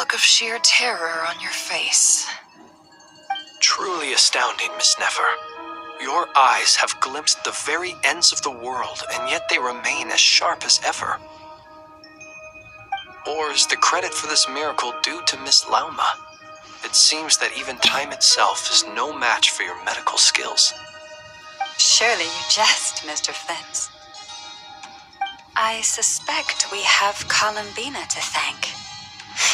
look of sheer terror on your face. Truly astounding, Miss Nefer. Your eyes have glimpsed the very ends of the world, and yet they remain as sharp as ever. Or is the credit for this miracle due to Miss Lauma? It seems that even time itself is no match for your medical skills. Surely you jest, Mr. Flint. I suspect we have Columbina to thank.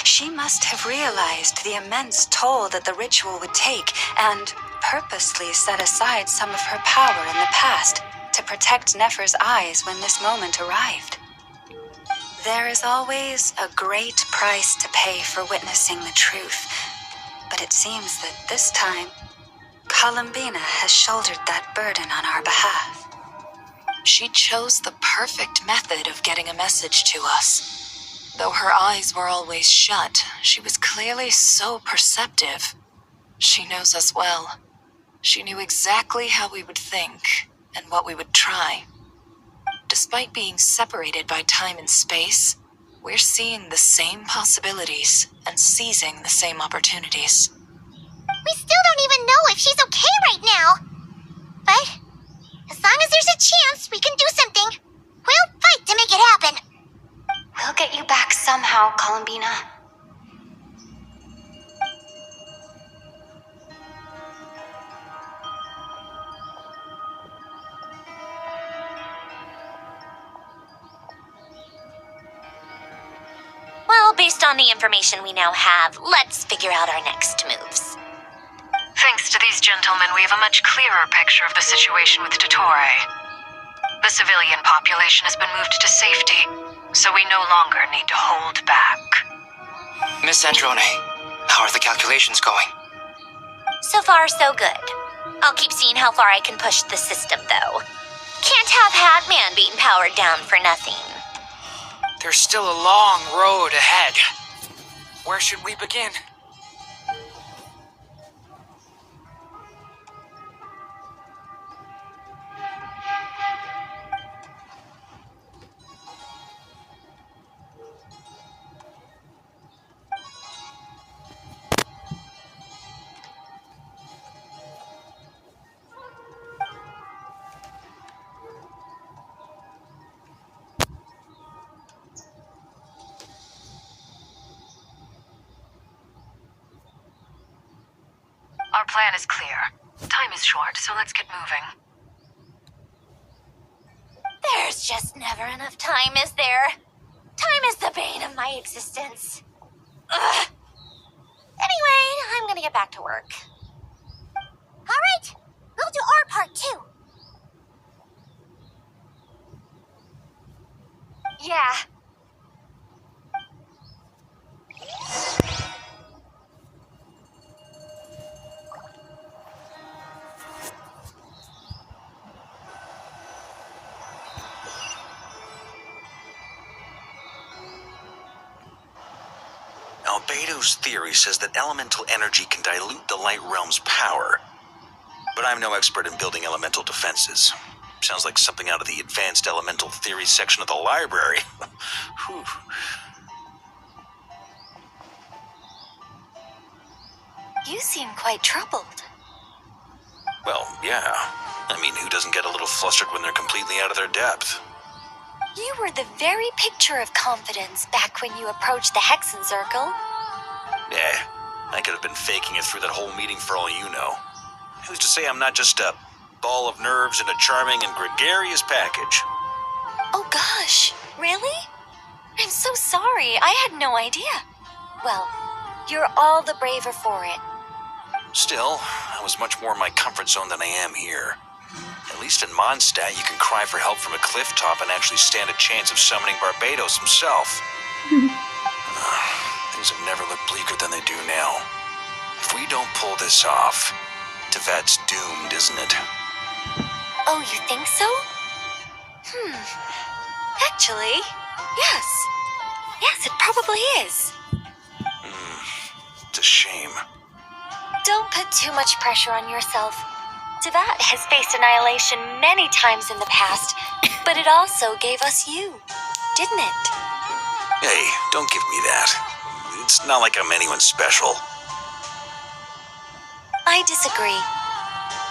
She must have realized the immense toll that the ritual would take and purposely set aside some of her power in the past to protect Nefer's eyes when this moment arrived. There is always a great price to pay for witnessing the truth, but it seems that this time, Columbina has shouldered that burden on our behalf. She chose the perfect method of getting a message to us. Though her eyes were always shut, she was clearly so perceptive. She knows us well. She knew exactly how we would think and what we would try. Despite being separated by time and space, we're seeing the same possibilities and seizing the same opportunities. We still don't even know if she's okay right now. But as long as there's a chance we can do something, we'll fight to make it happen. We'll get you back somehow, Columbina. Well, based on the information we now have, let's figure out our next moves. Thanks to these gentlemen, we have a much clearer picture of the situation with Dottore. The civilian population has been moved to safety, so we no longer need to hold back. Miss Androne, how are the calculations going? So far, so good. I'll keep seeing how far I can push the system, though. Can't have Hatman being powered down for nothing. There's still a long road ahead. Where should we begin? Our plan is clear. Time is short, so let's get moving. There's just never enough time, is there? Time is the bane of my existence. Ugh. Anyway, I'm gonna get back to work. Alright, we'll do our part too. Yeah. Albedo's theory says that elemental energy can dilute the light realm's power. But I'm no expert in building elemental defenses. Sounds like something out of the advanced elemental theories section of the library. Whew. You seem quite troubled. Well, yeah. I mean, who doesn't get a little flustered when they're completely out of their depth? You were the very picture of confidence back when you approached the Hexen Circle. Yeah, I could have been faking it through that whole meeting for all you know. Who's to say I'm not just a ball of nerves in a charming and gregarious package? Oh gosh, really? I'm so sorry, I had no idea. Well, you're all the braver for it. Still, I was much more in my comfort zone than I am here. At least in Mondstadt, you can cry for help from a cliff top and actually stand a chance of summoning Barbados himself. Things have never looked bleaker than they do now. If we don't pull this off, Tevat's doomed, isn't it? Oh, you think so? Actually, yes. Yes, it probably is. It's a shame. Don't put too much pressure on yourself. Tevat has faced annihilation many times in the past, but it also gave us you, didn't it? Hey, don't give me that. It's not like I'm anyone special. I disagree.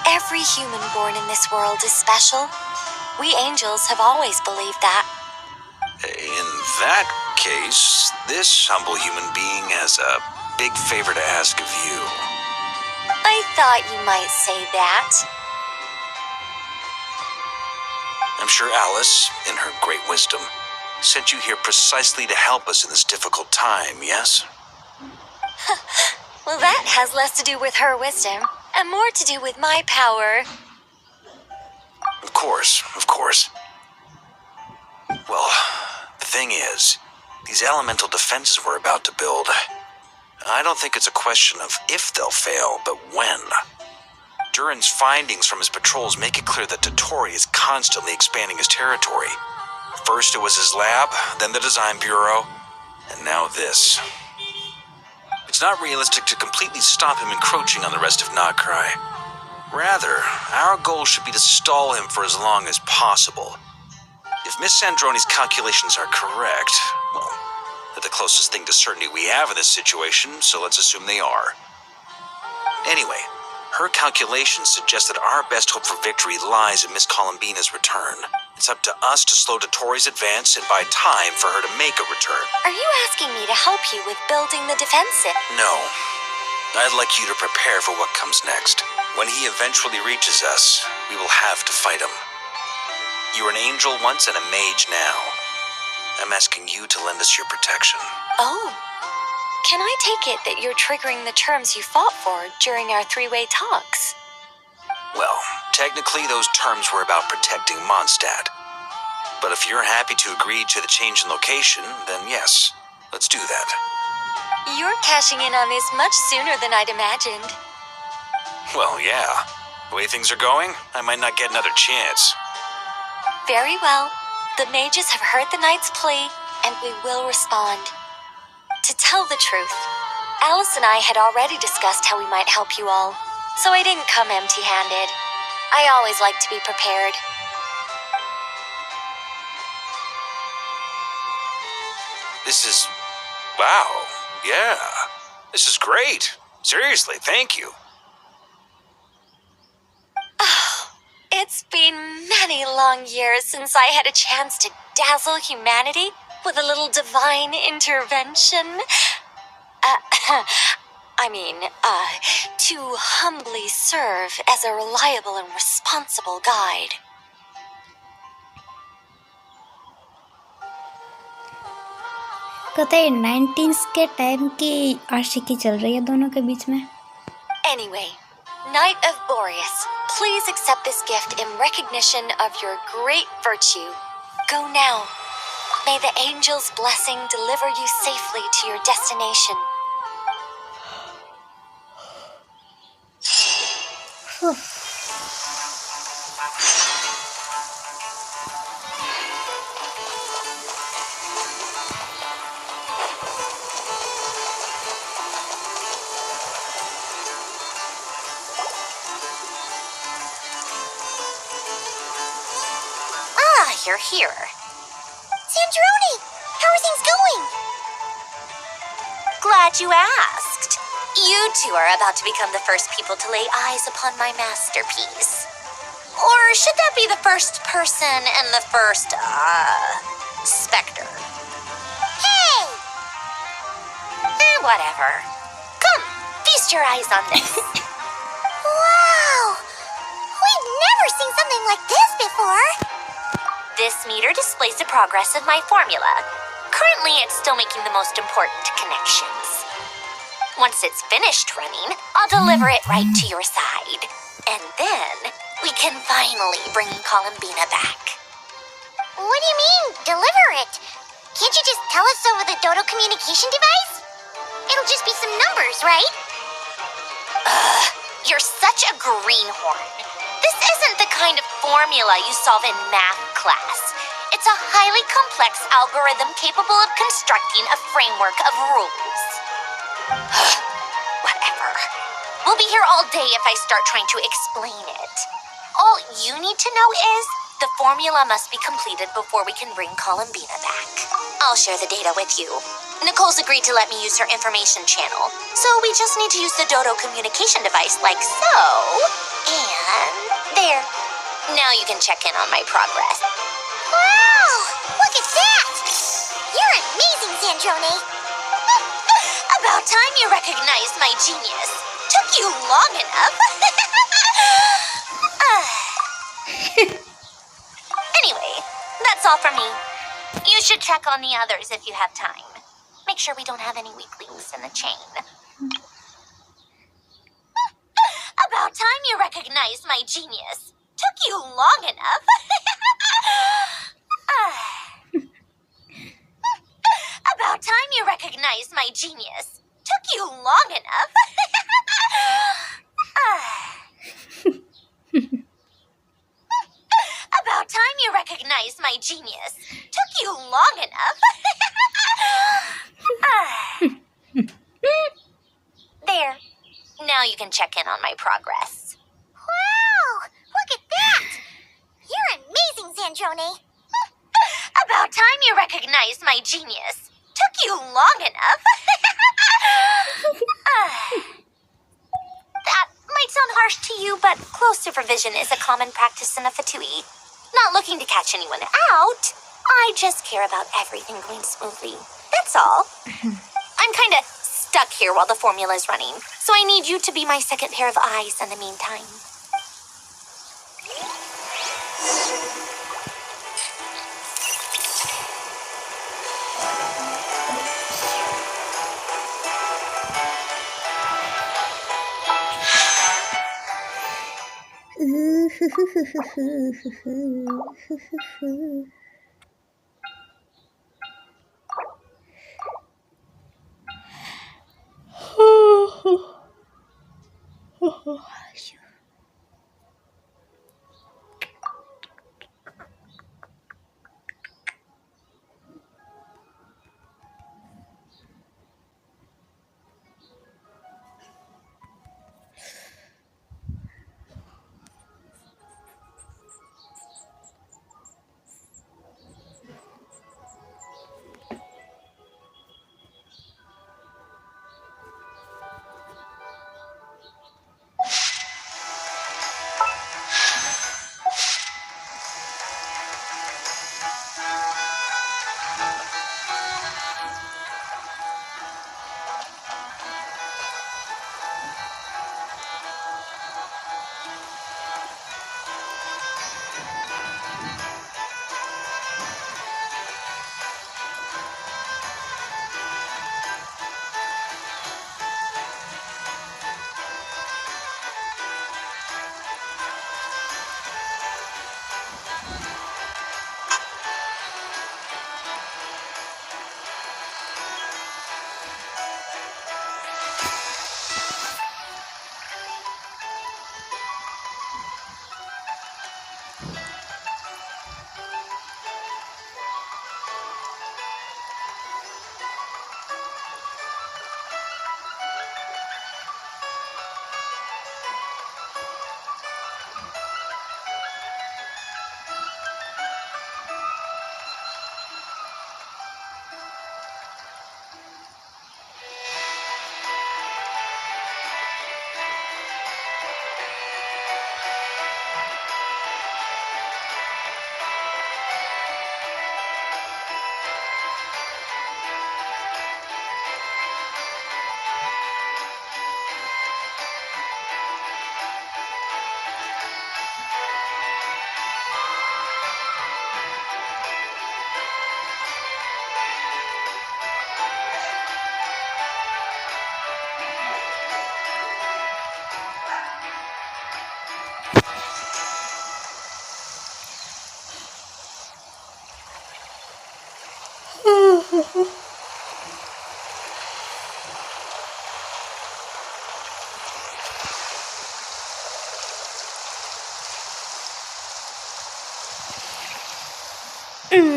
Every human born in this world is special. We angels have always believed that. In that case, this humble human being has a big favor to ask of you. I thought you might say that. I'm sure Alice, in her great wisdom, sent you here precisely to help us in this difficult time, yes? Well, that has less to do with her wisdom and more to do with my power. Of course, of course. Well, the thing is, these elemental defenses we're about to build, I don't think it's a question of if they'll fail, but when. Durin's findings from his patrols make it clear that Totori is constantly expanding his territory. First it was his lab, then the design bureau, and now this. It's not realistic to completely stop him encroaching on the rest of Nagrai. Rather, our goal should be to stall him for as long as possible. If Miss Sandroni's calculations are correct, well, they're the closest thing to certainty we have in this situation, so let's assume they are. Anyway, her calculations suggest that our best hope for victory lies in Miss Columbina's return. It's up to us to slow Totori's advance and buy time for her to make a return. Are you asking me to help you with building the defensive? No. I'd like you to prepare for what comes next. When he eventually reaches us, we will have to fight him. You were an angel once and a mage now. I'm asking you to lend us your protection. Oh. Can I take it that you're triggering the terms you fought for during our three-way talks? Well, technically those terms were about protecting Mondstadt. But if you're happy to agree to the change in location, then yes, let's do that. You're cashing in on this much sooner than I'd imagined. Well, yeah. The way things are going, I might not get another chance. Very well. The mages have heard the knight's plea, and we will respond. To tell the truth, Alice and I had already discussed how we might help you all, so I didn't come empty-handed. I always like to be prepared. This is... wow. Yeah. This is great. Seriously, thank you. It's been many long years since I had a chance to dazzle humanity with a little divine intervention. To humbly serve as a reliable and responsible guide. कहते हैं 19s के time की आशिकी चल रही है दोनों के बीच में. Anyway, Knight of Boreas, please accept this gift in recognition of your great virtue. Go now. May the angel's blessing deliver you safely to your destination. You're here. Sandroni, how are things going? Glad you asked. You two are about to become the first people to lay eyes upon my masterpiece. Or should that be the first person and the first, specter? Hey! Whatever. Come, feast your eyes on this. Wow! We've never seen something like this before. This meter displays the progress of my formula. Currently, it's still making the most important connections. Once it's finished running, I'll deliver it right to your side. And then, we can finally bring Columbina back. What do you mean, deliver it? Can't you just tell us over the Dodo communication device? It'll just be some numbers, right? You're such a greenhorn. This isn't the kind of formula you solve in math class. It's a highly complex algorithm capable of constructing a framework of rules. Whatever. We'll be here all day if I start trying to explain it. All you need to know is the formula must be completed before we can bring Columbina back. I'll share the data with you. Nicole's agreed to let me use her information channel, so we just need to use the Dodo communication device like so. And there. Now you can check in on my progress. Wow! Look at that! You're amazing, Sandrone. About time you recognized my genius. Took you long enough. Anyway, that's all from me. You should check on the others if you have time. Make sure we don't have any weak links in the chain. About time you recognized my genius. Took you long enough. About time you recognized my genius. Took you long enough. About time you recognized my genius. Took you long enough. There. Now you can check in on my progress. Wow! Look at that! You're amazing, Sandrone. About time you recognized my genius. Took you long enough. That might sound harsh to you, but close supervision is a common practice in a Fatui. Not looking to catch anyone out. I just care about everything going smoothly. That's all. I'm kind of stuck here while the formula is running, so I need you to be my second pair of eyes in the meantime.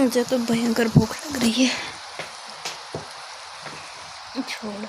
मुझे तो भयंकर भूख लग रही है. छोड़.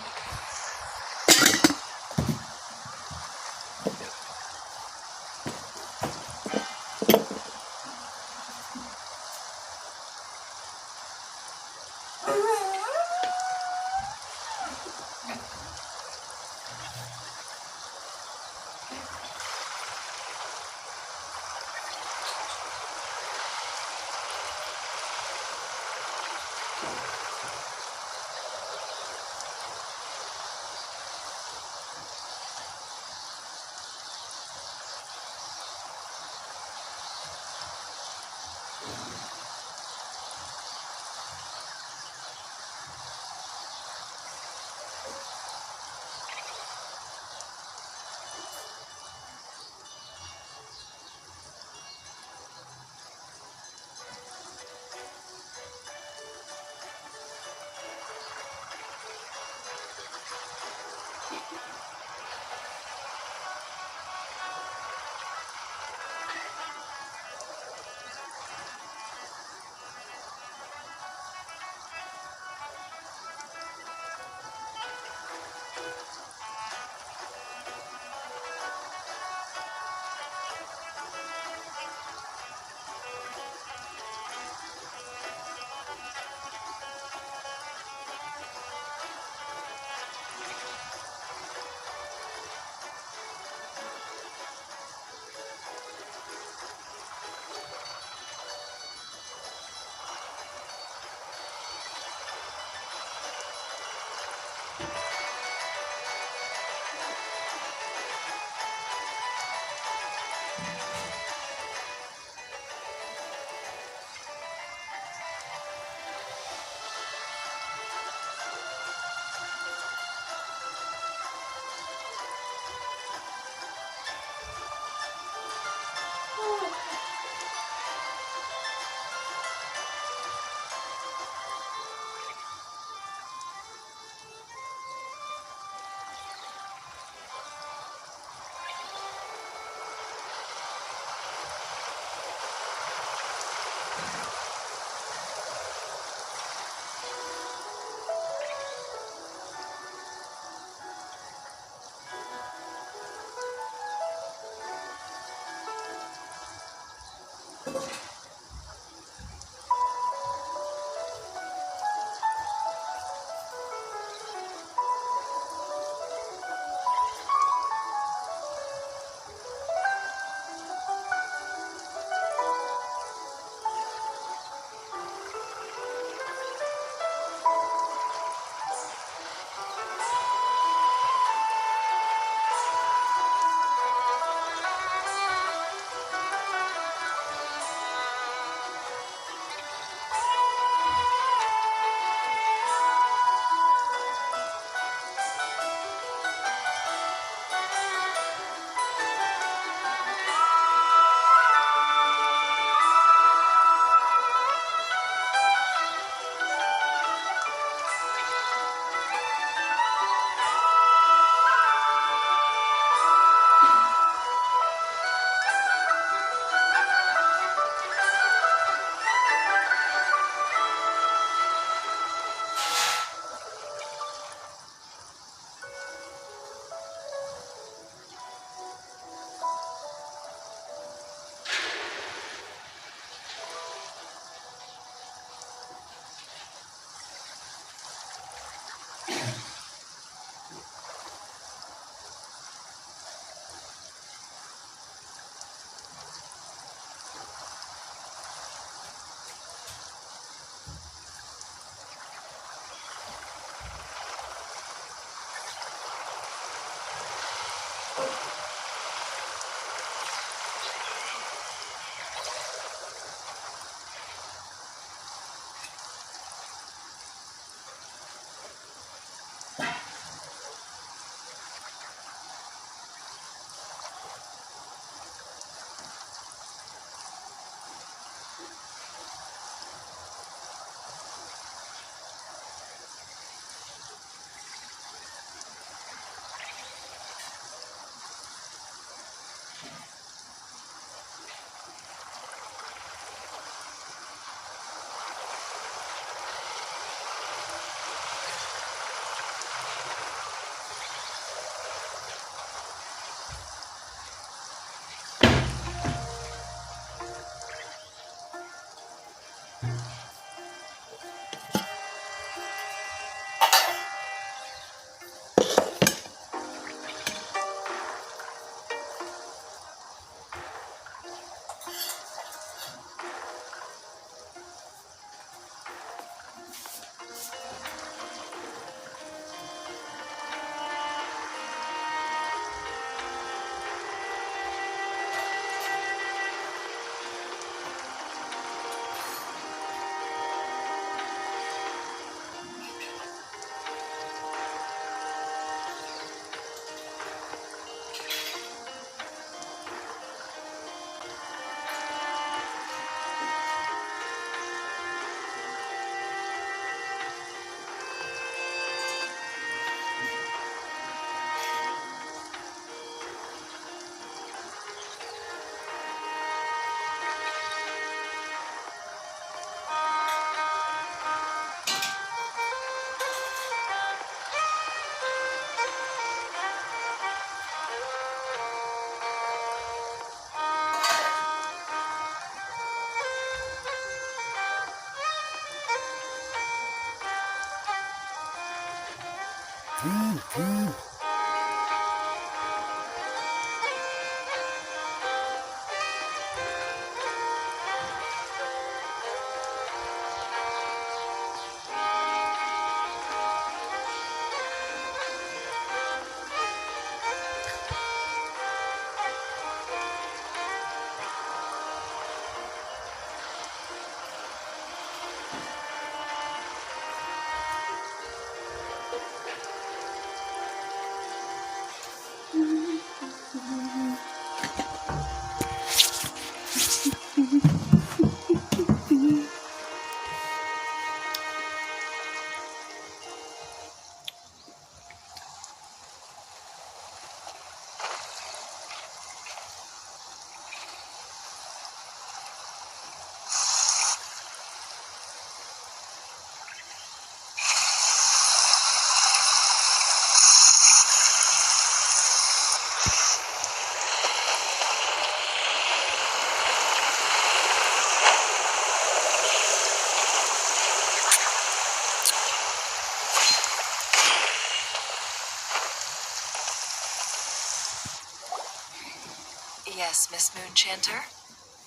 Yes, Miss Moonchanter?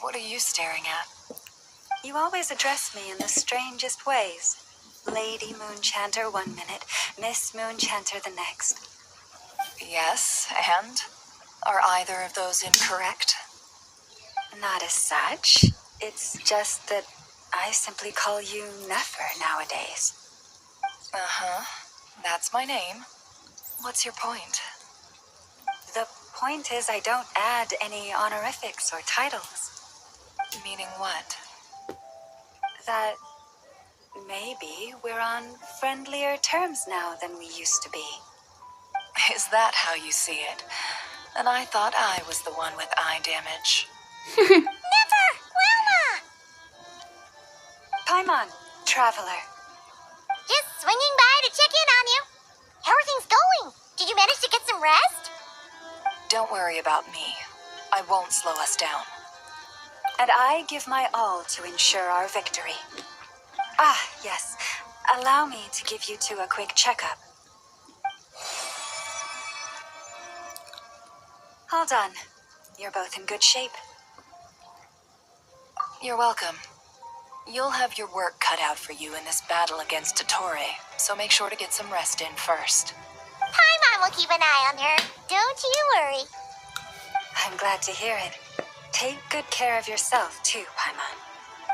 What are you staring at? You always address me in the strangest ways. Lady Moonchanter 1 minute, Miss Moonchanter the next. Yes, and? Are either of those incorrect? Not as such. It's just that I simply call you Nefer nowadays. Uh-huh. That's my name. What's your point? The point is I don't add any honorifics or titles. Meaning what? That maybe we're on friendlier terms now than we used to be. Is that how you see it? And I thought I was the one with eye damage. Never! Wilma! Paimon, traveler. Just swinging by to check in on you. How are things going? Did you manage to get some rest? Don't worry about me. I won't slow us down. And I give my all to ensure our victory. Ah, yes. Allow me to give you two a quick checkup. All done. You're both in good shape. You're welcome. You'll have your work cut out for you in this battle against Dottore, so make sure to get some rest in first. Paimon will keep an eye on her. Don't you worry. I'm glad to hear it. Take good care of yourself, too, Paimon.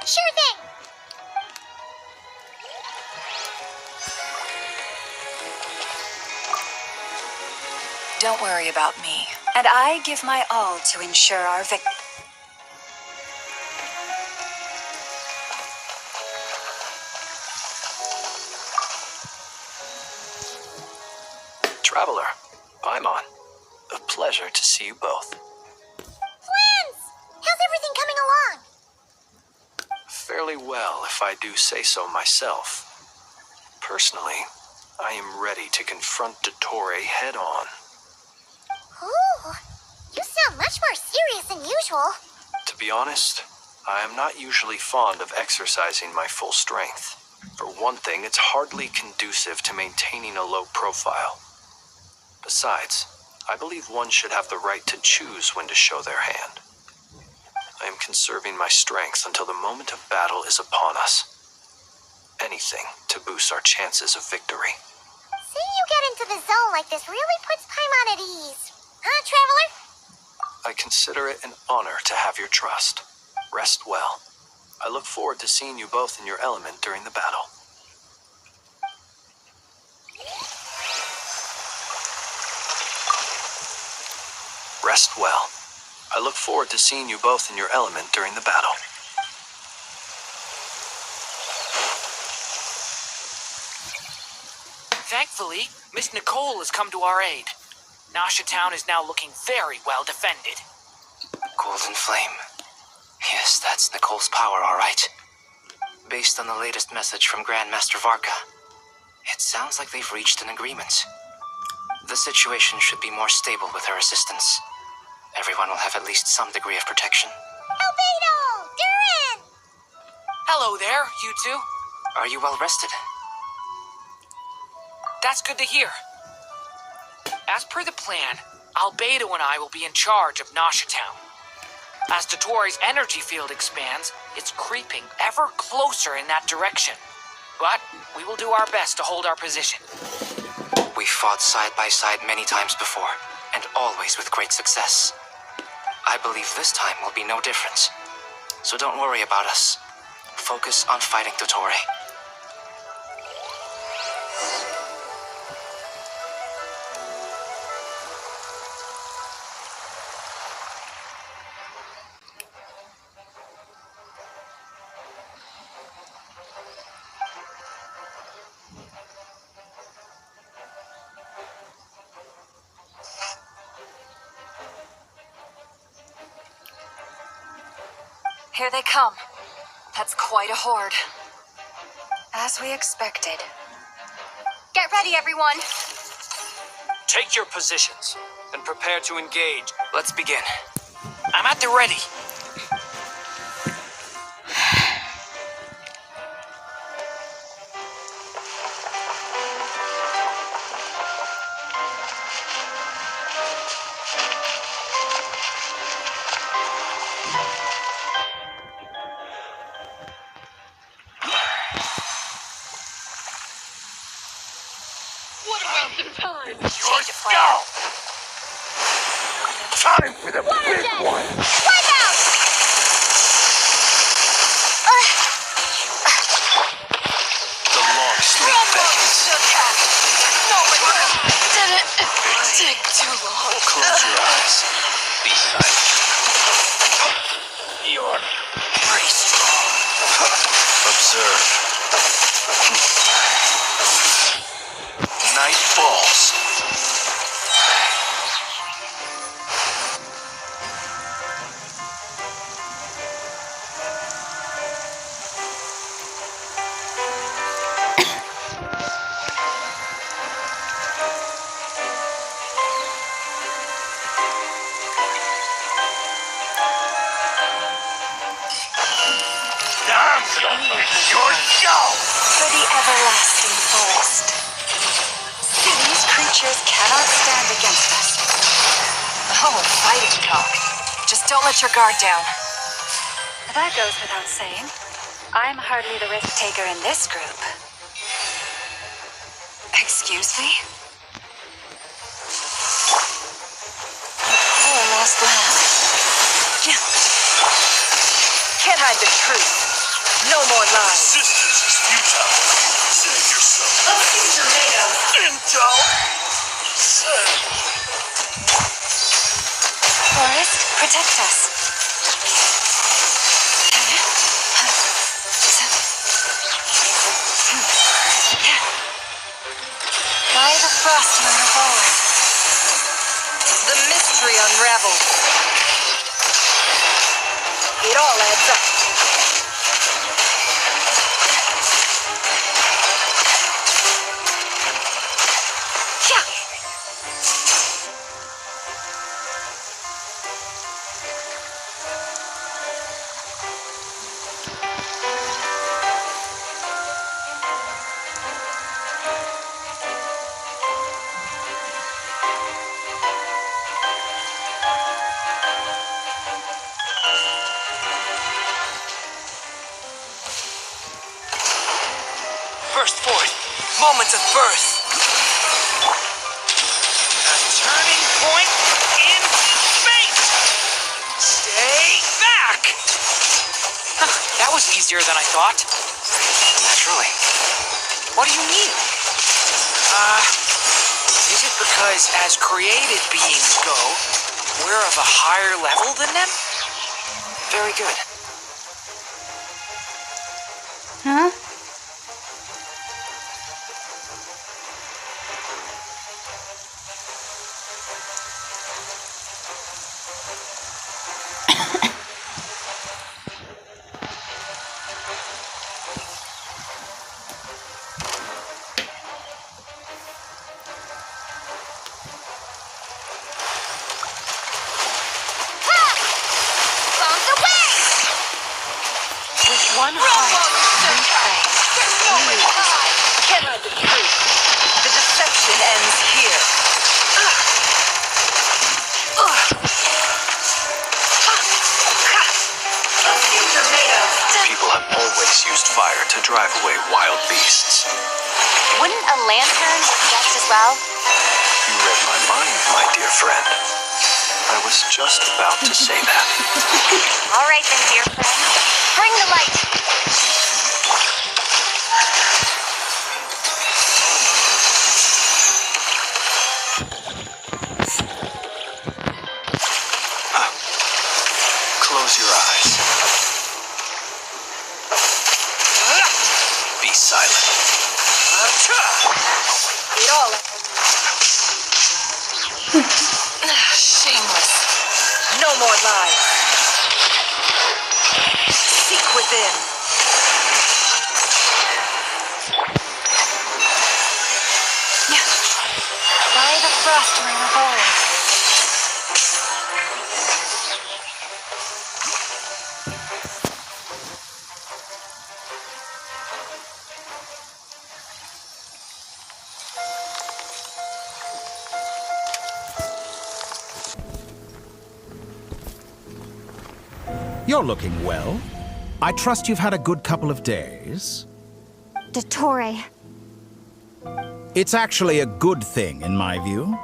Sure thing. Don't worry about me. And I give my all to ensure our victory. Traveler, Paimon, a pleasure to see you both. Twins! How's everything coming along? Fairly well, if I do say so myself. Personally, I am ready to confront Dottore head-on. Ooh, you sound much more serious than usual. To be honest, I am not usually fond of exercising my full strength. For one thing, it's hardly conducive to maintaining a low profile. Besides, I believe one should have the right to choose when to show their hand. I am conserving my strength until the moment of battle is upon us. Anything to boost our chances of victory. Seeing you get into the zone like this really puts Paimon at ease. Huh, Traveler? I consider it an honor to have your trust. Rest well. I look forward to seeing you both in your element during the battle. Rest well. I look forward to seeing you both in your element during the battle. Thankfully, Miss Nicole has come to our aid. Nasha Town is now looking very well defended. Golden Flame. Yes, that's Nicole's power, all right. Based on the latest message from Grandmaster Varka, it sounds like they've reached an agreement. The situation should be more stable with her assistance. Everyone will have at least some degree of protection. Albedo! Durin! Hello there, you two. Are you well rested? That's good to hear. As per the plan, Albedo and I will be in charge of Nasha Town. As Dottore's energy field expands, it's creeping ever closer in that direction. But we will do our best to hold our position. We fought side by side many times before, and always with great success. I believe this time will be no different. So don't worry about us. Focus on fighting Dottore. Here they come. That's quite a horde. As we expected. Get ready, everyone. Take your positions and prepare to engage. Let's begin. I'm at the ready. Change of plan. Time for the big one! Wipe out! The long sleep beckons. Did it take too long? Close your eyes. Be silent. You're pretty strong. Observe. Night falls. Your show! For the everlasting forest. These creatures cannot stand against us. Oh, fighting cock. Just don't let your guard down. That goes without saying. I'm hardly the risk taker in this group. Excuse me? Poor lost lamb. Can't hide the truth. No more lies. Resistance is futile. Save yourself. Intel! Forest, protect us. By the frost moon of old. The mystery unraveled. It all adds up. Burst forth. Moments of birth. A turning point in fate. Stay back. Huh, that was easier than I thought. Naturally. What do you mean? Is it because as created beings go, we're of a higher level than them? Very good. Huh? One heart, we pray. Can't hide the truth. The deception ends here. People have always used fire to drive away wild beasts. Wouldn't a lantern just as well? You read my mind, my dear friend. I was just about to say that. All right then, dear friend. Bring the light. Close your eyes. Be silent. It all. Shameless. No more lies. Seek within. By the frost moon of old. You're looking well. I trust you've had a good couple of days. Dottore. It's actually a good thing, in my view.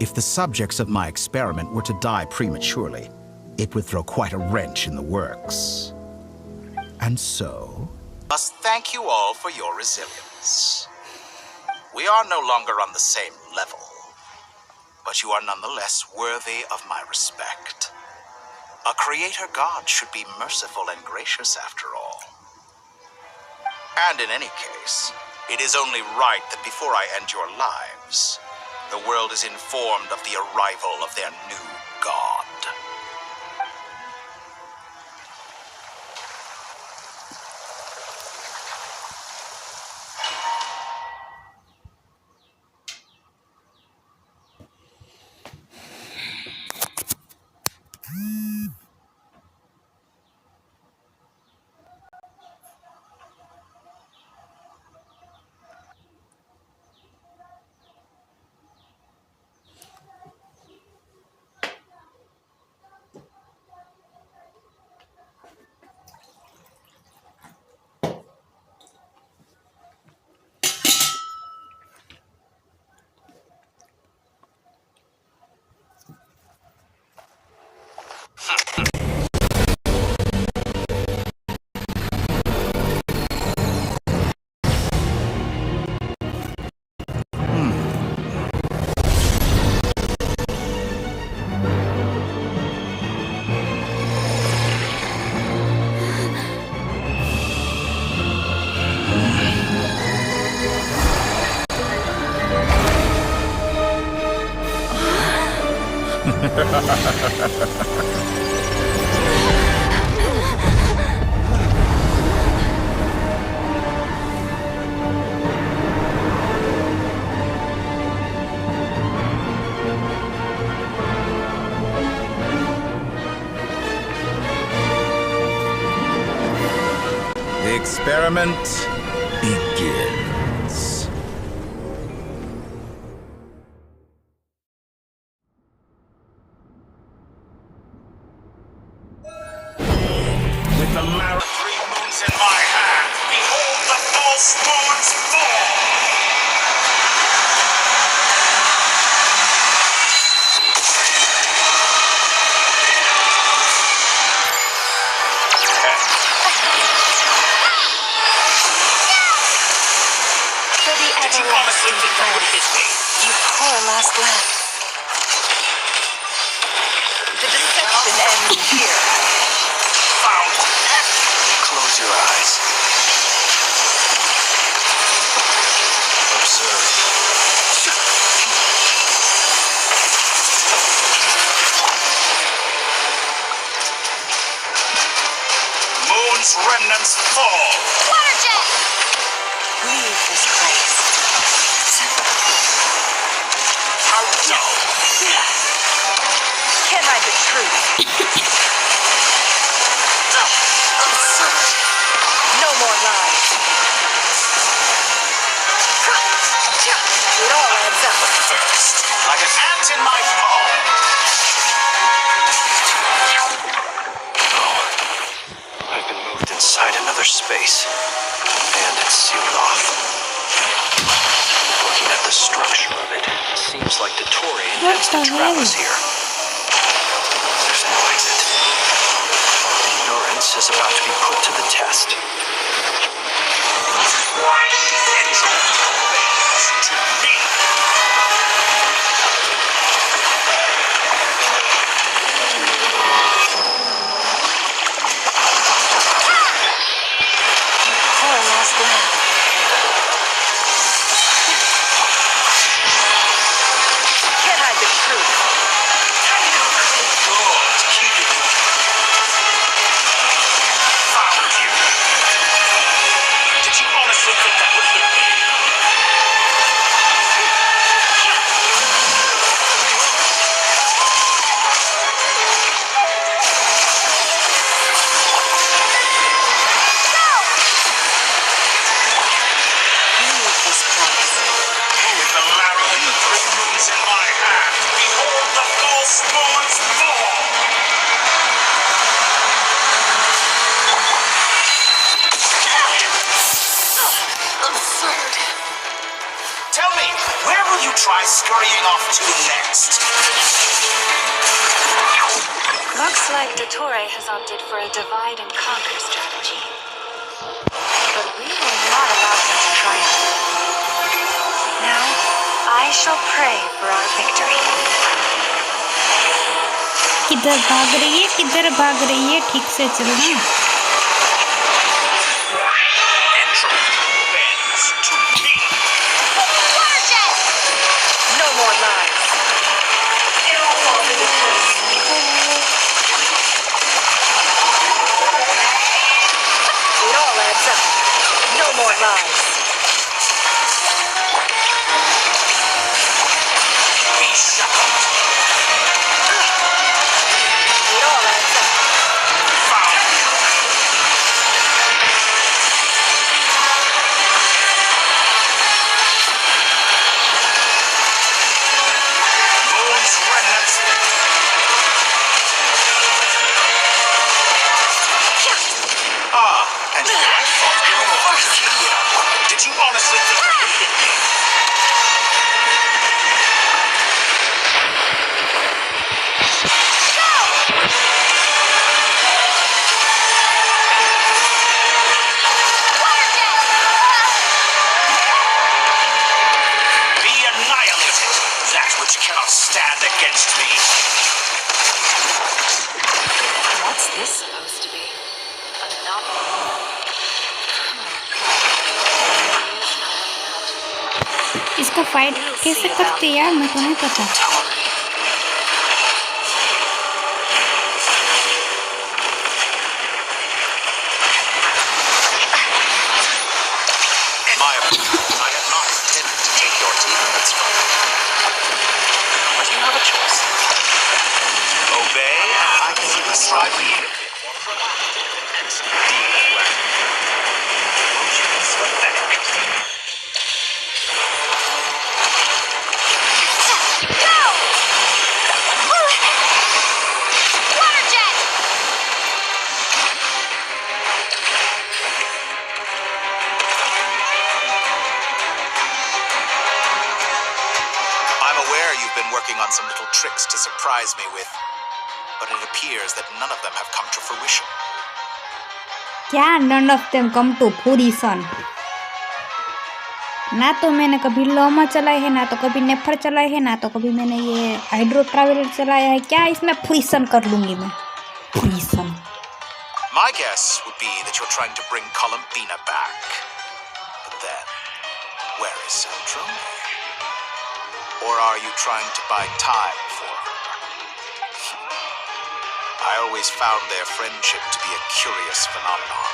If the subjects of my experiment were to die prematurely, it would throw quite a wrench in the works. And so... Must thank you all for your resilience. We are no longer on the same level, but you are nonetheless worthy of my respect. A creator god should be merciful and gracious after all. And in any case, it is only right that before I end your lives, the world is informed of the arrival of their new god. The experiment begins. With the marrow 3 moons in my hand, behold the false moons fall! For the Did you honestly think that would hit me? You poor last lamb. The deception ends here. Found! Close your eyes. Observe. Moon's remnants fall! Water jet! Leave this place. How dull! Can't hide the truth. No more lies. It all adds up. First, like an ant in my paw! I've been moved inside another space, and it's sealed off. Looking at the structure of it, seems like Dottore intends to trap us here. There's no exit. Ignorance is about to be put to the test. To me! Poor last lamb. Can't hide the truth. Good, keep it. Found you. Did you honestly think that would hit me? try scurrying off to next? Looks like Dottore has opted for a divide and conquer strategy. But we will not allow him to triumph. Now, I shall pray for our victory. किधर भाग रही है ठीक से चलना No more lies. It all adds up. No more lies. Be shackled. It all adds up. Found. Moon's remnants. And I thought you were here. Did you honestly think that would hit me? Be annihilated, that which cannot stand against me. What's this supposed to be? A novel? इसको fight कैसे करते हैं यार मेरे को नहीं पता I have not intended to take your teammates from you. But you have a choice. Obey, and I can even strive for you. And deal well. Emotions pathetic. I'm aware you've been working on some little tricks to surprise me with, but it appears that none of them have come to fruition. क्या none of them come to fruition ना तो मैंने कभी लोमा चलाए है ना तो कभी नेफर चलाए है ना तो कभी मैंने ये हाइड्रो ट्रैवलर चलाया है क्या इसमें फ्रीसन कर लूंगी मैं Friesen My guess would be that you're trying to bring Columbina back. But then, where is Celdrone? Or are you trying to buy time for her? I always found their friendship to be a curious phenomenon.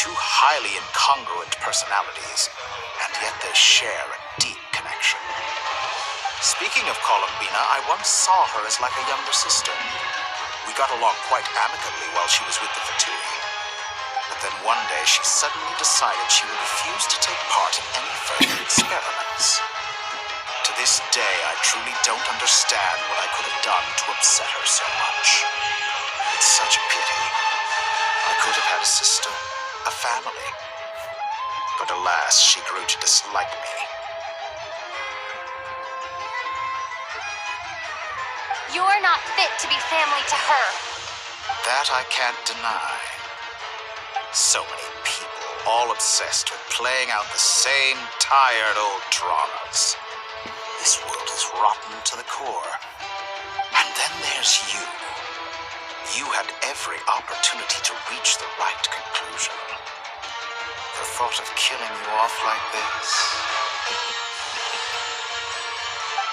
Two highly incongruent personalities, and yet they share a deep connection. Speaking of Columbina, I once saw her as like a younger sister. We got along quite amicably while she was with the Fatui. But then one day she suddenly decided she would refuse to take part in any further experiments. To this day, I truly don't understand what I could have done to upset her so much. It's such a pity. I could have had a sister, a family. But alas, she grew to dislike me. You're not fit to be family to her. That I can't deny. So many people, all obsessed with playing out the same tired old dramas. This world is rotten to the core. And then there's you. You had every opportunity to reach the right conclusion. The thought of killing you off like this.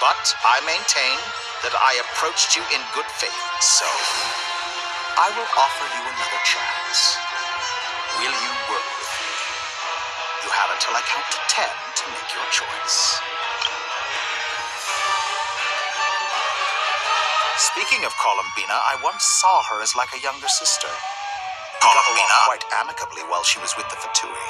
But I maintain that I approached you in good faith, so I will offer you another chance. Will you work with me? You have until I count to 10 to make your choice. Speaking of Columbina, I once saw her as like a younger sister. We got along quite amicably while she was with the Fatui.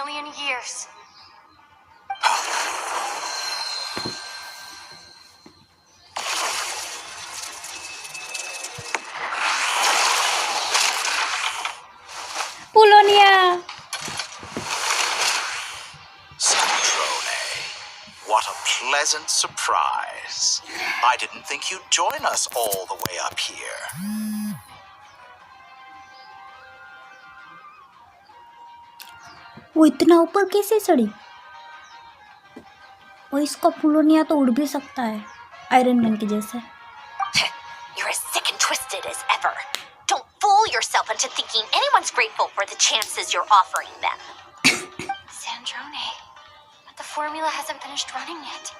million years. Pulonia! What a pleasant surprise. I didn't think you'd join us all the way up here. वो इतना ऊपर कैसे चढ़ी? और इसका पुलोनिया तो उड़ भी सकता है आयरन मैन के जैसे. You're as sick and twisted as ever. Don't fool yourself into thinking anyone's grateful for the chances you're offering them. Sandrone, but the formula hasn't finished running yet.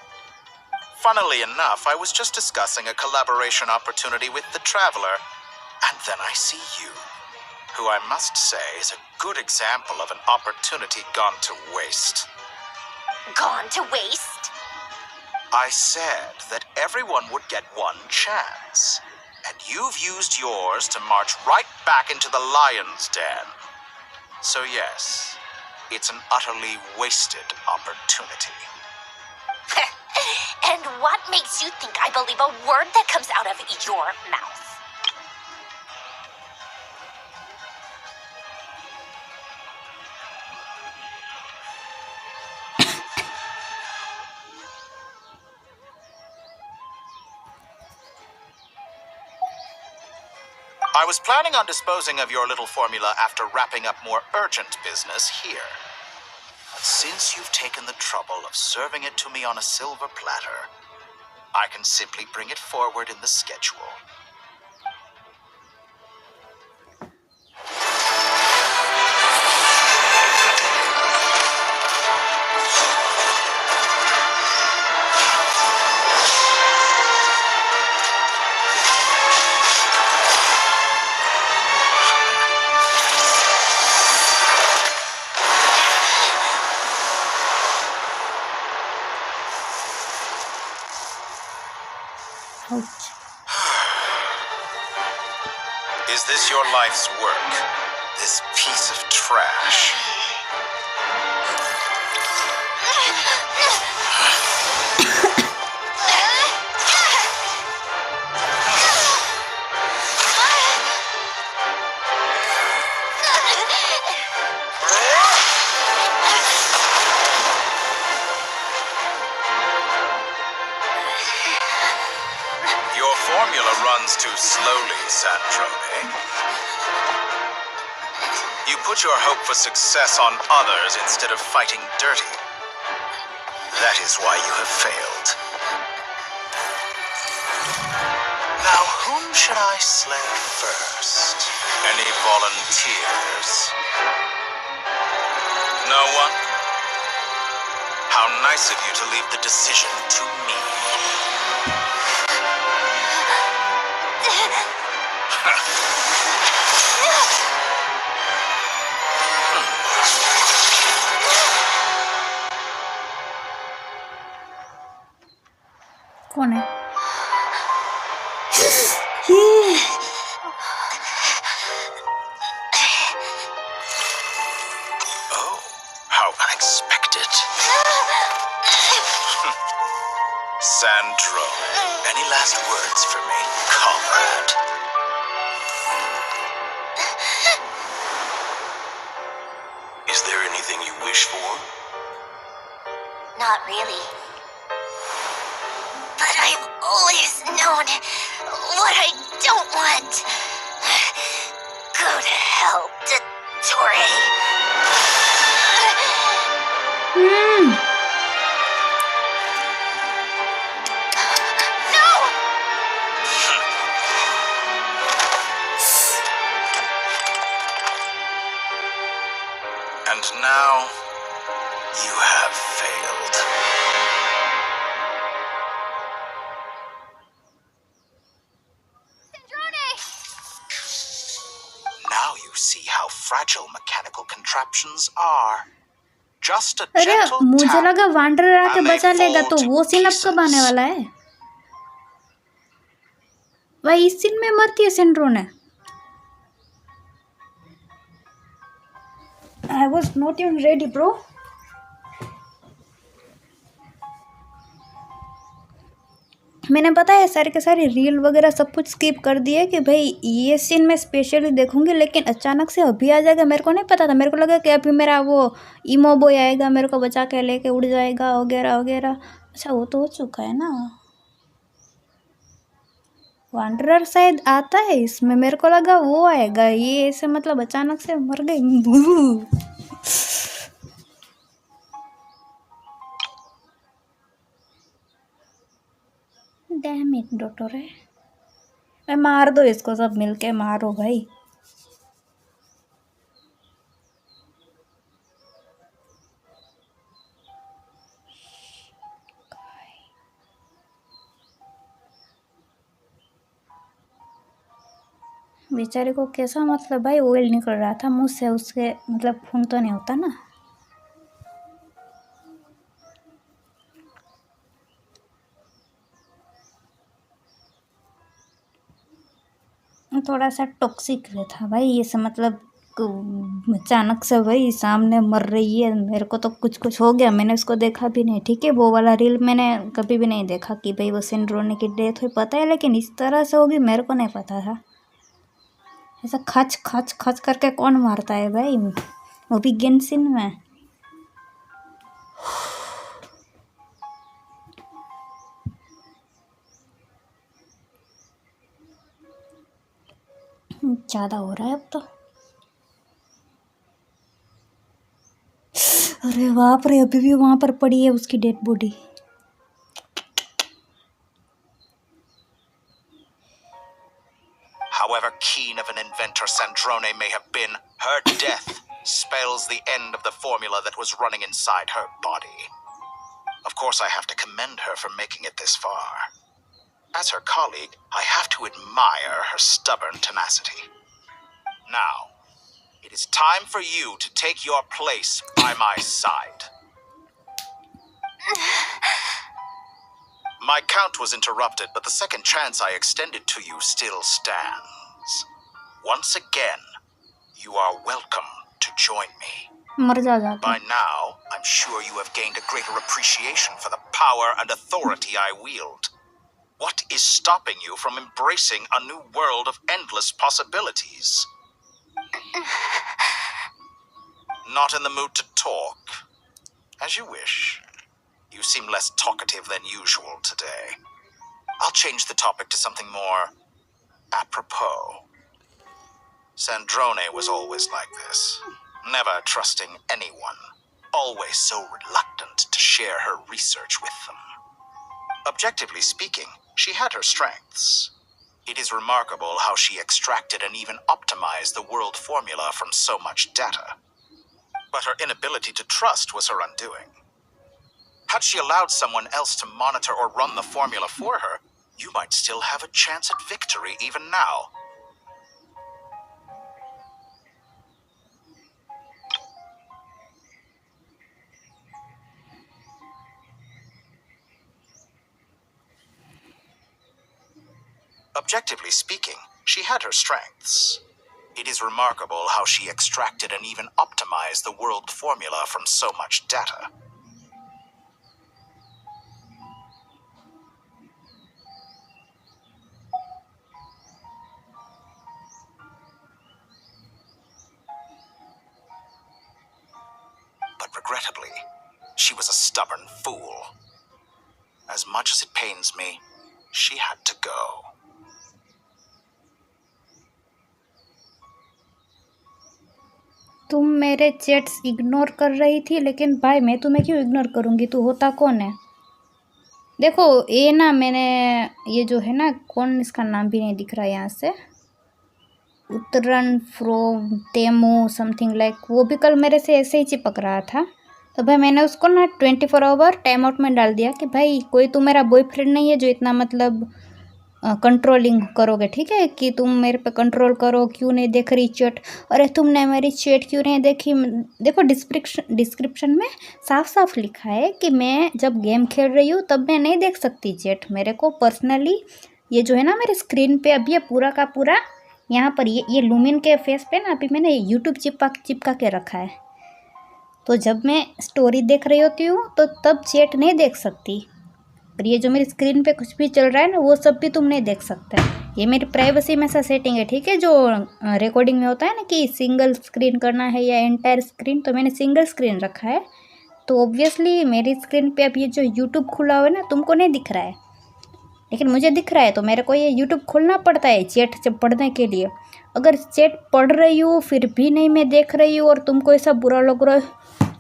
Funnily enough, I was just discussing a collaboration opportunity with the Traveler, and then I see you, who I must say is a good example of an opportunity gone to waste. Gone to waste? I said that everyone would get one chance, and you've used yours to march right back into the lion's den. So yes, it's an utterly wasted opportunity. And what makes you think I believe a word that comes out of your mouth? I was planning on disposing of your little formula after wrapping up more urgent business here. But since you've taken the trouble of serving it to me on a silver platter, I can simply bring it forward in the schedule. Ouch. Is this your life's work? This piece of trash? Your formula runs too slowly, Sandrone. You put your hope for success on others instead of fighting dirty. That is why you have failed. Now, whom should I slay first? Any volunteers? No one? How nice of you to leave the decision to me. कौन है? ये Oh, how unexpected. Sandro, any last words for me, comrade? Is there anything you wish for? Not really. But I've always known what I don't want. Go to hell, Dottore. No! And now, you have failed. Now you see how fragile mechanical contraptions are. Just a अरे gentle मुझे tap लगा wander आके and they बचा लेगा fall तो to वो scene अब कब आने pieces. वाला है? भाई इस सीन में मरती है सेंड्रोन है. I was not even ready, bro. मैंने पता है सारे के सारे रील वगैरह सब कुछ स्किप कर दिए कि भाई ये सीन मैं स्पेशली देखूंगी, लेकिन अचानक से अभी आ जाएगा। मेरे को नहीं पता था, मेरे को लगा कि अभी मेरा वो ईमो बॉय आएगा, मेरे को बचा के लेके उड़ जाएगा वगैरह वगैरह। अच्छा वो तो हो चुका है ना। वांडरर शायद आता है इसमें, मेरे को लगा वो आएगा। ये ऐसे मतलब अचानक से मर गई। डैम इट डॉक्टर है, मैं मार दो इसको, सब मिलके मारो भाई। बेचारे को कैसा मतलब भाई ऑयल निकल रहा था मुंह से, उसके मतलब खून तो नहीं होता ना। थोड़ा सा टॉक्सिक था भाई ये सब, मतलब अचानक से भाई सामने मर रही है। मेरे को तो कुछ कुछ हो गया, मैंने उसको देखा भी नहीं। ठीक है वो वाला रील मैंने कभी भी नहीं देखा कि भाई वो सिंड्रोने की डेथ हुई, पता है, लेकिन इस तरह से होगी मेरे को नहीं पता था। ऐसा खच खच खच करके कौन मारता है भाई, वो भी गेंशिन में। ज़्यादा हो रहा है अब तो। अरे बाप रे, अभी भी वहां पर पड़ी है उसकी dead body. However keen of an inventor Sandrone may have been, her death spells the end of the formula that was running inside her body. Of course, I have to commend her for making it this far. As her colleague, I have to admire her stubborn tenacity. Now, it is time for you to take your place by my side. My count was interrupted, but the second chance I extended to you still stands. Once again, you are welcome to join me. By now, I'm sure you have gained a greater appreciation for the power and authority I wield. What is stopping you from embracing a new world of endless possibilities? Not in the mood to talk? As you wish. You seem less talkative than usual today. I'll change the topic to something more apropos. Sandrone was always like this, never trusting anyone, always so reluctant to share her research with them. Objectively speaking, she had her strengths. It is remarkable how she extracted and even optimized the world formula from so much data. But her inability to trust was her undoing. Had she allowed someone else to monitor or run the formula for her, you might still have a chance at victory even now. Objectively speaking, she had her strengths. It is remarkable how she extracted and even optimized the world formula from so much data. But regrettably, she was a stubborn fool. As much as it pains me, she had to go. तुम मेरे chats ignore कर रही थी, लेकिन भाई मैं तुम्हें क्यों इग्नोर करूँगी, तू होता कौन है। देखो ये ना, मैंने ये जो है ना, कौन इसका नाम भी नहीं दिख रहा यहाँ से, उत्तरन फ्रोम टेमो समथिंग लाइक, वो भी कल मेरे से ऐसे ही चिपक रहा था। तो भाई मैंने उसको ना 24 आवर टाइम आउट में डाल दिया कि भाई कोई तो मेरा बॉयफ्रेंड नहीं है जो इतना मतलब कंट्रोलिंग करोगे, ठीक है, कि तुम मेरे पे कंट्रोल करो, क्यों नहीं देख रही चैट, अरे तुमने मेरी चैट क्यों नहीं देखी। देखो डिस्क्रिप्शन में साफ साफ लिखा है कि मैं जब गेम खेल रही हूँ तब मैं नहीं देख सकती चैट। मेरे को पर्सनली ये जो है ना मेरे स्क्रीन पे अभी ये पूरा का पूरा यहाँ पर ये लूमिन के फेस पे ना अभी मैंने यूट्यूब चिपका के रखा है, तो जब मैं स्टोरी देख रही होती हूँ तो तब चैट नहीं देख सकती, और ये जो मेरी स्क्रीन पे कुछ भी चल रहा है ना वो सब भी तुम नहीं देख सकते। ये मेरी प्राइवेसी में सा सेटिंग है, ठीक है। जो रिकॉर्डिंग में होता है ना कि सिंगल स्क्रीन करना है या एंटायर स्क्रीन, तो मैंने सिंगल स्क्रीन रखा है। तो ऑब्वियसली मेरी स्क्रीन पे अब ये जो यूट्यूब खुला हुआ है ना तुमको नहीं दिख रहा है, लेकिन मुझे दिख रहा है। तो मेरे को ये यूट्यूब खोलना पड़ता है चैट जब पढ़ने के लिए। अगर चैट पढ़ रही हूँ फिर भी नहीं मैं देख रही हूँ और तुमको ऐसा बुरा लग रहा है,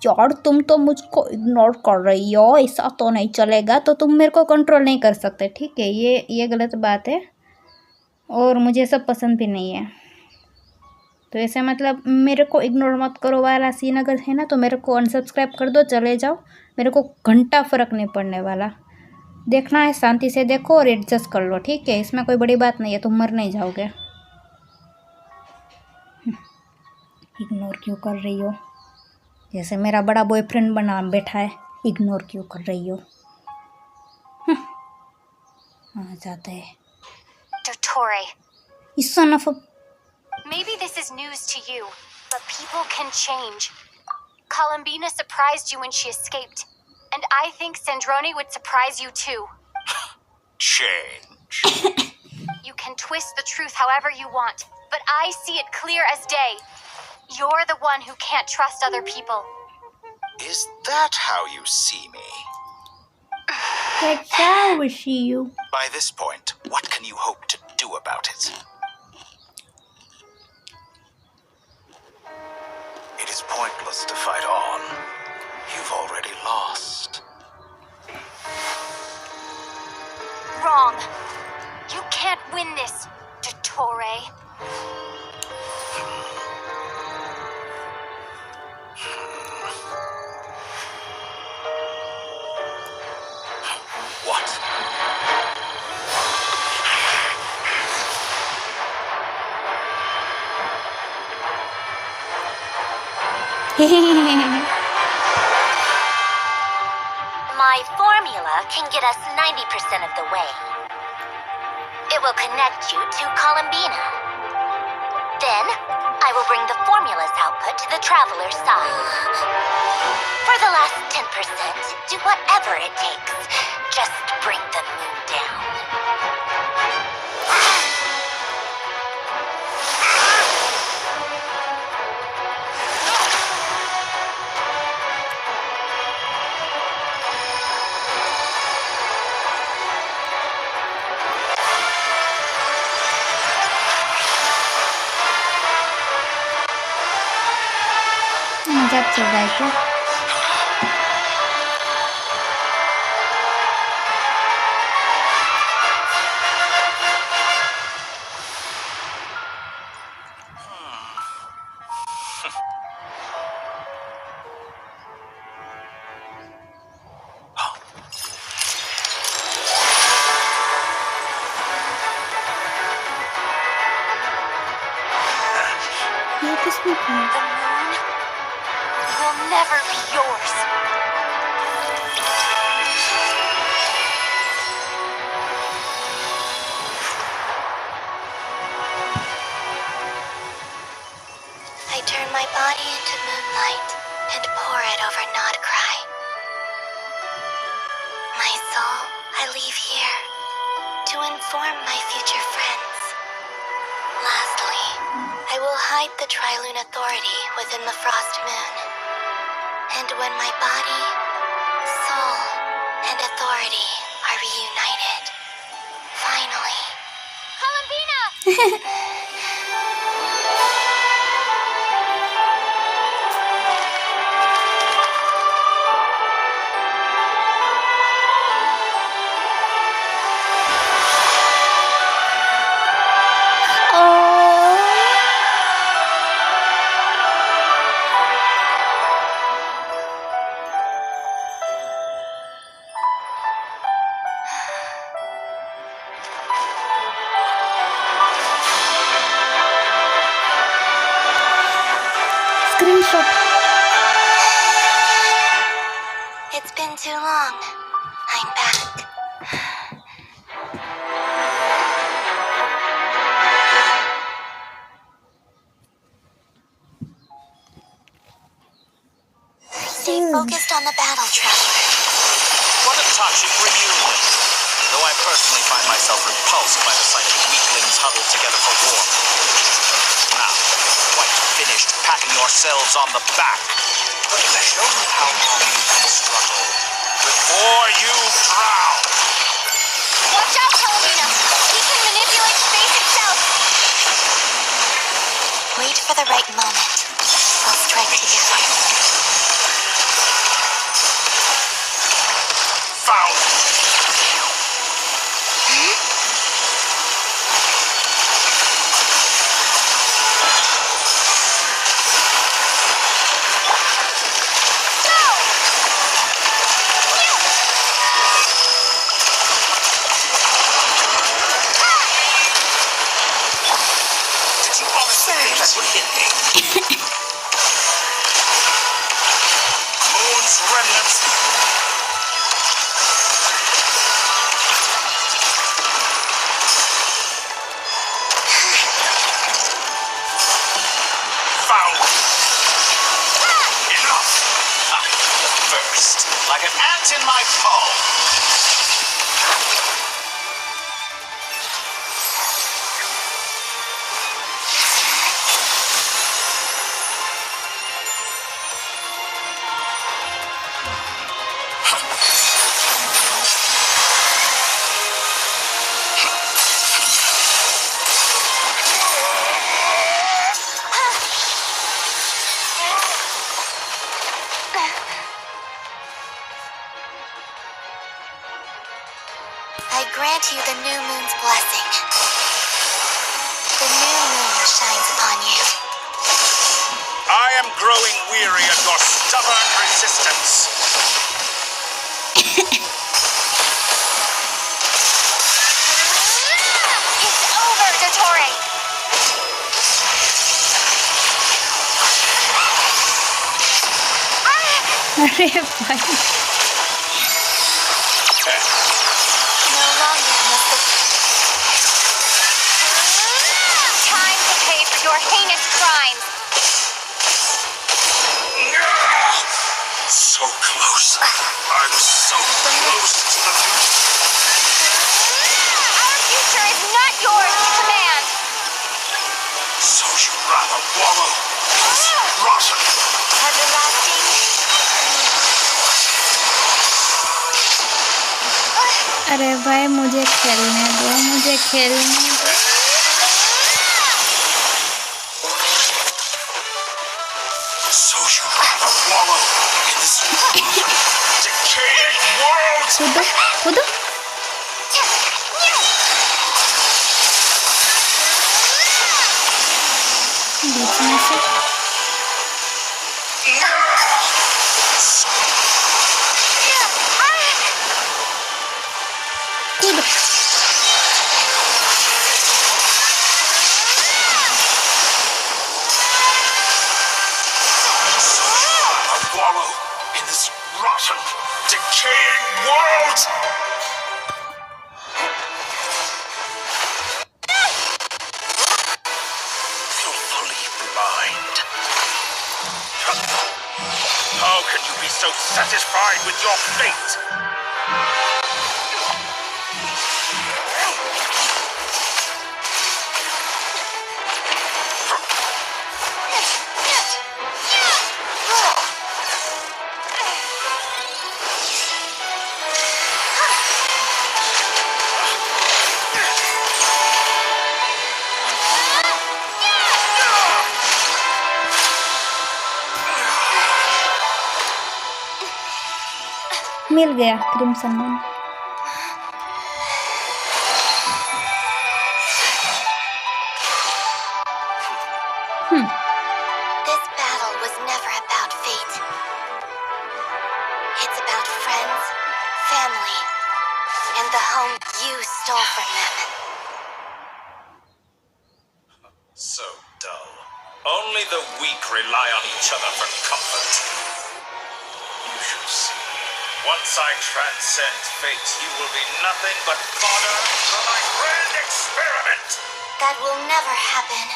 यार तुम तो मुझको इग्नोर कर रही हो, ऐसा तो नहीं चलेगा। तो तुम मेरे को कंट्रोल नहीं कर सकते, ठीक है। ये गलत बात है और मुझे सब पसंद भी नहीं है। तो ऐसे मतलब मेरे को इग्नोर मत करो वाला सीन अगर है ना तो मेरे को अनसब्सक्राइब कर दो, चले जाओ। मेरे को घंटा फ़र्क नहीं पड़ने वाला। देखना है शांति से देखो और एडजस्ट कर लो, ठीक है। इसमें कोई बड़ी बात नहीं है, तुम मर नहीं जाओगे। इग्नोर क्यों कर रही हो? जैसे मेरा बड़ा बॉयफ्रेंड बना बैठा है, इग्नोर क्यों कर रही हो? आ जाते हैं। Dottore, इस son of a... maybe this is news to you, but people can change. Columbina surprised you when she escaped, and I think Sandrone would surprise you too. Change. You can twist the truth however you want, but I see it clear as day. You're the one who can't trust other people. Is that how you see me? That's how we see you. By this point, what can you hope to do about it? It is pointless to fight on. You've already lost. Wrong. You can't win this, Dottore. What? My formula can get us 90% of the way. It will connect you to Columbina. Then, I will bring the formula's output to the Traveler's side. For the last 10%, do whatever it takes. Just bring the moon down. मजाक चल रहा है क्या? ये किसने किया? The moon will never be yours. I turn my body into moonlight and pour it over Nodcry. My soul, I leave here to inform my future friends. Lastly, I will hide the Trilune Authority within the Frost Moon. And when my body, soul, and authority are reunited, finally... Columbina! Screenshot. It's been too long. I'm back. Stay focused on the battle, Traveler. What a touching reunion. Though I personally find myself repulsed by the sight of weaklings huddled together for war. Now, quite finished patting yourselves on the back. Show me how long you can struggle before you drown. Watch out, Paladina! He can manipulate space itself! Wait for the right moment. We'll strike together. Found! Did you honestly think that would hit me? Moon's remnants. Found. Enough. First, like an ant in my palm. I grant you the new moon's blessing. The new moon shines upon you. I am growing weary of your stubborn resistance. It's over, Dottore! अरे भाई No longer must the... Time to pay for your heinous crimes! So close. I'm so close to the Our future is not yours to command! So you'd rather wallow in this rotten. Everlasting... अरे भाई मुझे खेलने दो मुझे खेलने दो So you'd rather wallow in this decaying world. कूदो कूदो बीच में से कूदो Wallow in this rotten, decaying world. Willfully blind. How can you be so satisfied with your fate? मिल गया crimson moon This battle was never about fate. It's about friends, family, and the home you stole from them. So dull. Only the weak rely on each other for comfort. You shall see. Once I transcend fate, you will be nothing but fodder for my grand experiment. That will never happen.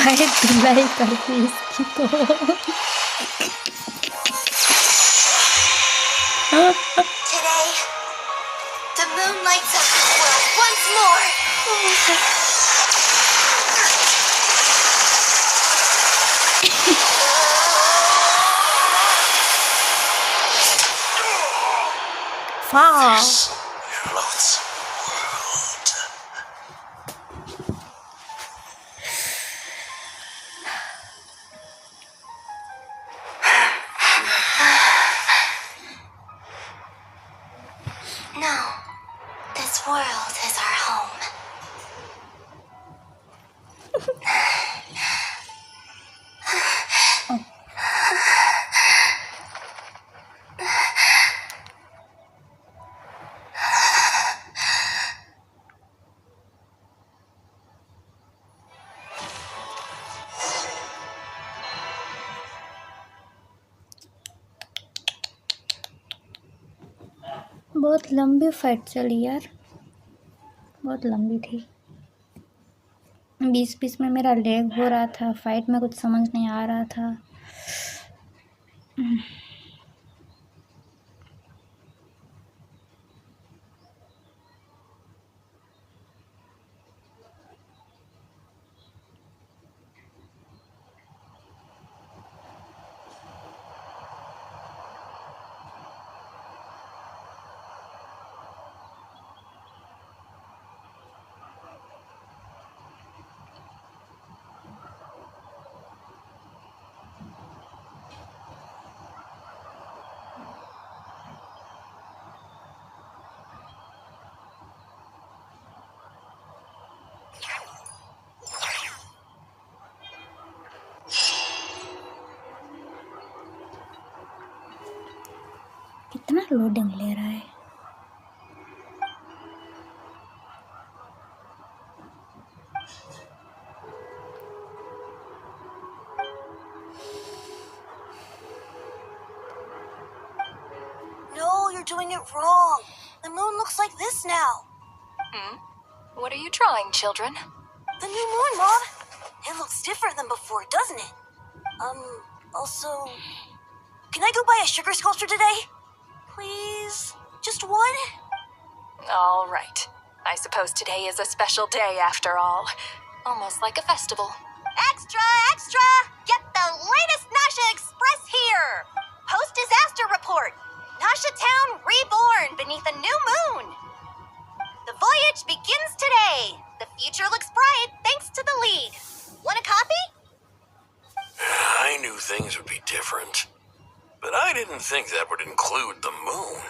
काहे धुलाई करती इसकी तो Today, the moon lights up the world once more. Wow. Loathsome world. No, this world is our home. बहुत लंबी fight चली यार, बहुत लंबी थी। 20-20 में मेरा लेग हो रहा था, फाइट में कुछ समझ नहीं आ रहा था। कितना लोडिंग ले रहा है। No, you're doing it wrong. The moon looks like this now. What are you drawing, children? The new moon, Mom. It looks different than before, doesn't it? Also, can I go buy a sugar sculpture today? Please? Just one? All right. I suppose today is a special day after all. Almost like a festival. Extra, extra! Get the latest Nasha Express here! Post-disaster report. Nasha Town reborn beneath a new moon. The voyage begins today. The future looks bright thanks to the lead. Want a copy? I knew things would be different, but I didn't think that would include the moon.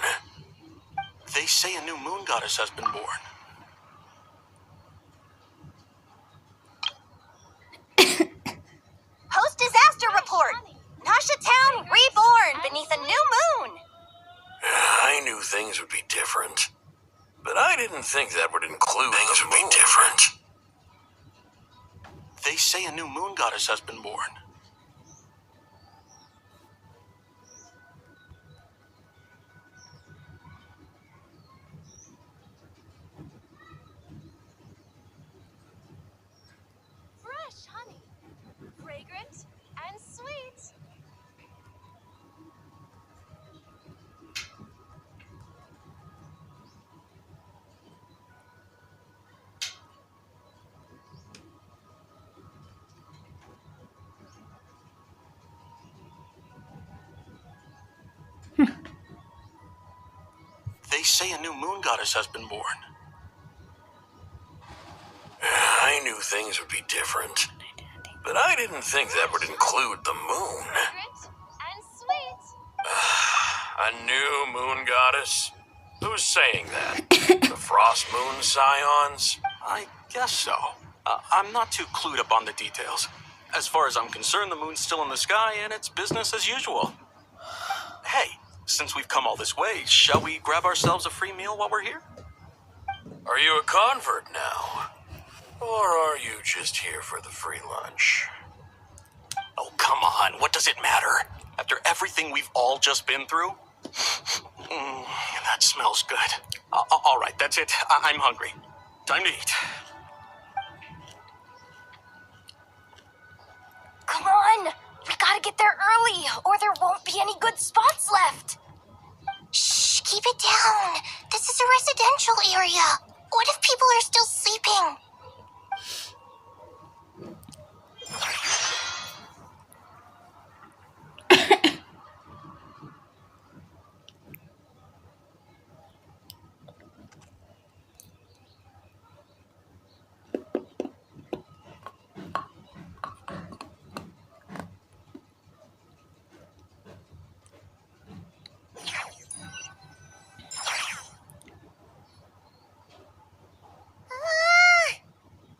They say a new moon goddess has been born. Post-disaster report. Nasha Town reborn beneath a new moon. I knew things would be different, but I didn't think that would include things would be different. They say a new moon goddess has been born. Fresh honey. Fragrant and sweet. They say a new moon goddess has been born. I knew things would be different, but I didn't think that would include the moon. Fragrant and sweet. A new moon goddess? Who's saying that? The Frost Moon Scions? I guess so. I'm not too clued up on the details. As far as I'm concerned, the moon's still in the sky and it's business as usual. Hey, since we've come all this way, shall we grab ourselves a free meal while we're here? Are you a convert now? Or are you just here for the free lunch? Oh, come on. What does it matter? After everything we've all just been through? That smells good. All right, that's it. I'm hungry. Time to eat. Keep it down. This is a residential area. What if people are still sleeping?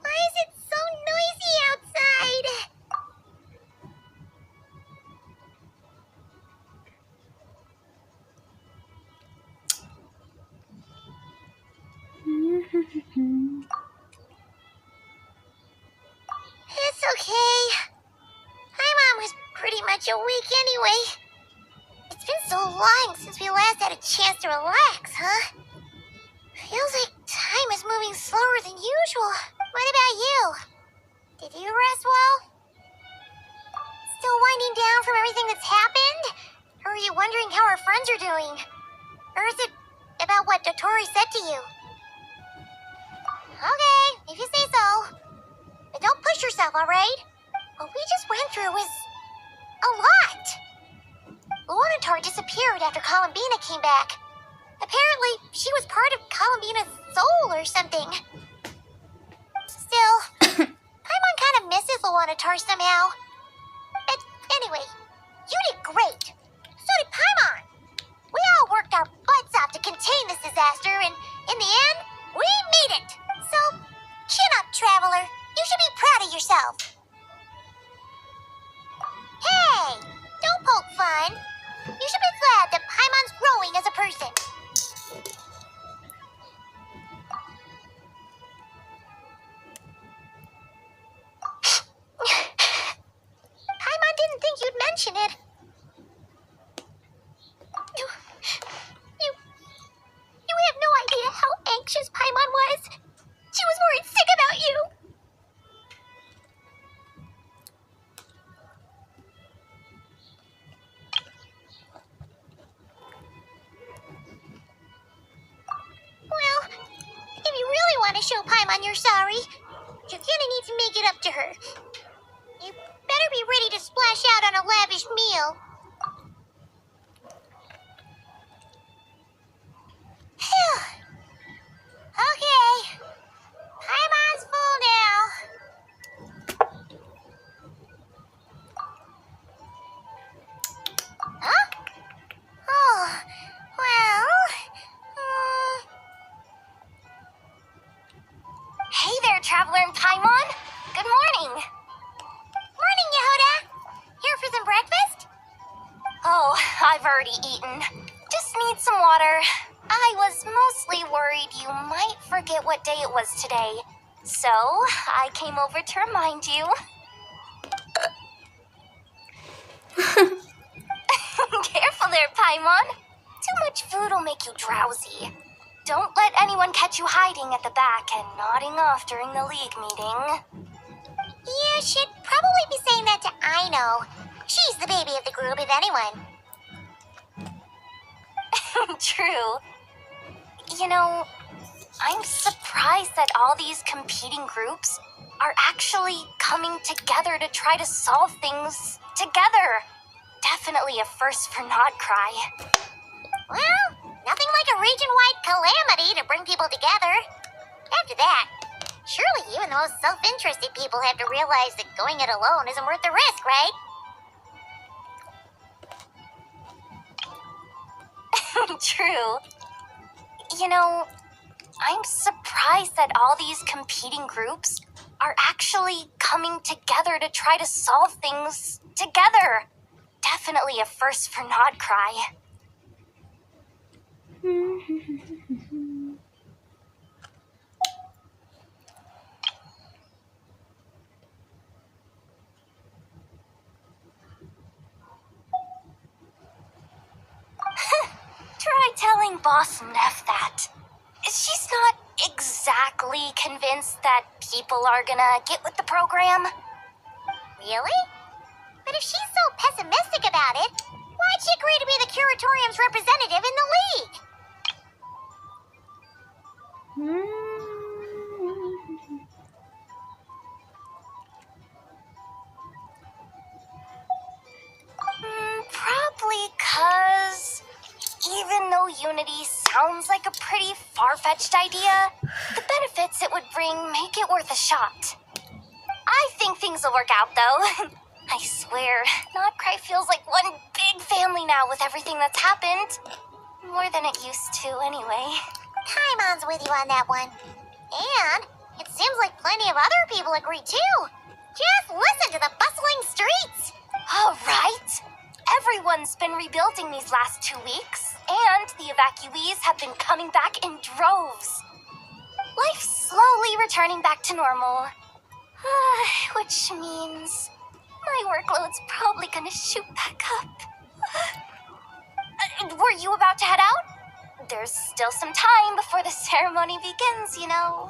Why is it so noisy outside? It's okay. Mom was pretty much awake anyway. It's been so long since we last had a chance to relax, huh? Feels like time is moving slower than usual. What about you? Did you rest well? Still winding down from everything that's happened? Or are you wondering how our friends are doing? Or is it about what Dotori said to you? Okay, if you say so. But don't push yourself, alright? What we just went through was a lot. Luanatar disappeared after Columbina came back. Apparently, she was part of Columbina's soul or something. Still, Paimon kind of misses Luanatar somehow. But anyway, you did great. So did Paimon. We all worked our butts off to contain this disaster, and in the end, we made it. So, chin up, Traveler. You should be proud of yourself. Hey, don't poke fun. You should be glad that Paimon's growing as a person. Paimon didn't think you'd mention it. You have no idea how anxious Paimon was. She was worried sick about you. Well, if you really want to show Paimon you're sorry, you're gonna need to make it up to her. You better be ready to splash out on a lavish meal. Phew. Okay. Paimon's full now. Huh? Oh, well... Hey there, Traveler and Paimon. Good morning. Morning, Yehoda. Here for some breakfast? Oh, I've already eaten. Just need some water. I was mostly worried you might forget what day it was today. So, I came over to remind you. Careful there, Paimon. Too much food will make you drowsy. Don't let anyone catch you hiding at the back and nodding off during the league meeting. You should probably be saying that to Aino. She's the baby of the group, if anyone. True. You know, I'm surprised that all these competing groups are actually coming together to try to solve things together. Definitely a first for Not Cry. Well, nothing like a region-wide calamity to bring people together. After that, surely even the most self-interested people have to realize that going it alone isn't worth the risk, right? True. You know, I'm surprised that all these competing groups are actually coming together to try to solve things together. Definitely a first for Not Cry. Try telling Boss Neff that. She's not exactly convinced that people are gonna get with the program. Really? But if she's so pessimistic about it, why'd she agree to be the Curatorium's representative in the league? sounds like a pretty far-fetched idea, the benefits it would bring make it worth a shot. I think things will work out, though. I swear, Notcry feels like one big family now with everything that's happened. More than it used to, anyway. Paimon's with you on that one. And it seems like plenty of other people agree, too. Just listen to the bustling streets. All right. Everyone's been rebuilding these last 2 weeks, and the evacuees have been coming back in droves. Life's slowly returning back to normal. Which means my workload's probably gonna shoot back up. Were you about to head out? There's still some time before the ceremony begins, you know.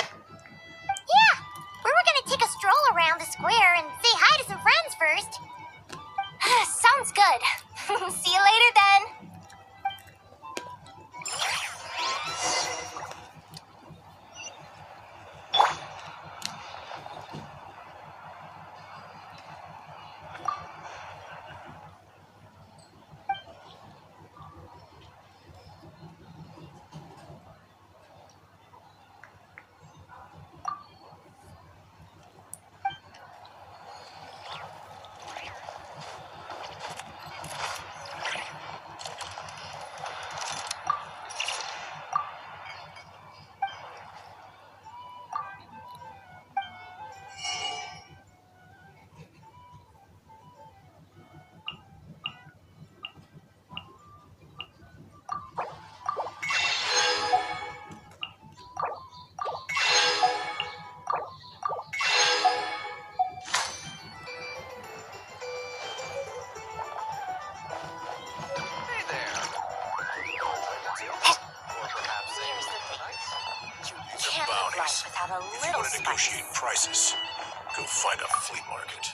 Yeah, we were gonna take a stroll around the square and say hi to some friends first. Sounds good. See you later then. Without a If you little want to negotiate prices, go find a flea market.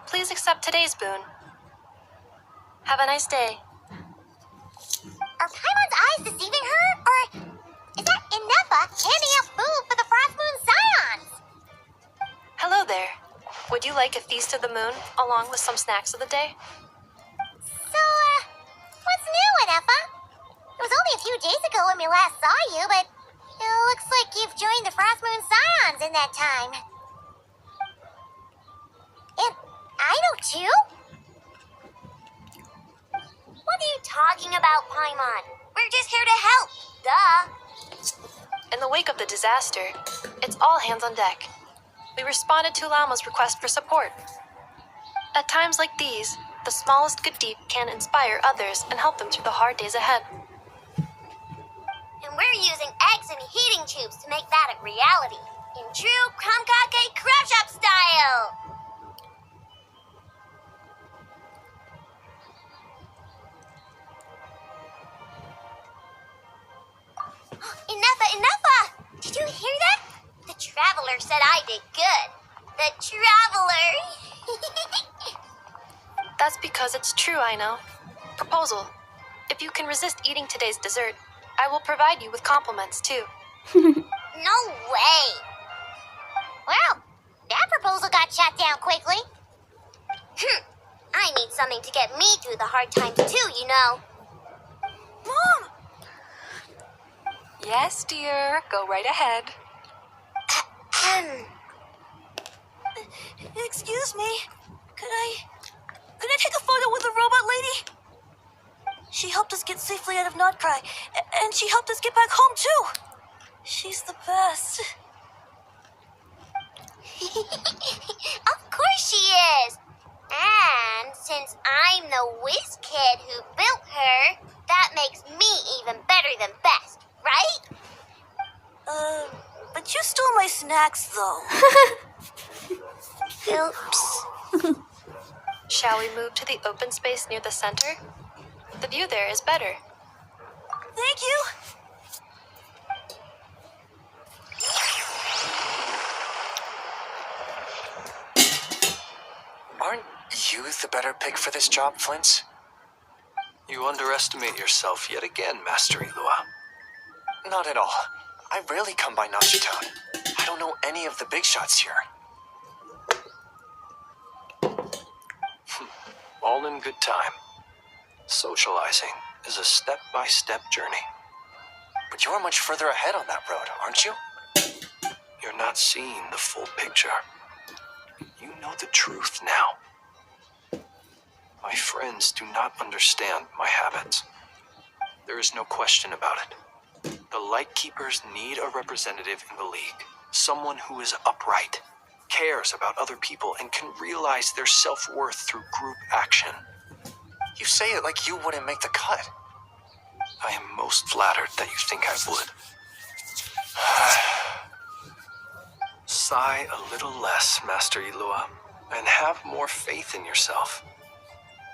Please accept today's boon. Have a nice day. Are Paimon's eyes deceiving her? Or is that Inepa handing out food for the Frost Moon Scions? Hello there. Would you like a feast of the moon, along with some snacks of the day? So, what's new, Inepa? It was only a few days ago when we last saw you, but it looks like you've joined the Frost Moon Scions in that time. And I know too? What are you talking about, Paimon? We're just here to help. Duh. In the wake of the disaster, it's all hands on deck. We responded to Llama's request for support. At times like these, the smallest good deed can inspire others and help them through the hard days ahead. And we're using eggs and heating tubes to make that a reality. In true Kromkake Crush Up style. But Nefa, did you hear that? The Traveler said I did good. The Traveler. That's because it's true, I know. Proposal. If you can resist eating today's dessert, I will provide you with compliments, too. No way. Well, that proposal got shot down quickly. I need something to get me through the hard times too, you know. Mom! Yes, dear. Go right ahead. Excuse me. Could I take a photo with the robot lady? She helped us get safely out of Notcry, and she helped us get back home too. She's the best. Of course she is. And since I'm the whiz kid who built her, that makes me even better than best, right? But you stole my snacks, though. Oops. Shall we move to the open space near the center? The view there is better. Thank you. Aren't you the better pick for this job, Flint? You underestimate yourself yet again, Master Ilua. Not at all. I rarely come by Nashitown. I don't know any of the big shots here. All in good time. Socializing is a step-by-step journey. But you're much further ahead on that road, aren't you? You're not seeing the full picture. You know the truth now. My friends do not understand my habits. There is no question about it. The Lightkeepers need a representative in the League. Someone who is upright, cares about other people, and can realize their self-worth through group action. You say it like you wouldn't make the cut. I am most flattered that you think I would. Sigh a little less, Master Ilua, and have more faith in yourself.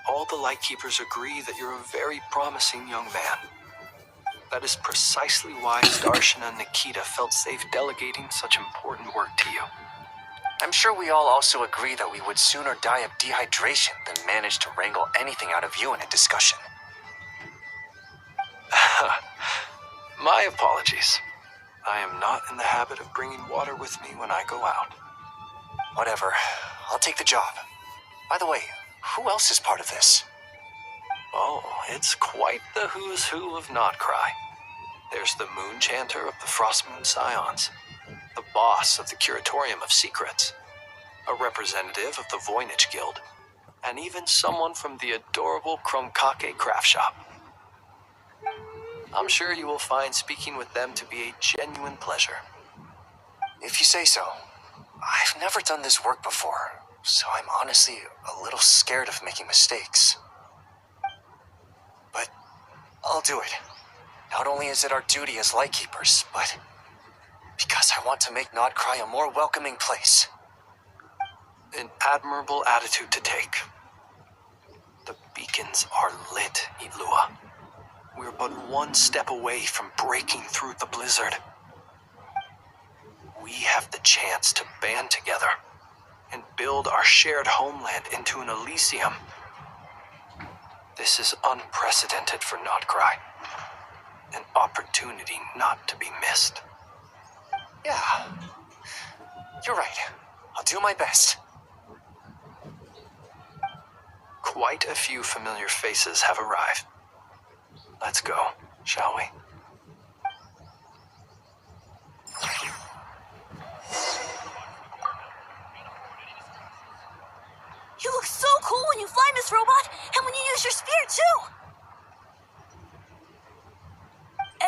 All the Lightkeepers agree that you're a very promising young man. That is precisely why Darshan and Nikita felt safe delegating such important work to you. I'm sure we all also agree that we would sooner die of dehydration than manage to wrangle anything out of you in a discussion. My apologies. I am not in the habit of bringing water with me when I go out. Whatever. I'll take the job. By the way, who else is part of this? Oh, it's quite the who's who of Notcry. There's the Moon Chanter of the Frostmoon Scions, the boss of the Curatorium of Secrets, a representative of the Voynich Guild, and even someone from the adorable Krumkake craft shop. I'm sure you will find speaking with them to be a genuine pleasure. If you say so. I've never done this work before, so I'm honestly a little scared of making mistakes. But I'll do it. Not only is it our duty as Lightkeepers, but because I want to make Notcry a more welcoming place. An admirable attitude to take. The beacons are lit, Ilua. We're but one step away from breaking through the blizzard. We have the chance to band together and build our shared homeland into an Elysium. This is unprecedented for Notcry. An opportunity not to be missed. Yeah, you're right. I'll do my best. Quite a few familiar faces have arrived. Let's go, shall we? You look so cool when you fly, Miss Robot, and when you use your spear, too!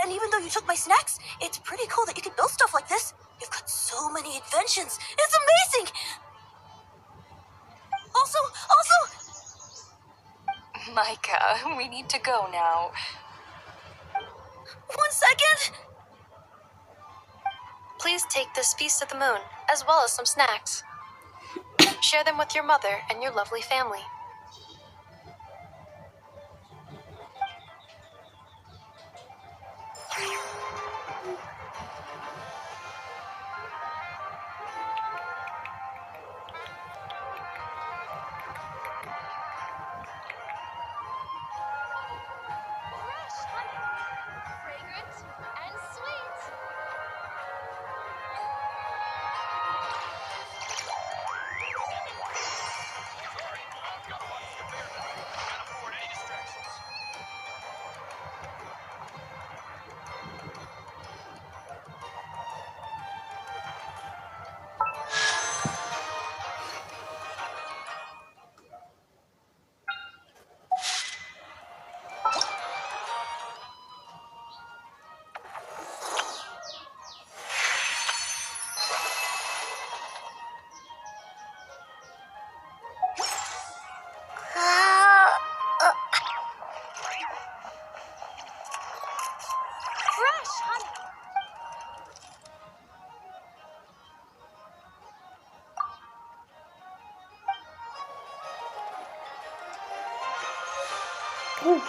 And even though you took my snacks, it's pretty cool that you can build stuff like this. You've got so many inventions. It's amazing! Also... Micah, we need to go now. 1 second! Please take this piece to the moon, as well as some snacks. Share them with your mother and your lovely family. ओह,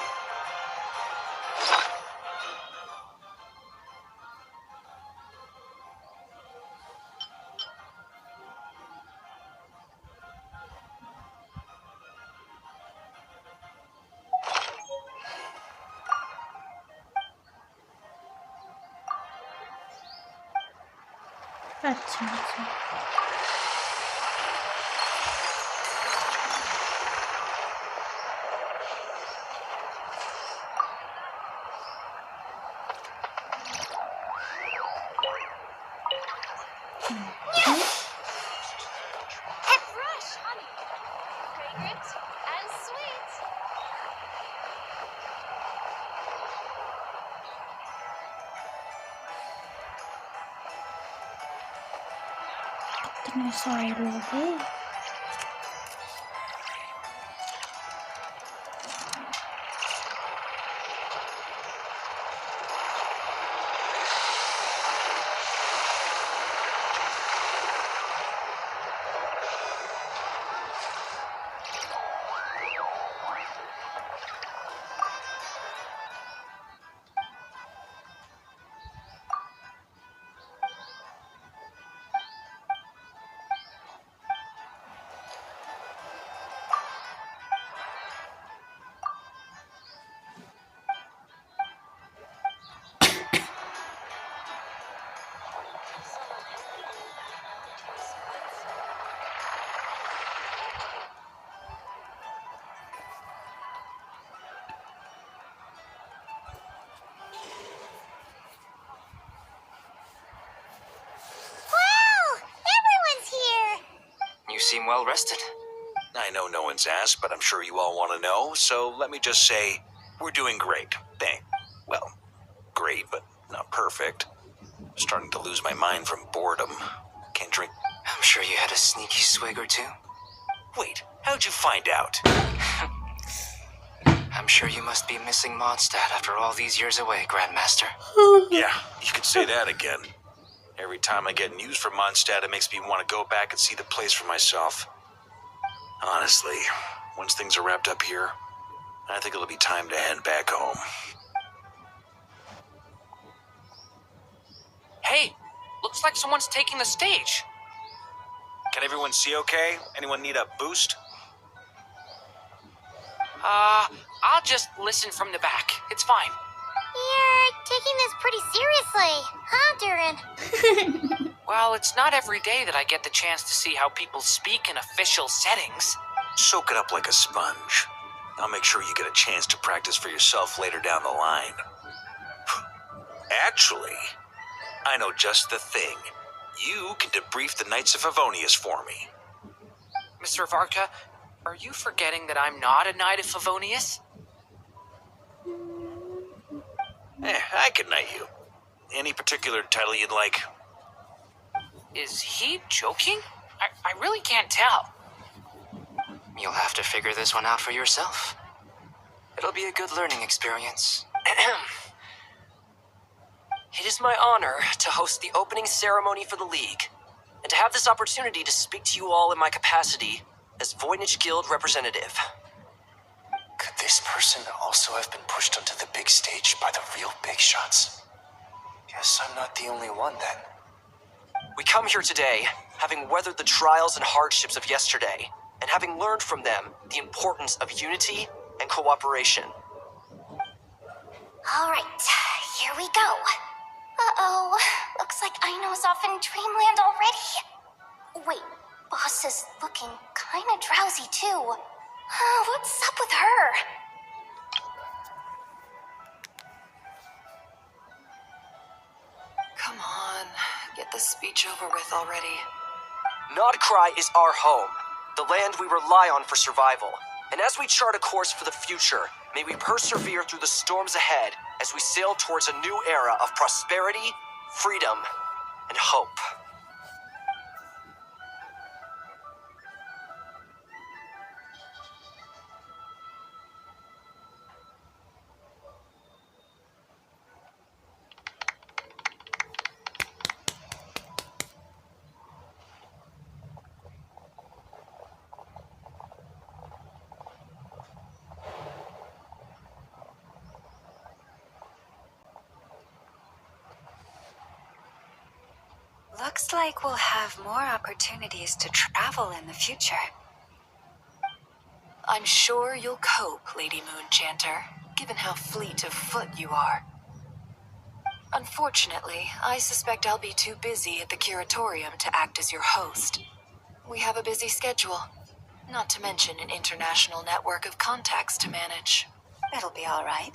अच्छा अच्छा ठीक And fresh, honey. Fragrant and sweet. इतने सारे लोग हैं Wow! Everyone's here! You seem well rested. I know no one's asked, but I'm sure you all want to know, so let me just say, we're doing great. Well, great, but not perfect. Starting to lose my mind from boredom. Can't drink. I'm sure you had a sneaky swig or two. Wait, how'd you find out? I'm sure you must be missing Mondstadt after all these years away, Grandmaster. Yeah, you could say that again. Every time I get news from Mondstadt, it makes me want to go back and see the place for myself. Honestly, once things are wrapped up here, I think it'll be time to head back home. Hey, looks like someone's taking the stage. Can everyone see okay? Anyone need a boost? I'll just listen from the back. It's fine. You're taking this pretty seriously, huh, Durin? Well, it's not every day that I get the chance to see how people speak in official settings. Soak it up like a sponge. I'll make sure you get a chance to practice for yourself later down the line. Actually, I know just the thing. You can debrief the Knights of Favonius for me. Mr. Varka, are you forgetting that I'm not a Knight of Favonius? I can knight you. Any particular title you'd like? Is he joking? I really can't tell. You'll have to figure this one out for yourself. It'll be a good learning experience. It is my honor to host the opening ceremony for the League, and to have this opportunity to speak to you all in my capacity as Voynich Guild representative. Could this person also have been pushed onto the big stage by the real big shots? Guess I'm not the only one then. We come here today, having weathered the trials and hardships of yesterday, and having learned from them the importance of unity and cooperation. All right, here we go. Uh-oh, looks like Aino's off in dreamland already. Wait, Boss is looking kinda drowsy too. What's up with her? Come on, get the speech over with already. Nodcry is our home, the land we rely on for survival. And as we chart a course for the future, may we persevere through the storms ahead as we sail towards a new era of prosperity, freedom, and hope. Looks like we'll have more opportunities to travel in the future. I'm sure you'll cope, Lady Moonchanter, given how fleet of foot you are. Unfortunately, I suspect I'll be too busy at the curatorium to act as your host. We have a busy schedule, not to mention an international network of contacts to manage. It'll be all right.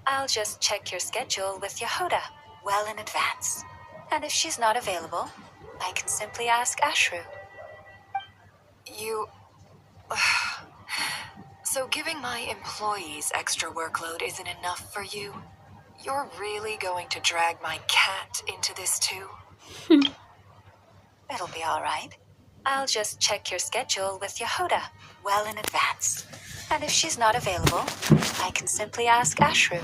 I'll just check your schedule with Yehoda well in advance. And if she's not available, I can simply ask Ashru. You... So giving my employees extra workload isn't enough for you? You're really going to drag my cat into this too? It'll be all right. I'll just check your schedule with Yehoda well in advance. And if she's not available, I can simply ask Ashru.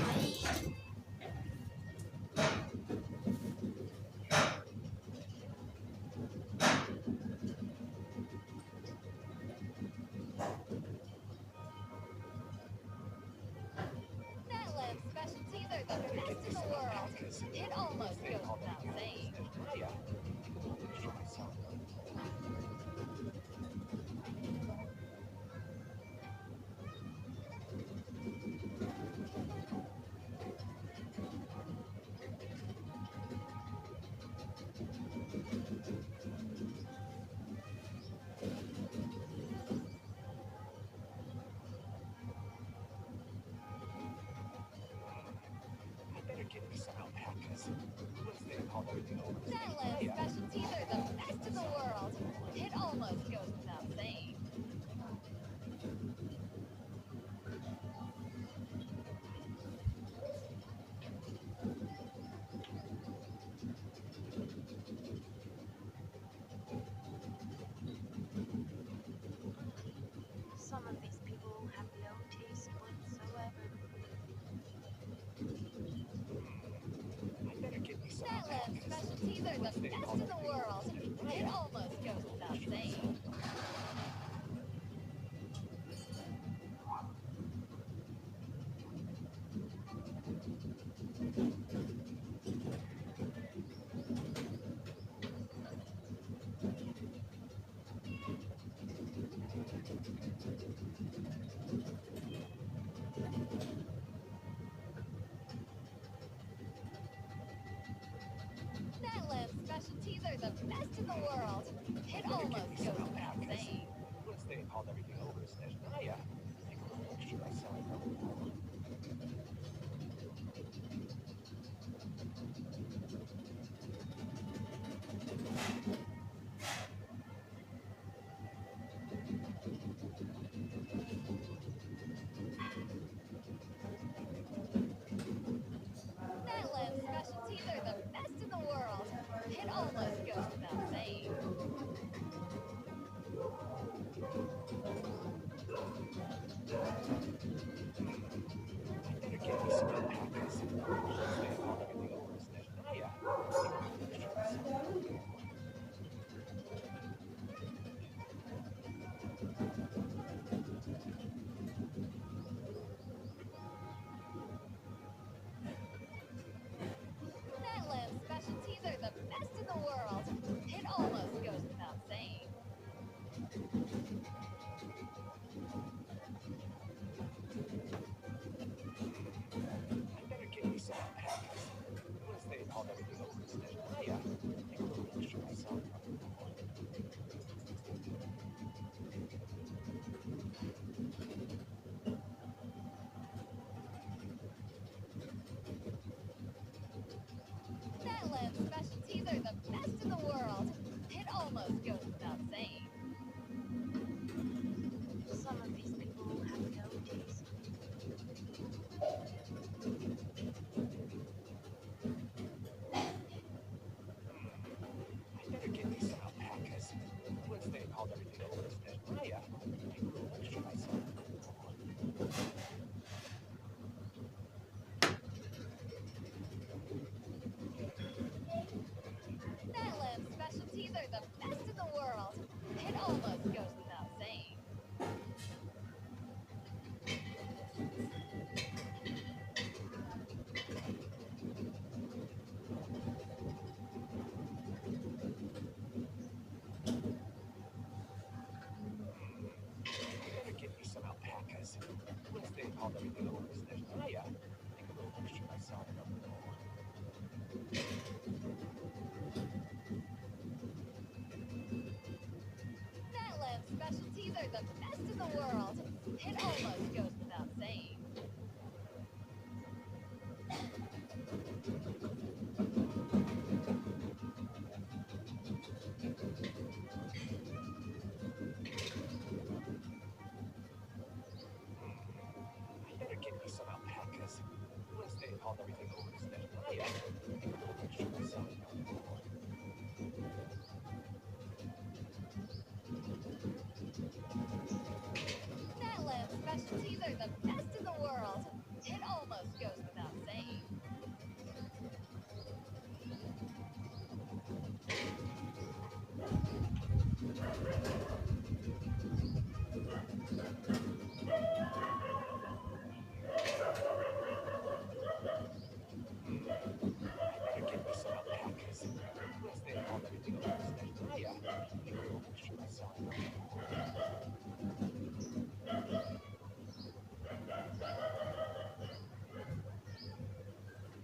Specialties are the best in the world. It almost goes without saying. Specialties are the best in the world. It almost goes without saying. Some of these people have no taste whatsoever. Specialties are the best in the world. It almost goes without saying. Specialties are the best in the world. It almost goes without saying. Specialties are the best in the world. It almost goes without saying. Specialties are the best in the world. It almost goes without saying. Specialties are the best in the world. It almost goes without saying. Some of these people have no taste. Specialties are the best in the world. That lamb specialties are the best in the world. It almost goes without saying.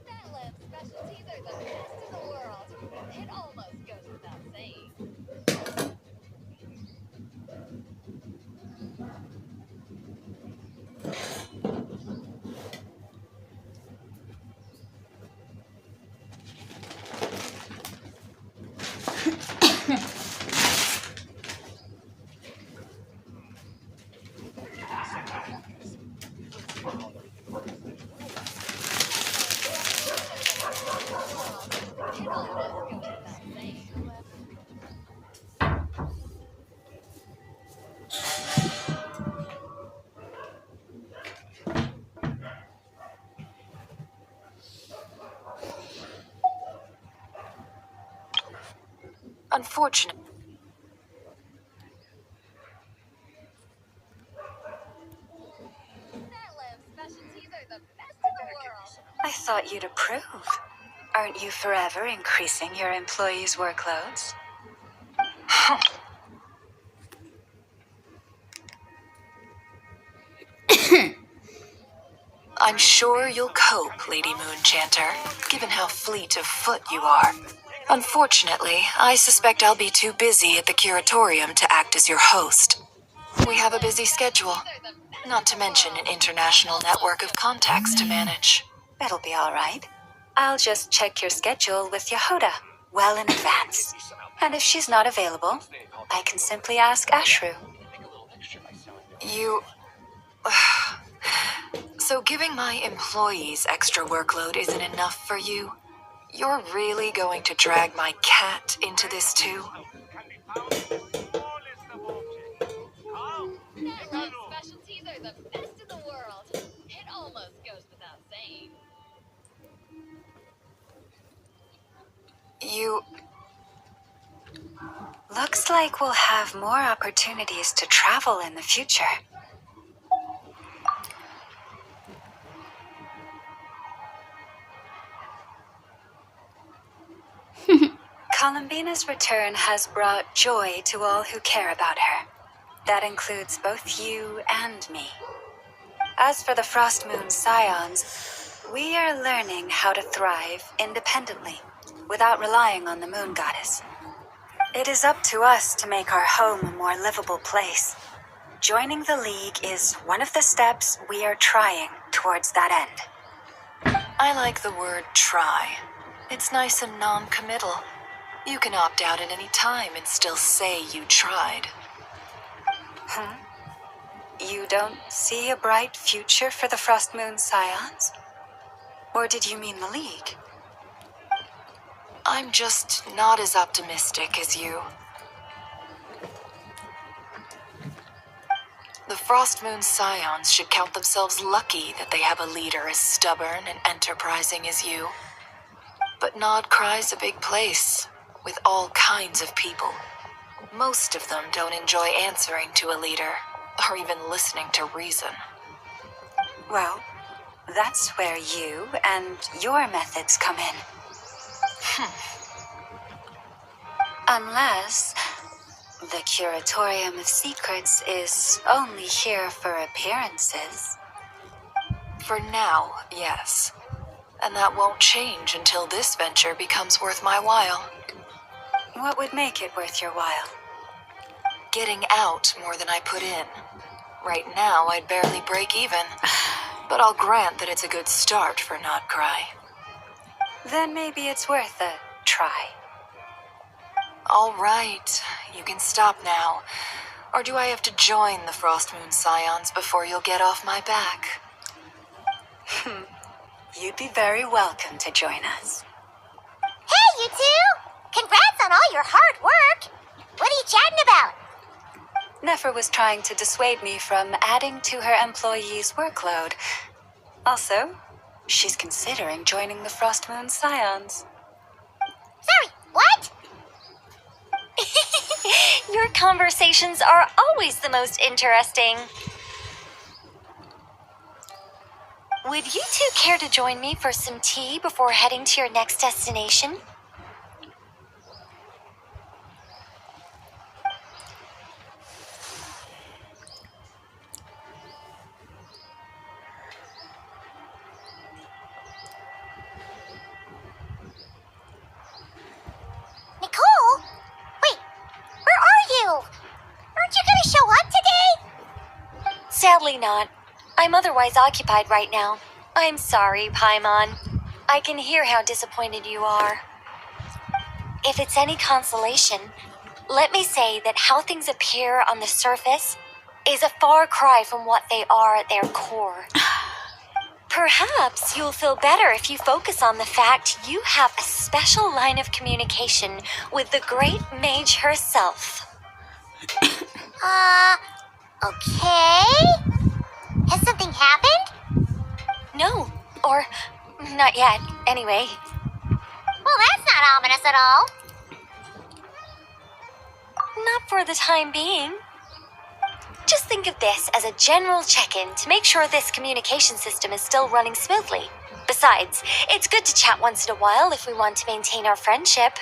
That lamb specialties are the best in the world. It almost goes without saying. It almost goes without saying. Unfortunate. That lamb specialties are the best in the world. I thought you'd approve. Aren't you forever increasing your employees' workloads? I'm sure you'll cope, Lady Moonchanter, given how fleet of foot you are. Unfortunately, I suspect I'll be too busy at the curatorium to act as your host. We have a busy schedule, not to mention an international network of contacts to manage. It'll be all right. I'll just check your schedule with Yehoda well in advance. And if she's not available, I can simply ask Ashru. You... So giving my employees extra workload isn't enough for you? You're really going to drag my cat into this too? That lamb specialties are the best in the world. It almost goes without saying. You... Looks like we'll have more opportunities to travel in the future. Columbina's return has brought joy to all who care about her. That includes both you and me. As for the Frost Moon Scions, we are learning how to thrive independently, without relying on the Moon Goddess. It is up to us to make our home a more livable place. Joining the League is one of the steps we are trying towards that end. I like the word try. It's nice and non-committal. You can opt out at any time and still say you tried. You don't see a bright future for the Frost Moon Scions? Or did you mean the League? I'm just not as optimistic as you. The Frost Moon Scions should count themselves lucky that they have a leader as stubborn and enterprising as you. But Nodcry's a big place, with all kinds of people. Most of them don't enjoy answering to a leader, or even listening to reason. Well, that's where you and your methods come in. Unless the Curatorium of Secrets is only here for appearances. For now, yes. And that won't change until this venture becomes worth my while. What would make it worth your while? Getting out more than I put in. Right now, I'd barely break even. But I'll grant that it's a good start for Nodcry. Then maybe it's worth a try. All right, you can stop now. Or do I have to join the Frost Moon Scions before you'll get off my back? You'd be very welcome to join us. Hey, you two! Congrats on all your hard work! What are you chatting about? Nefer was trying to dissuade me from adding to her employees' workload. Also, she's considering joining the Frostmoon Scions. Sorry, what? Your conversations are always the most interesting. Would you two care to join me for some tea before heading to your next destination? Nicole? Wait, where are you? Aren't you gonna show up today? Sadly not. I'm otherwise occupied right now. I'm sorry, Paimon. I can hear how disappointed you are. If it's any consolation, let me say that how things appear on the surface is a far cry from what they are at their core. Perhaps you'll feel better if you focus on the fact you have a special line of communication with the great mage herself. Okay? Has something happened? No, or not yet, anyway. Well, that's not ominous at all. Not for the time being. Just think of this as a general check-in to make sure this communication system is still running smoothly. Besides, it's good to chat once in a while if we want to maintain our friendship.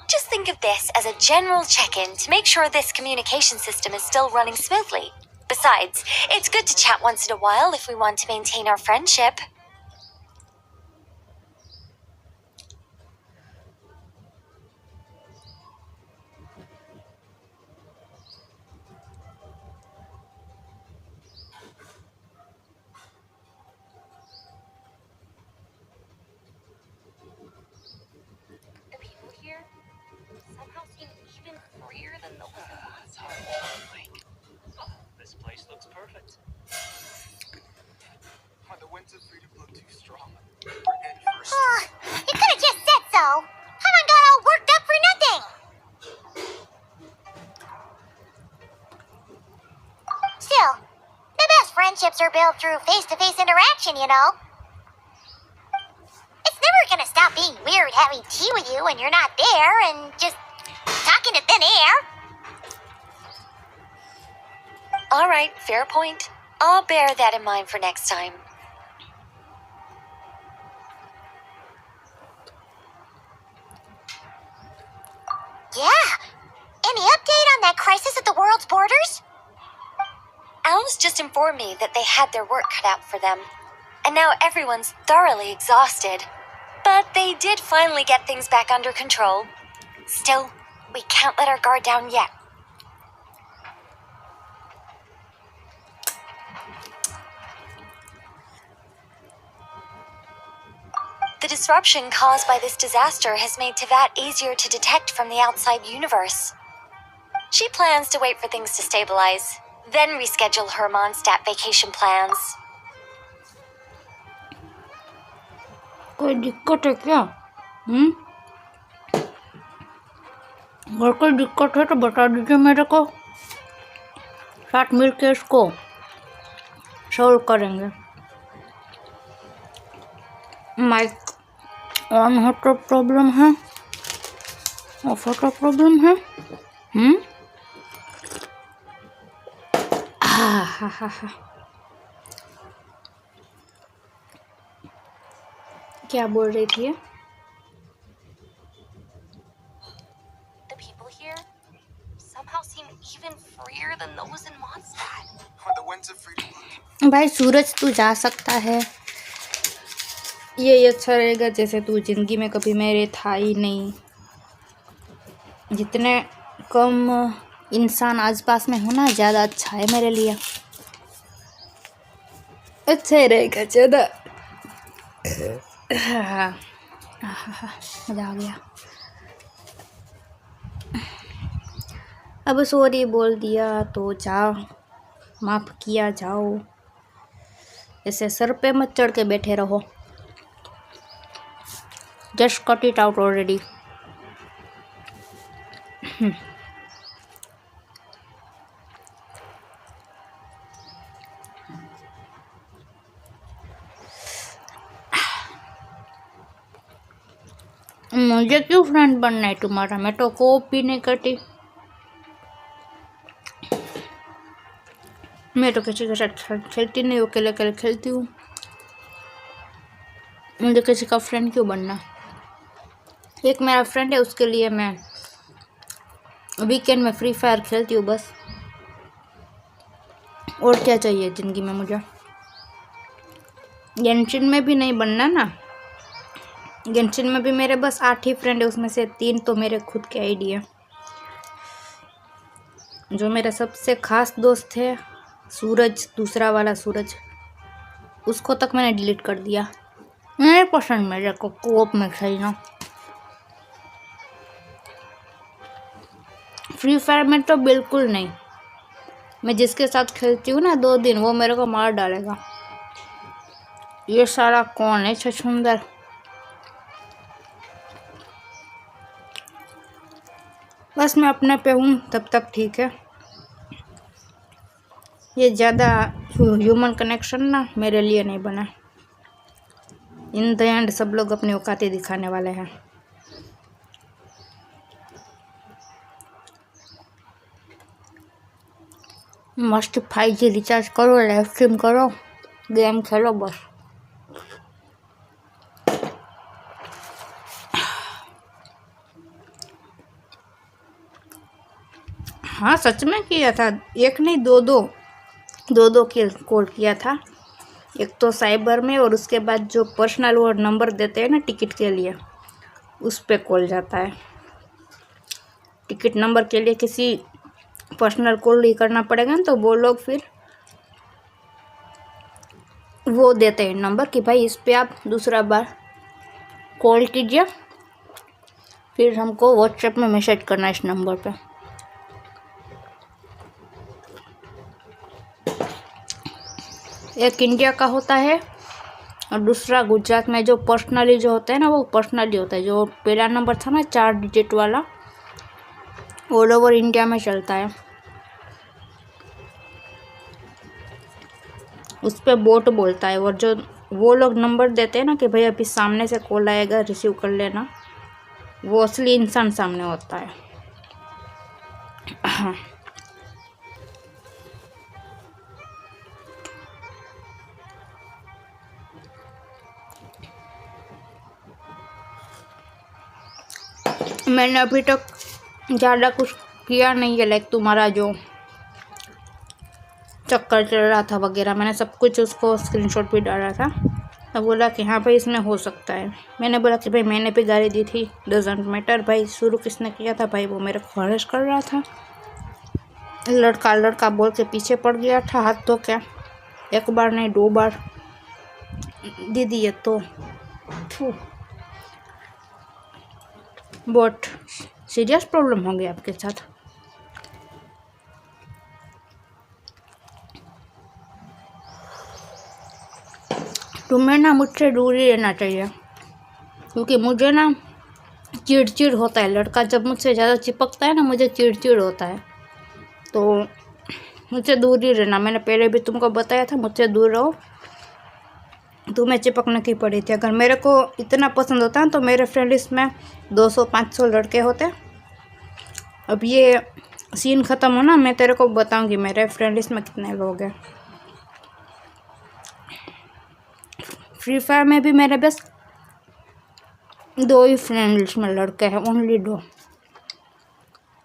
Just think of this as a general check-in to make sure this communication system is still running smoothly. Besides, it's good to chat once in a while if we want to maintain our friendship. The people here somehow seem even freer than those in Monster. This place looks perfect. Are the winds of freedom blow too strong? You could have just said so. Haven't got all worked up for nothing. Still, the best friendships are built through face-to-face interaction, you know. It's never gonna stop being weird having tea with you when you're not there and just talking to thin air. All right, fair point. I'll bear that in mind for next time. Yeah. Any update on that crisis at the world's borders? Alice just informed me that they had their work cut out for them. And now everyone's thoroughly exhausted. But they did finally get things back under control. Still, we can't let our guard down yet. The disruption caused by this disaster has made Tevat easier to detect from the outside universe. She plans to wait for things to stabilize, then reschedule her Mondstadt vacation plans. कोई दिक्कत है क्या? अगर कोई दिक्कत है तो बता दीजिए मेरे को, साथ मिलके इसको सॉल्व करेंगे. माइक ऑन हो तो प्रॉब्लम है, ऑफ हो तो प्रॉब्लम है. हा. क्या बोल रही थी? The people here somehow seem even freer than those in Mondstadt. Are the winds of freedom? भाई सूरज तू जा सकता है. ये अच्छा रहेगा जैसे तू जिंदगी में कभी मेरे था ही नहीं. जितने कम इंसान आसपास में हो ना, ज़्यादा अच्छा है मेरे लिए. अच्छा रहेगा ज़्यादा. मज़ा आ गया. अब सॉरी बोल दिया तो जा, माफ़ किया जाओ. ऐसे सर पे मत चढ़ के बैठे रहो। Just cut it out already. मुझे क्यों फ्रेंड बनना है तुम्हारा? मैं तो कोप भी नहीं करती। मैं तो किसी के साथ खेलती नहीं, अकेले अकेले खेलती हूँ। मुझे किसी का फ्रेंड क्यों बनना? एक मेरा फ्रेंड है, उसके लिए मैं वीकेंड में फ्री फायर खेलती हूँ बस। और क्या चाहिए ज़िंदगी में मुझे? गेंशिन में भी नहीं बनना ना। गेंशिन में भी मेरे बस 8 ही फ्रेंड है, उसमें से 3 तो मेरे खुद के आईडी है। जो मेरा सबसे खास दोस्त है सूरज, दूसरा वाला सूरज, उसको तक मैंने डिलीट कर दिया। नहीं पसंद मेरे को कोप में खेलना। फ्री फायर में तो बिल्कुल नहीं। मैं जिसके साथ खेलती हूँ ना 2 दिन, वो मेरे को मार डालेगा। ये सारा कौन है छछुंदर? बस मैं अपने पे हूँ तब तक ठीक है। ये ज़्यादा ह्यूमन कनेक्शन ना मेरे लिए नहीं बना। इन द एंड सब लोग अपनी औकातें दिखाने वाले हैं। मस्त 5G रिचार्ज करो, लाइव स्ट्रीम करो, गेम खेलो बस। हाँ सच में किया था। एक नहीं, दो कॉल किया था। एक तो साइबर में, और उसके बाद जो पर्सनल वो नंबर देते हैं ना टिकट के लिए, उस पे कॉल जाता है। टिकट नंबर के लिए किसी पर्सनल कॉल ही करना पड़ेगा ना, तो वो लोग फिर वो देते हैं नंबर कि भाई इस पे आप दूसरा बार कॉल कीजिए, फिर हमको व्हाट्सएप में मैसेज करना इस नंबर पे। एक इंडिया का होता है और दूसरा गुजरात में। जो पर्सनली जो होता है ना, वो पर्सनली होता है। जो पहला नंबर था ना 4 डिजिट वाला, ऑल ओवर इंडिया में चलता है। उस पर बोट बोलता है। और जो वो लोग नंबर देते हैं ना कि भाई अभी सामने से कॉल आएगा, रिसीव कर लेना, वो असली इंसान सामने होता है। हाँ। मैंने अभी तक ज़्यादा कुछ किया नहीं है, लाइक तुम्हारा जो चक्कर चल रहा था वगैरह, मैंने सब कुछ उसको स्क्रीनशॉट भी डाला था। तो बोला कि हाँ भाई इसमें हो सकता है। मैंने बोला कि भाई मैंने भी गाली दी थी, डजेंट मैटर। भाई शुरू किसने किया था? भाई वो मेरे को हरेस कर रहा था। लड़का लड़का बोल के पीछे पड़ गया था हाथ धो के। 1 बार नहीं 2 बार दीदी। ये तो बहुत सीरियस प्रॉब्लम हो गया आपके साथ। तुम्हें ना मुझसे दूर ही रहना चाहिए, क्योंकि मुझे ना चिड़चिड़ होता है। लड़का जब मुझसे ज़्यादा चिपकता है ना, मुझे चिड़चिड़ होता है। तो मुझसे दूर ही रहना। मैंने पहले भी तुमको बताया था, मुझसे दूर रहो। तुम्हें चिपकने की पड़ी थी। अगर मेरे को इतना पसंद होता है तो मेरे फ्रेंड लिस्ट में 200-500 लड़के होते। अब ये सीन ख़त्म हो ना, मैं तेरे को बताऊंगी मेरे फ्रेंड लिस्ट में कितने लोग हैं। फ्री फायर में भी मेरे बस 2 ही फ्रेंड लिस्ट में लड़के हैं, ओनली 2।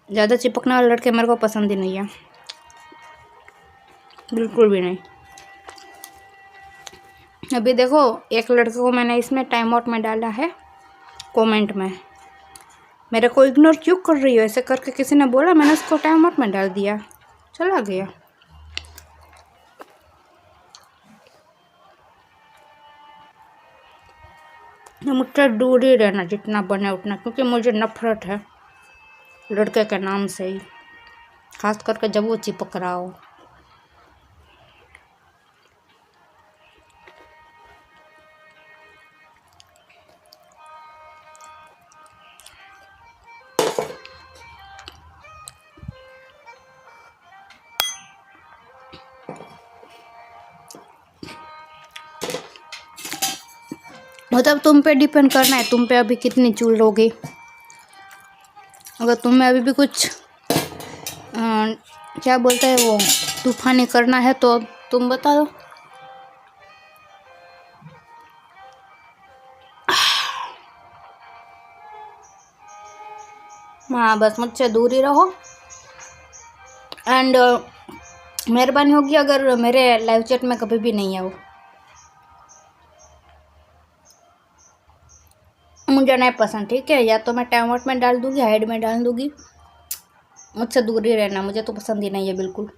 ज़्यादा चिपकने वाले लड़के मेरे को पसंद ही नहीं है, बिल्कुल भी नहीं। अभी देखो, एक लड़के को मैंने इसमें टाइम आउट में डाला है कमेंट में। मेरे को इग्नोर क्यों कर रही हो? ऐसे करके किसी ने बोला, मैंने उसको टाइम आउट में डाल दिया, चला गया। मुझसे दूर ही रहना जितना बने उतना, क्योंकि मुझे नफरत है लड़के के नाम से ही, खास करके जब वो चिपक रहा हो। मतलब तुम पे डिपेंड करना है, तुम पे अभी कितनी चूल होगी। अगर तुम्हें अभी भी कुछ क्या बोलते हैं वो तूफानी करना है तो तुम बता दो। हाँ बस मुझसे दूर ही रहो। एंड मेहरबानी होगी अगर मेरे लाइव चैट में कभी भी नहीं आओ, मुझे नहीं पसंद, ठीक है? या तो मैं टाइम आउट में डाल दूंगी, हाइड में डाल दूंगी, मुझसे दूर ही रहना, मुझे तो पसंद ही नहीं है बिल्कुल।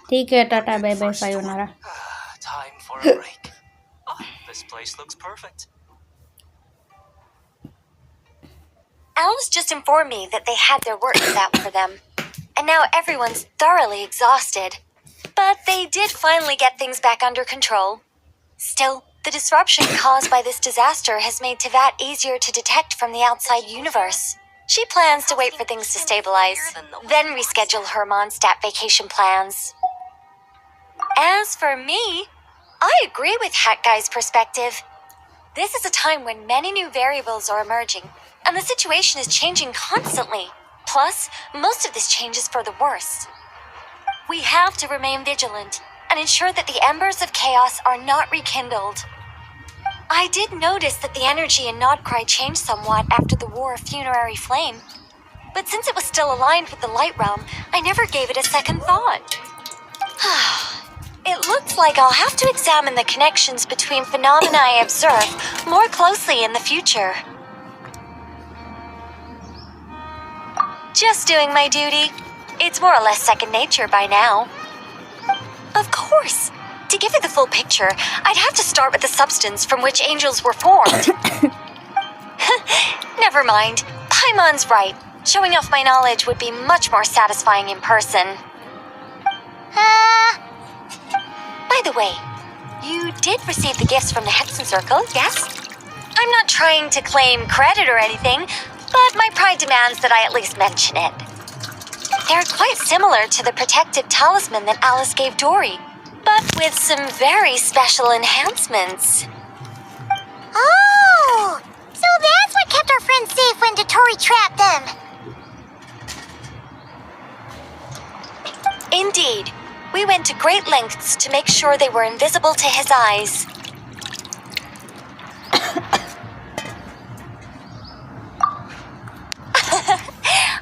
ठीक है, टाटा बाय बाय सायोनारा। Time for a break. This place looks perfect. Alice just informed me that they had their work cut out for them, and now everyone's thoroughly exhausted. But they did finally get things back under control. Still, the disruption caused by this disaster has made Tevat easier to detect from the outside universe. She plans to wait for things to stabilize, then reschedule her Mondstadt vacation plans. As for me, I agree with Hat Guy's perspective. This is a time when many new variables are emerging, and the situation is changing constantly. Plus, most of this change is for the worse. We have to remain vigilant and ensure that the embers of chaos are not rekindled. I did notice that the energy in Nodcry changed somewhat after the War of Funerary Flame, but since it was still aligned with the Light Realm, I never gave it a second thought. It looks like I'll have to examine the connections between phenomena I observe more closely in the future. Just doing my duty. It's more or less second nature by now. Of course. To give you the full picture, I'd have to start with the substance from which angels were formed. Never mind. Paimon's right. Showing off my knowledge would be much more satisfying in person. By the way, you did receive the gifts from the Hexen Circle, yes? I'm not trying to claim credit or anything, but my pride demands that I at least mention it. They're quite similar to the protective talisman that Alice gave Dory, but with some very special enhancements. Oh! So that's what kept our friends safe when Dotori trapped them! Indeed. We went to great lengths to make sure they were invisible to his eyes.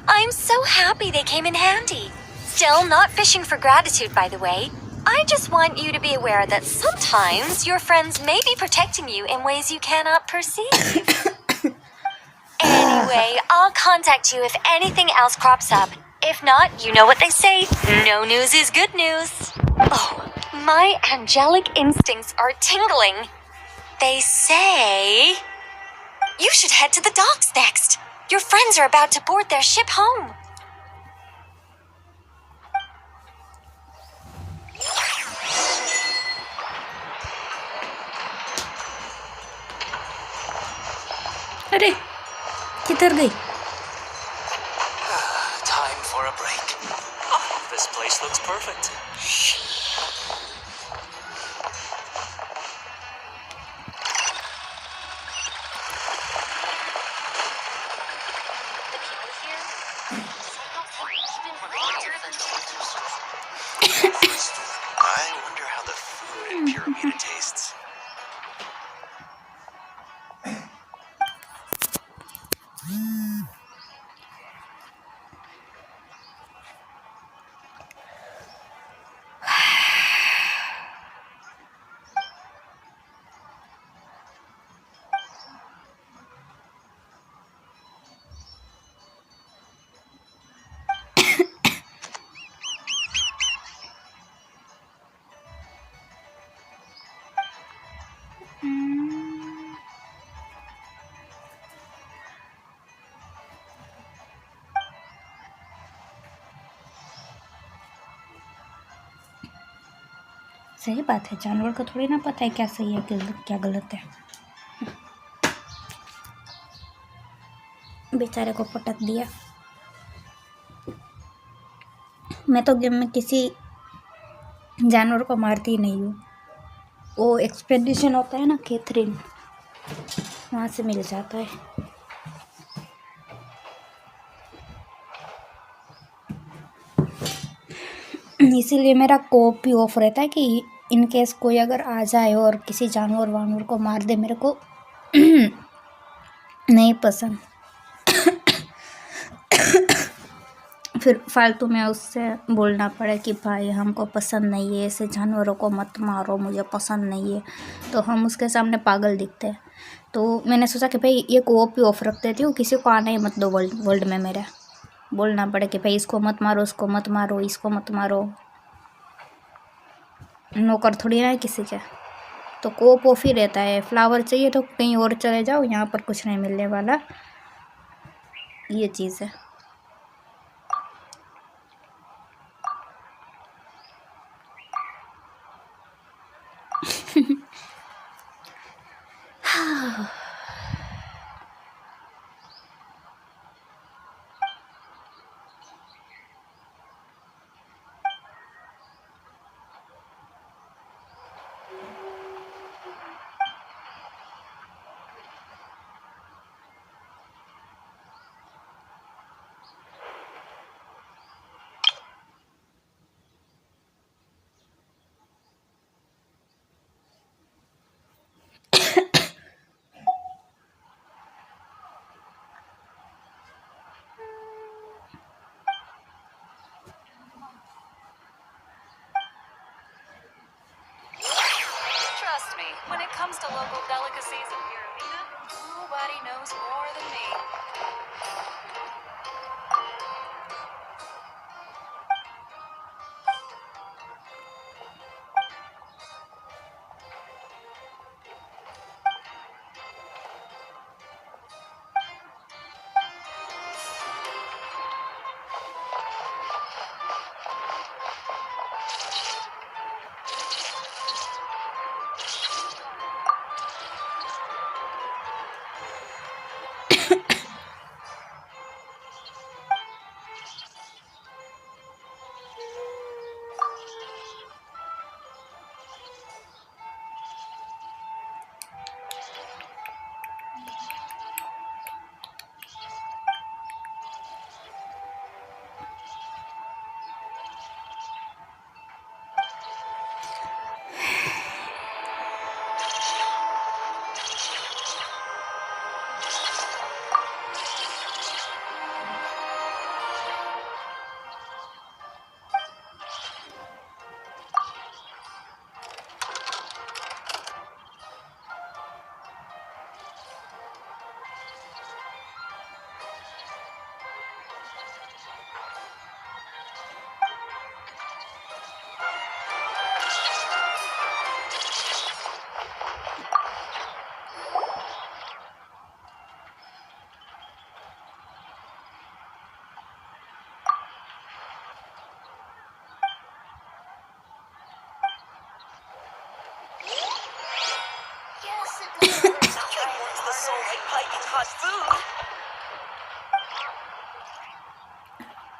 I'm so happy they came in handy. Still, not fishing for gratitude, by the way. I just want you to be aware that sometimes your friends may be protecting you in ways you cannot perceive. Anyway, I'll contact you if anything else crops up. If not, you know what they say, no news is good news. Oh, my angelic instincts are tingling. They say you should head to the docks next. Your friends are about to board their ship home. अरे किधर गई? Time for a break. This place looks perfect. I wonder how the food in Pyramida tastes. सही बात है, जानवर को थोड़ी ना पता है क्या सही है क्या गलत है। बेचारे को पटक दिया। मैं तो गेम में किसी जानवर को मारती ही नहीं हूँ। वो एक्सपेडिशन होता है ना कैथरीन, वहाँ से मिल जाता है। इसीलिए मेरा कोप भी ऑफ रहता है कि इन केस कोई अगर आ जाए और किसी जानवर वानवर को मार दे, मेरे को नहीं पसंद। फिर फालतू में उससे बोलना पड़े कि भाई हमको पसंद नहीं है, ऐसे जानवरों को मत मारो, मुझे पसंद नहीं है, तो हम उसके सामने पागल दिखते हैं। तो मैंने सोचा कि भाई ये कोप ही ऑफ रख देती हूँ, किसी को आना ही मत दो वर्ल्ड में मेरा। बोलना पड़े कि भाई इसको मत मारो, उसको मत मारो, इसको मत मारो, नौकर थोड़ी ना है किसी के। तो कोप ऑफ ही रहता है। फ्लावर चाहिए तो कहीं और चले जाओ, यहाँ पर कुछ नहीं मिलने वाला, ये चीज़ है। Trust me, when it comes to local delicacies in Pyramida, nobody knows more than me.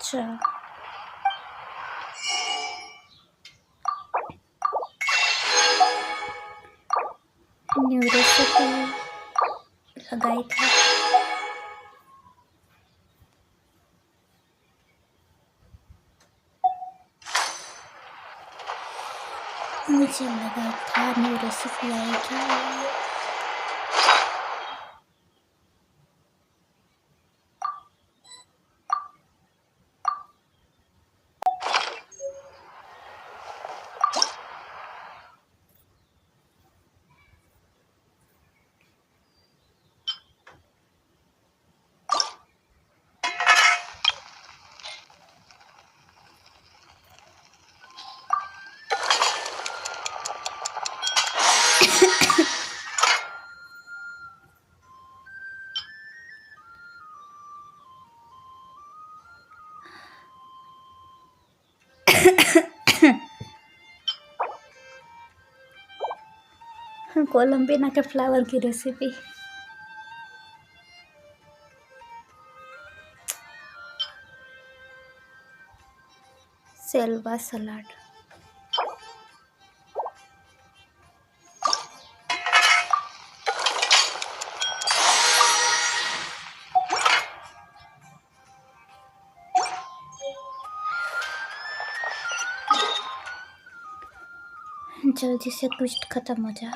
अच्छा, न्यू रेसिपी लगाई था। मुझे लगा था न्यू रेसिपी आएगी। कोलंबिना के फ्लावर की रेसिपी। सेल्वा सलाड। जल्दी से ट्विस्ट खत्म हो जा।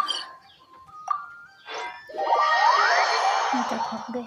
तो थक गए।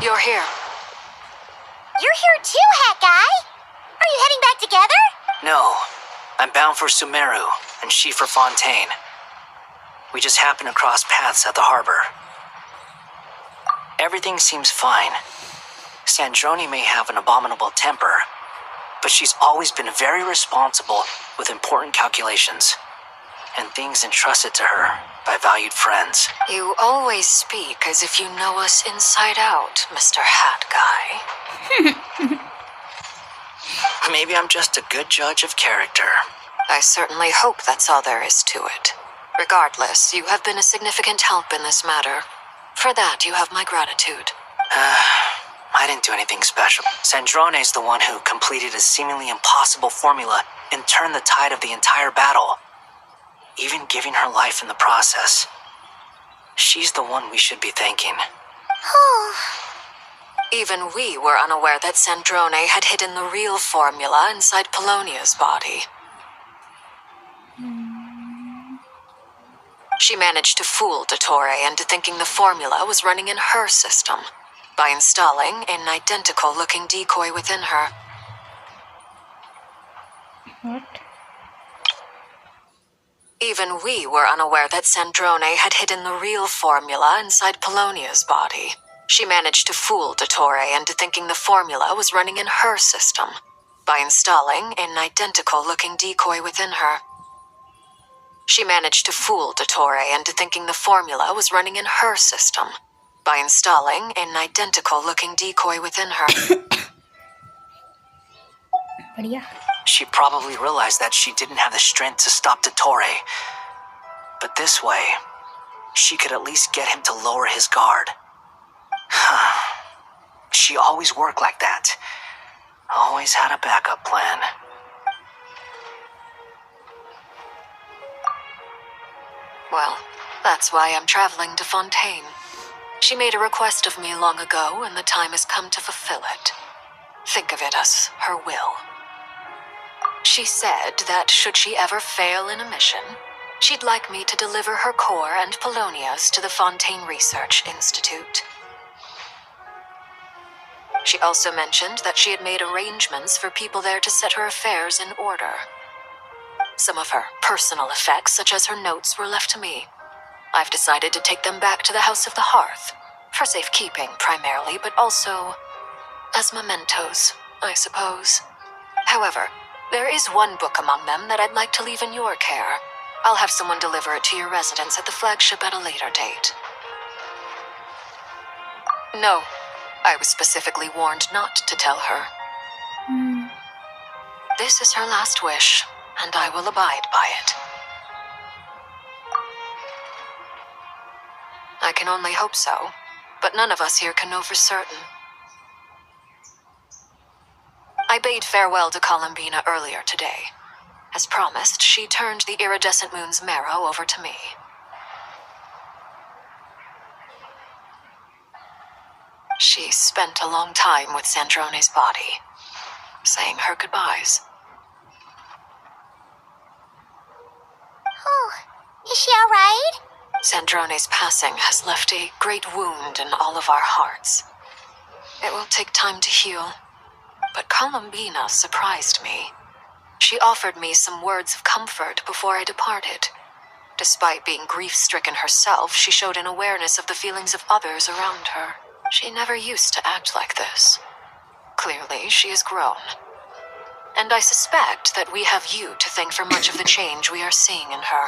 You're here. You're here too, Hat Guy! Are you heading back together? No. I'm bound for Sumeru, and she for Fontaine. We just happened to cross paths at the harbor. Everything seems fine. Sandrone may have an abominable temper, but she's always been very responsible with important calculations and things entrusted to her by valued friends. You always speak as if you know us inside out, Mr. Hat Guy. Maybe I'm just a good judge of character. I certainly hope that's all there is to it. Regardless, you have been a significant help in this matter. For that, you have my gratitude. I didn't do anything special. Sandrone's the one who completed a seemingly impossible formula and turned the tide of the entire battle, even giving her life in the process. She's the one we should be thanking. Even we were unaware that Sandrone had hidden the real formula inside Polonia's body. She managed to fool Dottore into thinking the formula was running in her system by installing an identical-looking decoy within her. What? Even we were unaware that Sandrone had hidden the real formula inside Polonia's body. She managed to fool Dottore into thinking the formula was running in her system by installing an identical-looking decoy within her. She managed to fool Dottore into thinking the formula was running in her system by installing an identical-looking decoy within her. She probably realized that she didn't have the strength to stop Dottore. But this way, she could at least get him to lower his guard. She always worked like that. Always had a backup plan. Well, that's why I'm traveling to Fontaine. She made a request of me long ago, and the time has come to fulfill it. Think of it as her will. She said that should she ever fail in a mission, she'd like me to deliver her core and Polonia's to the Fontaine Research Institute. She also mentioned that she had made arrangements for people there to set her affairs in order. Some of her personal effects, such as her notes, were left to me. I've decided to take them back to the House of the Hearth, for safekeeping primarily, but also as mementos, I suppose. However, there is one book among them that I'd like to leave in your care. I'll have someone deliver it to your residence at the flagship at a later date. No, I was specifically warned not to tell her. This is her last wish, and I will abide by it. I can only hope so, but none of us here can know for certain. I bade farewell to Columbina earlier today. As promised, she turned the iridescent moon's marrow over to me. She spent a long time with Sandrone's body, saying her goodbyes. Oh, is she all right? Sandrone's passing has left a great wound in all of our hearts. It will take time to heal, but Columbina surprised me. She offered me some words of comfort before I departed. Despite being grief-stricken herself, she showed an awareness of the feelings of others around her. She never used to act like this. Clearly, she has grown. And I suspect that we have you to thank for much of the change we are seeing in her.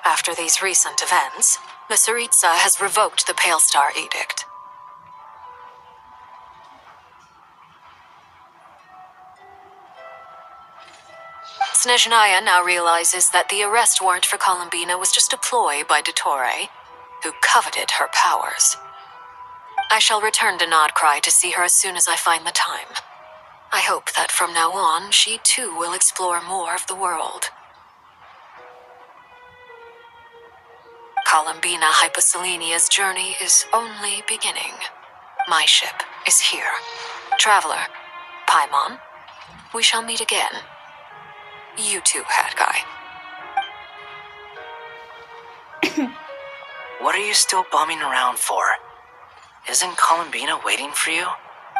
After these recent events, the Tsaritsa has revoked the Pale Star Edict. Snezhnaya now realizes that the arrest warrant for Columbina was just a ploy by Dottore, who coveted her powers. I shall return to Nodcry to see her as soon as I find the time. I hope that from now on, she too will explore more of the world. Columbina Hyposelenia's journey is only beginning. My ship is here. Traveler, Paimon, we shall meet again. You too, Hat Guy. What are you still bumming around for? Isn't Columbina waiting for you?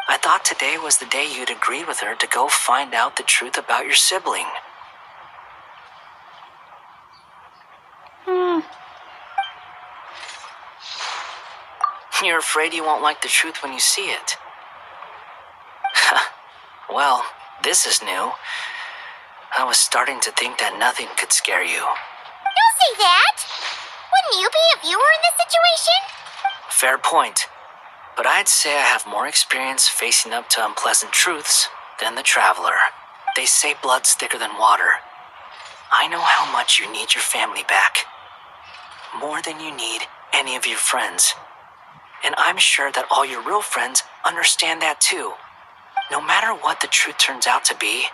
I thought today was the day you'd agreed with her to go find out the truth about your sibling. You're afraid you won't like the truth when you see it. Well, this is new. I was starting to think that nothing could scare you. Don't say that! Wouldn't you be if you were in this situation? Fair point. But I'd say I have more experience facing up to unpleasant truths than the Traveler. They say blood's thicker than water. I know how much you need your family back. More than you need any of your friends. And I'm sure that all your real friends understand that too. No matter what the truth turns out to be,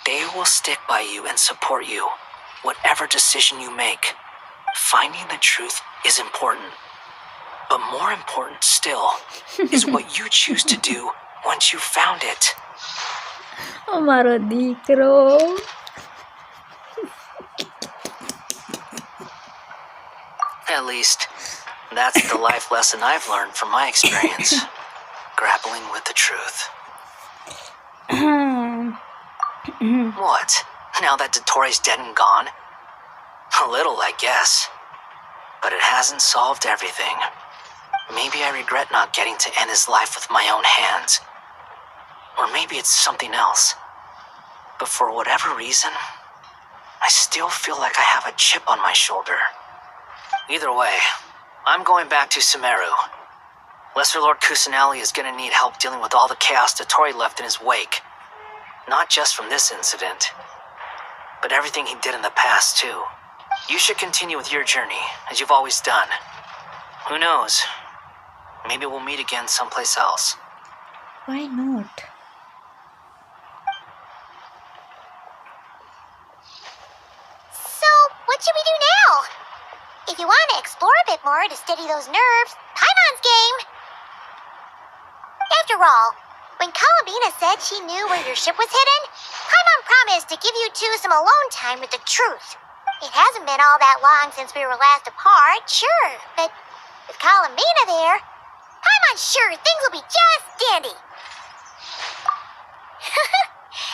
they will stick by you and support you, whatever decision you make. Finding the truth is important. But more important still is what you choose to do once you've found it. અમારો દીકરો. At least, that's the life lesson I've learned from my experience. Grappling with the truth. What? Now that Dottore's dead and gone? A little, I guess. But it hasn't solved everything. Maybe I regret not getting to end his life with my own hands. Or maybe it's something else. But for whatever reason, I still feel like I have a chip on my shoulder. Either way, I'm going back to Sumeru. Lesser Lord Kusanali is gonna need help dealing with all the chaos Dottore left in his wake. Not just from this incident, but everything he did in the past, too. You should continue with your journey, as you've always done. Who knows? Maybe we'll meet again someplace else. Why not? So, what should we do now? If you want to explore a bit more to steady those nerves, Paimon's game. After all, when Columbina said she knew where your ship was hidden, Paimon promised to give you two some alone time with the truth. It hasn't been all that long since we were last apart, sure, but with Columbina there, Paimon's sure things will be just dandy.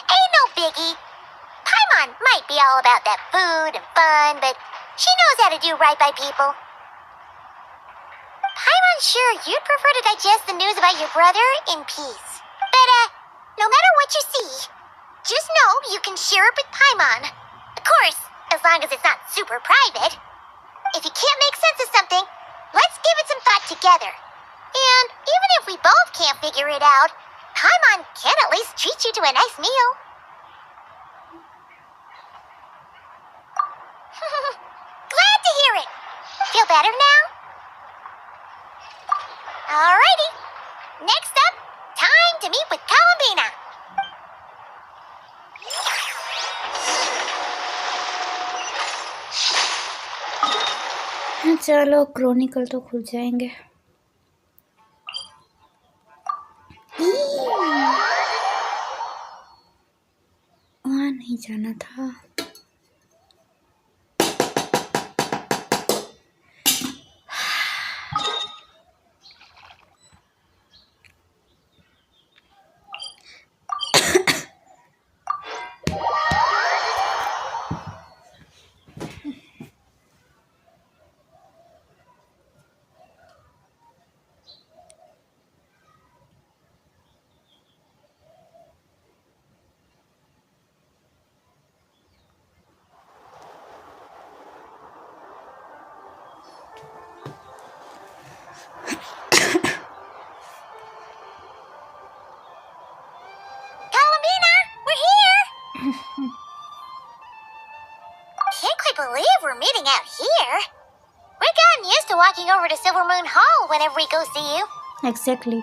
Ain't no biggie. Paimon might be all about that food and fun, but she knows how to do right by people. Paimon's sure you'd prefer to digest the news about your brother in peace. But, no matter what you see, just know you can share it with Paimon. Of course, as long as it's not super private. If you can't make sense of something, let's give it some thought together. And even if we both can't figure it out, Paimon can at least treat you to a nice meal. Glad to hear it. Feel better now? Alrighty. Next up, time to meet with Columbina. चलो Chronicle तो खुल जाएंगे. वहाँ नहीं जाना था. believe we're meeting out here. We've gotten used to walking over to Silver Moon Hall whenever we go see you. Exactly.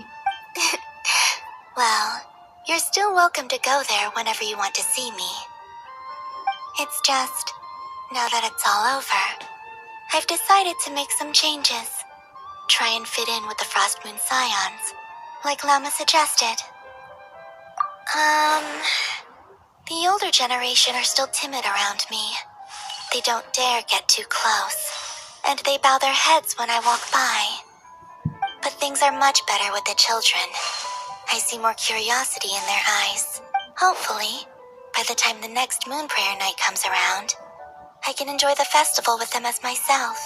Well, you're still welcome to go there whenever you want to see me. It's just, now that it's all over, I've decided to make some changes. Try and fit in with the Frost Moon Scions, like Lama suggested. The older generation are still timid around me. They don't dare get too close, and they bow their heads when I walk by. But things are much better with the children. I see more curiosity in their eyes. Hopefully, by the time the next Moon Prayer Night comes around, I can enjoy the festival with them as myself,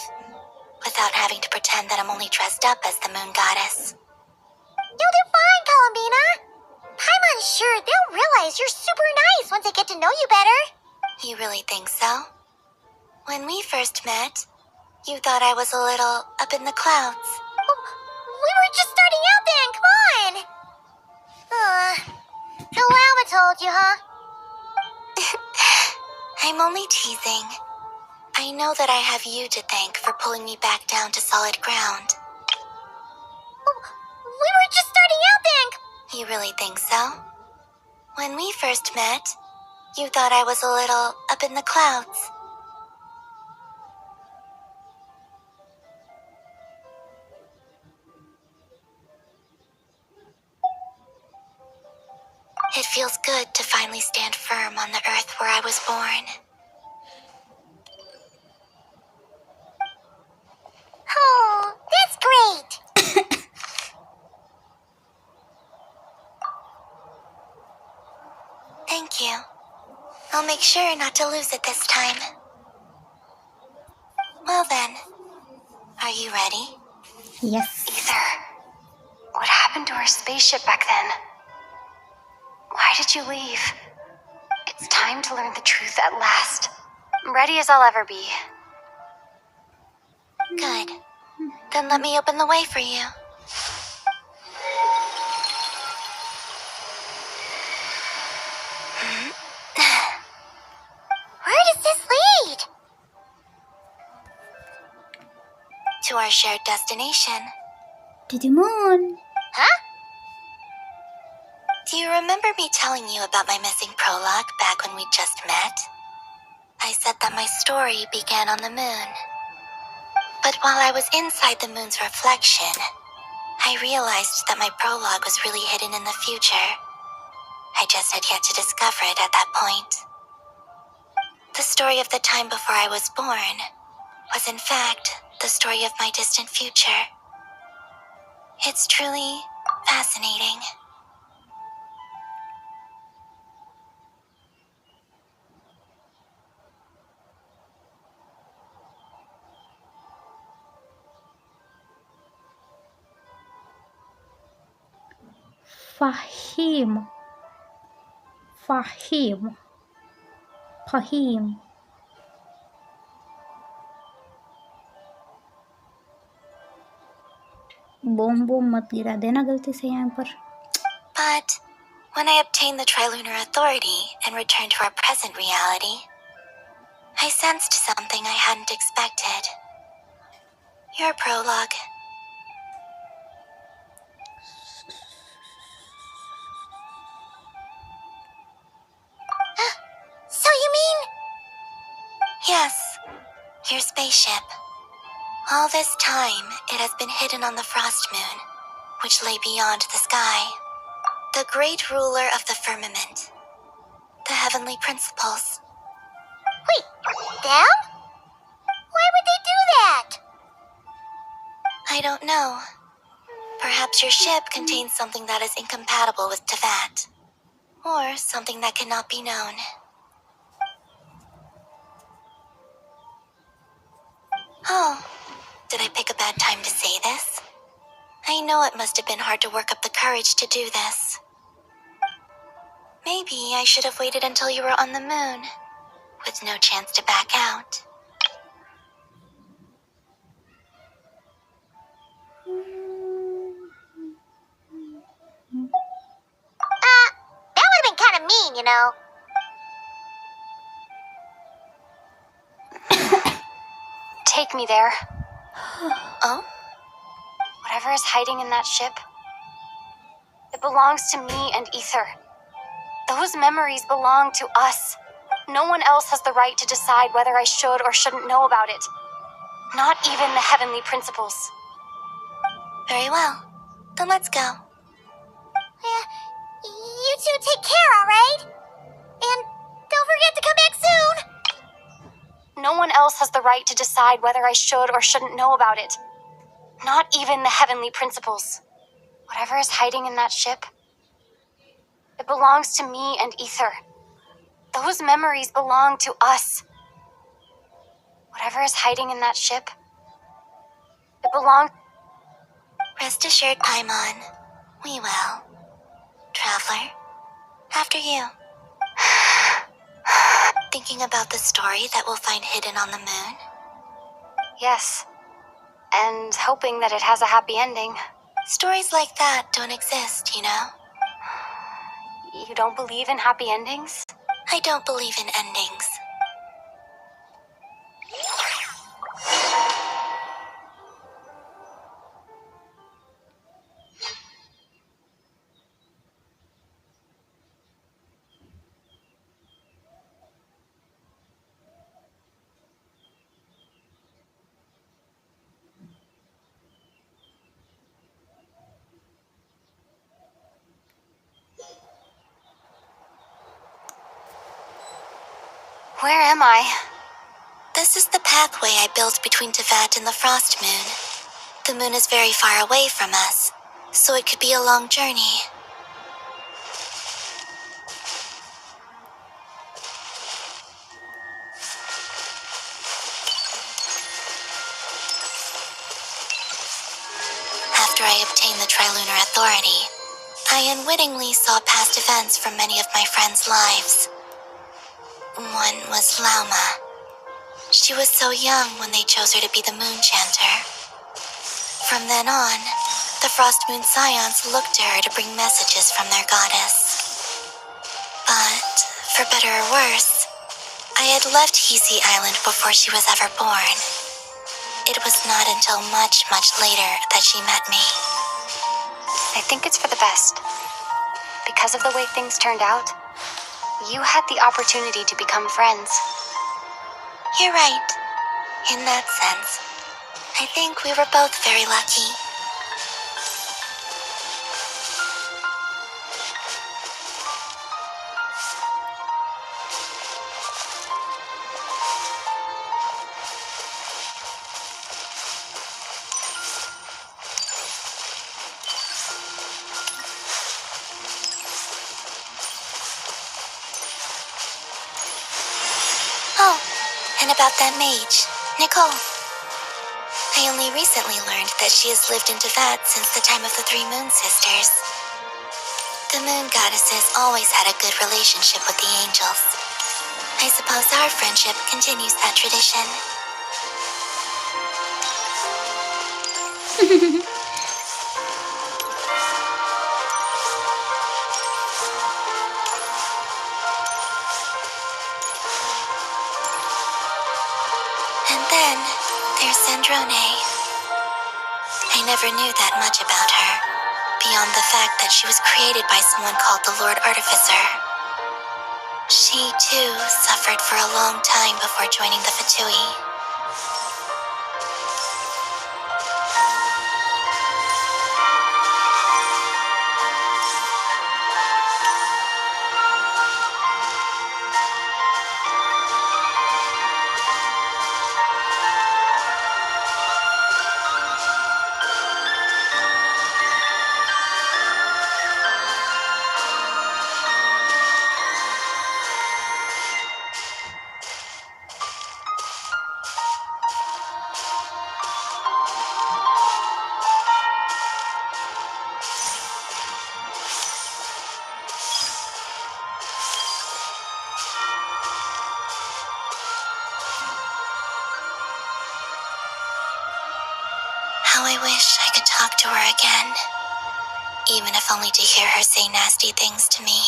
without having to pretend that I'm only dressed up as the Moon Goddess. You'll do fine, Columbina. I'm unsure they'll realize you're super nice once they get to know you better. You really think so? When we first met, you thought I was a little up in the clouds. Oh, we were just starting out then, come on. So Lama told you, huh? I'm only teasing. I know that I have you to thank for pulling me back down to solid ground. Oh, we were just starting out then. You really think so? When we first met, you thought I was a little up in the clouds. It feels good to finally stand firm on the earth where I was born. Oh, that's great. Thank you. I'll make sure not to lose it this time. Well then, are you ready? Yes. Ether, what happened to our spaceship back then? Why did you leave? It's time to learn the truth at last. I'm ready as I'll ever be. Good. Then let me open the way for you. Where does this lead? To our shared destination. To the moon. Huh? Do you remember me telling you about my missing prologue back when we just met? I said that my story began on the moon. But while I was inside the moon's reflection, I realized that my prologue was really hidden in the future. I just had yet to discover it at that point. The story of the time before I was born was in fact the story of my distant future. It's truly fascinating. Fahim. Fahim. Fahim. Bomb मत गिरा देना गलती से यहाँ पर. But when I obtained the Trilunar Authority and returned to our present reality, I sensed something I hadn't expected. Your prologue. So you mean? Yes, your spaceship. All this time, it has been hidden on the Frost Moon, which lay beyond the sky. The great ruler of the firmament. The heavenly principles. Wait, them? Why would they do that? I don't know. Perhaps your ship contains something that is incompatible with Tevat. Or something that cannot be known. Oh, did I pick a bad time to say this? I know it must have been hard to work up the courage to do this. Maybe I should have waited until you were on the moon, with no chance to back out. That would have been kind of mean, you know. take me there. Oh? Whatever is hiding in that ship, it belongs to me and Ether. Those memories belong to us. No one else has the right to decide whether I should or shouldn't know about it. Not even the heavenly principles. Very well. Then let's go. You two take care, alright? And don't forget to come back soon! No one else has the right to decide whether I should or shouldn't know about it. Not even the heavenly principles. Whatever is hiding in that ship, it belongs to me and Ether. Those memories belong to us. Whatever is hiding in that ship, it belongs... Rest assured, Paimon. We will. Traveler, after you. Thinking about the story that we'll find hidden on the moon? Yes. And hoping that it has a happy ending. Stories like that don't exist, you know? You don't believe in happy endings? I don't believe in endings. Where am I? This is the pathway I built between Teyvat and the Frost Moon. The moon is very far away from us, so it could be a long journey. After I obtained the Trilunar Authority, I unwittingly saw past events from many of my friends' lives. One was Lauma. She was so young when they chose her to be the Moon Chanter. From then on, the Frost Moon Scions looked to her to bring messages from their goddess. But, for better or worse, I had left Hisi Island before she was ever born. It was not until much, much later that she met me. I think it's for the best. Because of the way things turned out, you had the opportunity to become friends. You're right. In that sense, I think we were both very lucky. Oh, and about that mage, Nicole. I only recently learned that she has lived in Teyvat since the time of the Three Moon Sisters. The Moon Goddesses always had a good relationship with the angels. I suppose our friendship continues that tradition. And then there's Sandrone. I never knew that much about her, beyond the fact that she was created by someone called the Lord Artificer. She, too, suffered for a long time before joining the Fatui. How I wish I could talk to her again, even if only to hear her say nasty things to me.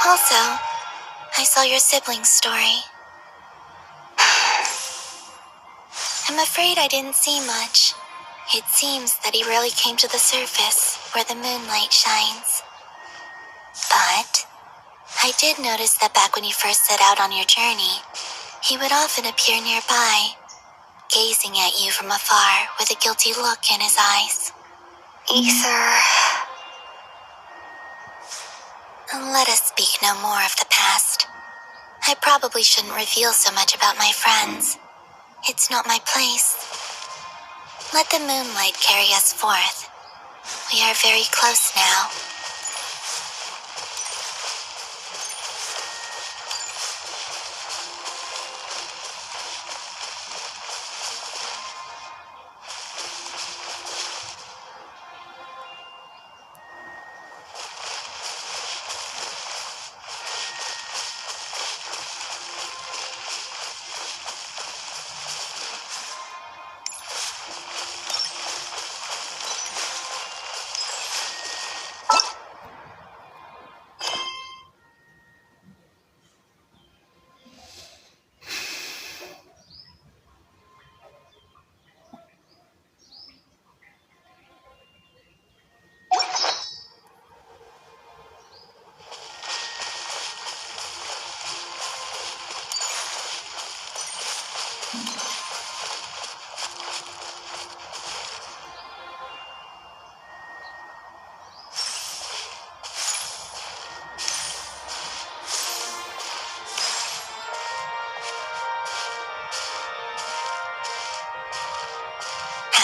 Also, I saw your sibling's story. I'm afraid I didn't see much. It seems that he rarely came to the surface where the moonlight shines. But I did notice that back when you first set out on your journey, he would often appear nearby, gazing at you from afar with a guilty look in his eyes. Ether. Let us speak no more of the past. I probably shouldn't reveal so much about my friends. It's not my place. Let the moonlight carry us forth. We are very close now.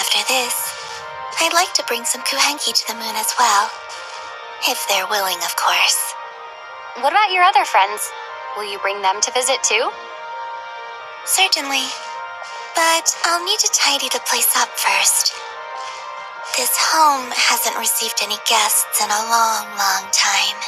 After this, I'd like to bring some kuhenki to the moon as well. If they're willing, of course. What about your other friends? Will you bring them to visit too? Certainly. But I'll need to tidy the place up first. This home hasn't received any guests in a long, long time.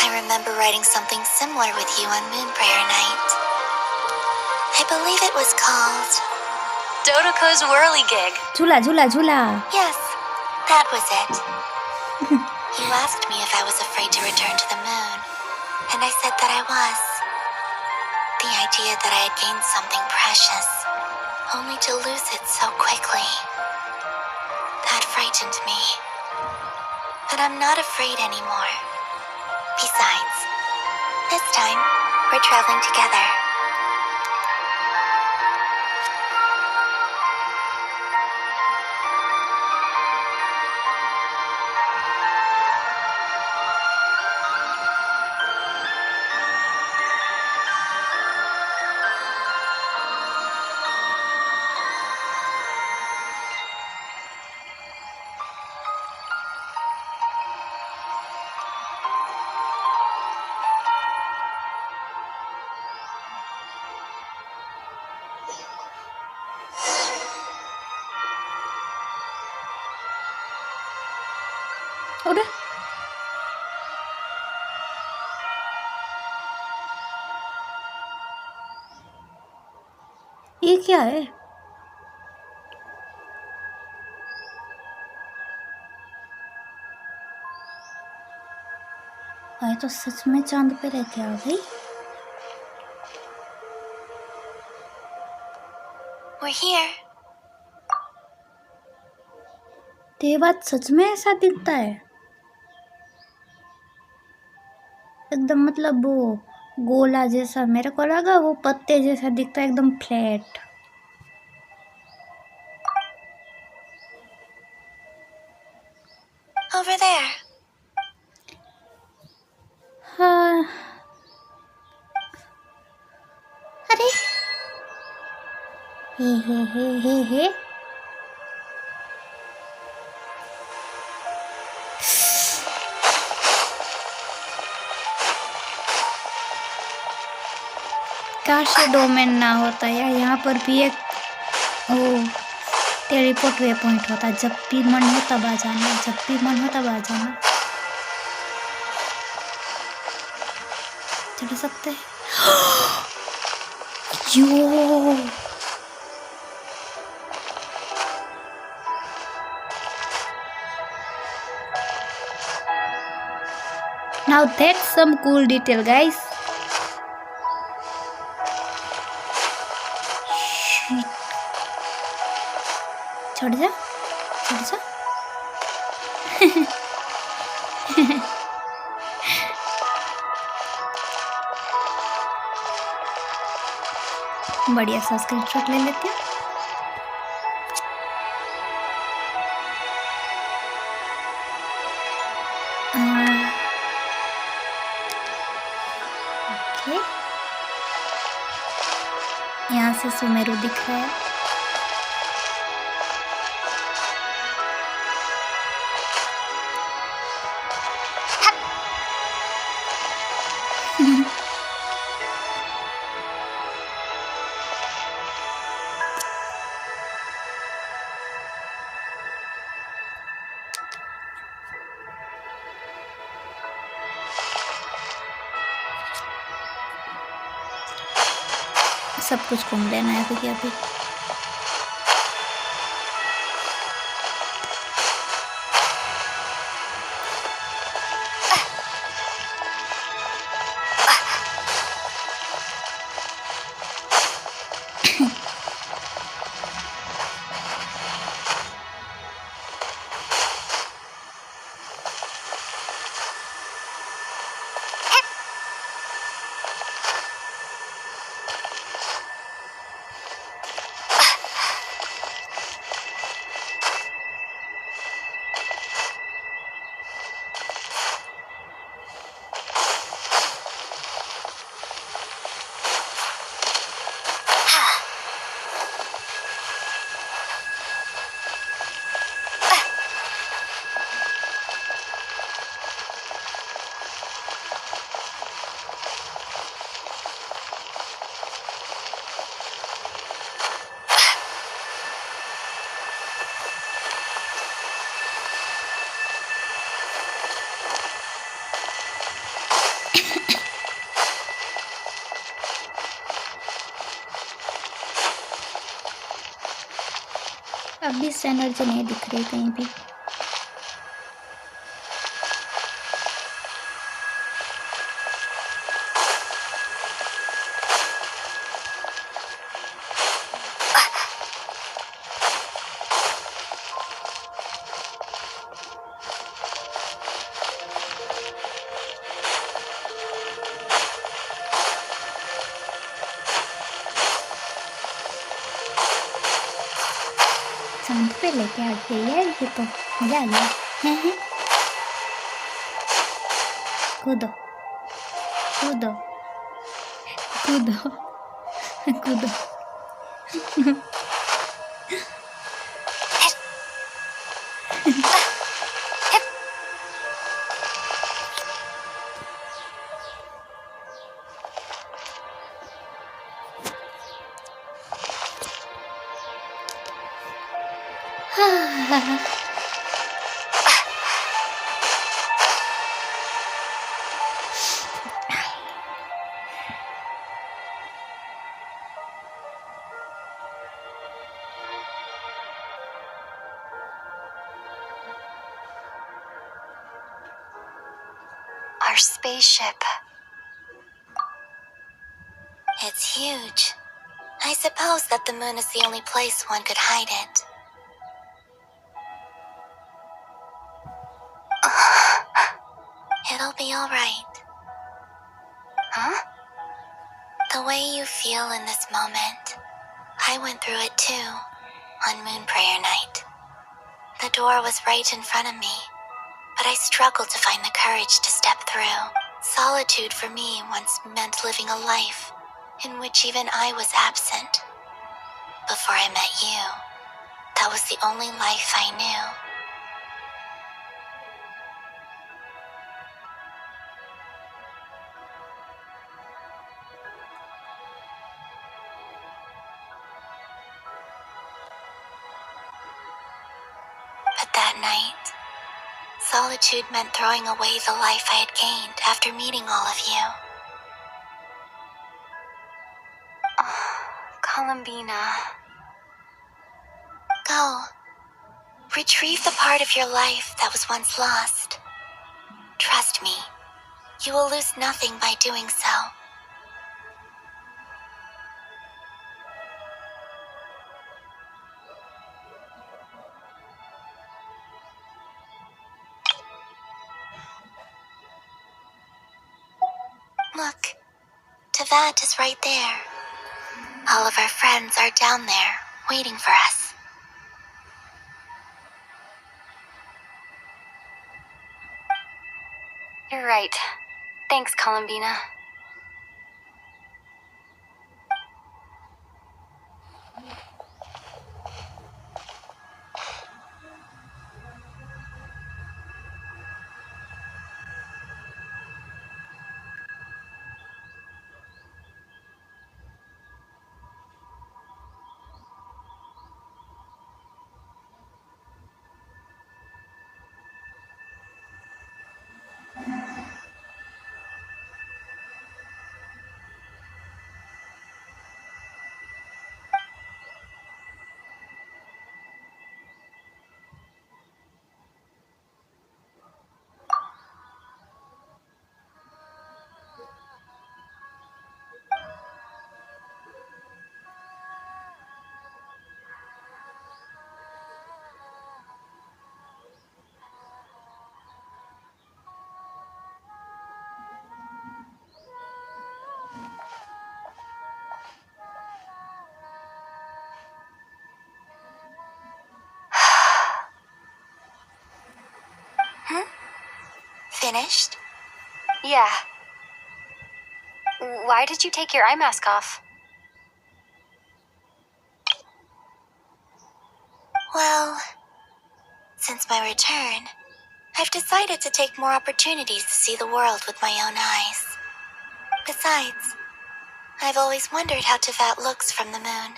I remember writing something similar with you on Moon Prayer Night. I believe it was called Dodoko's Whirligig. झूला झूला झूला. Yes, that was it. You asked me if I was afraid to return to the moon, and I said that I was. The idea that I had gained something precious, only to lose it so quickly, that frightened me. But I'm not afraid anymore. Besides, this time, we're traveling together. उधर ये क्या है? भाई तो सच में चांद पे रह के आ गई. We're here. तो ये बात सच में ऐसा दिखता है? एकदम मतलब वो गोला जैसा मेरे को लगा, वो पत्ते जैसा दिखता है एकदम फ्लैट. Over there. हाँ. अरे हे. काश ये डोमेन ना होता यार, यहाँ पर भी एक टेलीपोर्ट वे पॉइंट होता. जब भी मन हो तब आ जाना, जब भी मन हो तब आ जाना. चढ़ सकते हैं। यो now that's some cool detail guys. चढ़ जा चढ़ जा बढ़िया सा स्क्रीनशॉट ले लेते हैं। ओके यहाँ से सुमेरु दिख रहा है। सब कुछ घूम लेना है अभी अभी। अभी से एनर्जी नहीं दिख रही कहीं भी। चांद पे लेके आ गई है ये तो मजा आ गया है। कूदो कूदो कूदो कूदो Our spaceship. It's huge. I suppose that the moon is the only place one could hide it. It'll be alright. Huh? The way you feel in this moment, I went through it too, on Moon Prayer Night. The door was right in front of me, but I struggled to find the courage to step through. Solitude for me once meant living a life in which even I was absent. Before I met you, that was the only life I knew. But that night, solitude meant throwing away the life I had gained after meeting all of you. Columbina. Go. Retrieve the part of your life that was once lost. Trust me, you will lose nothing by doing so. Look, Teyvat is right there. All of our friends are down there, waiting for us. You're right. Thanks, Columbina. Finished? Yeah. Why did you take your eye mask off? Well, since my return, I've decided to take more opportunities to see the world with my own eyes. Besides, I've always wondered how Teyvat looks from the moon.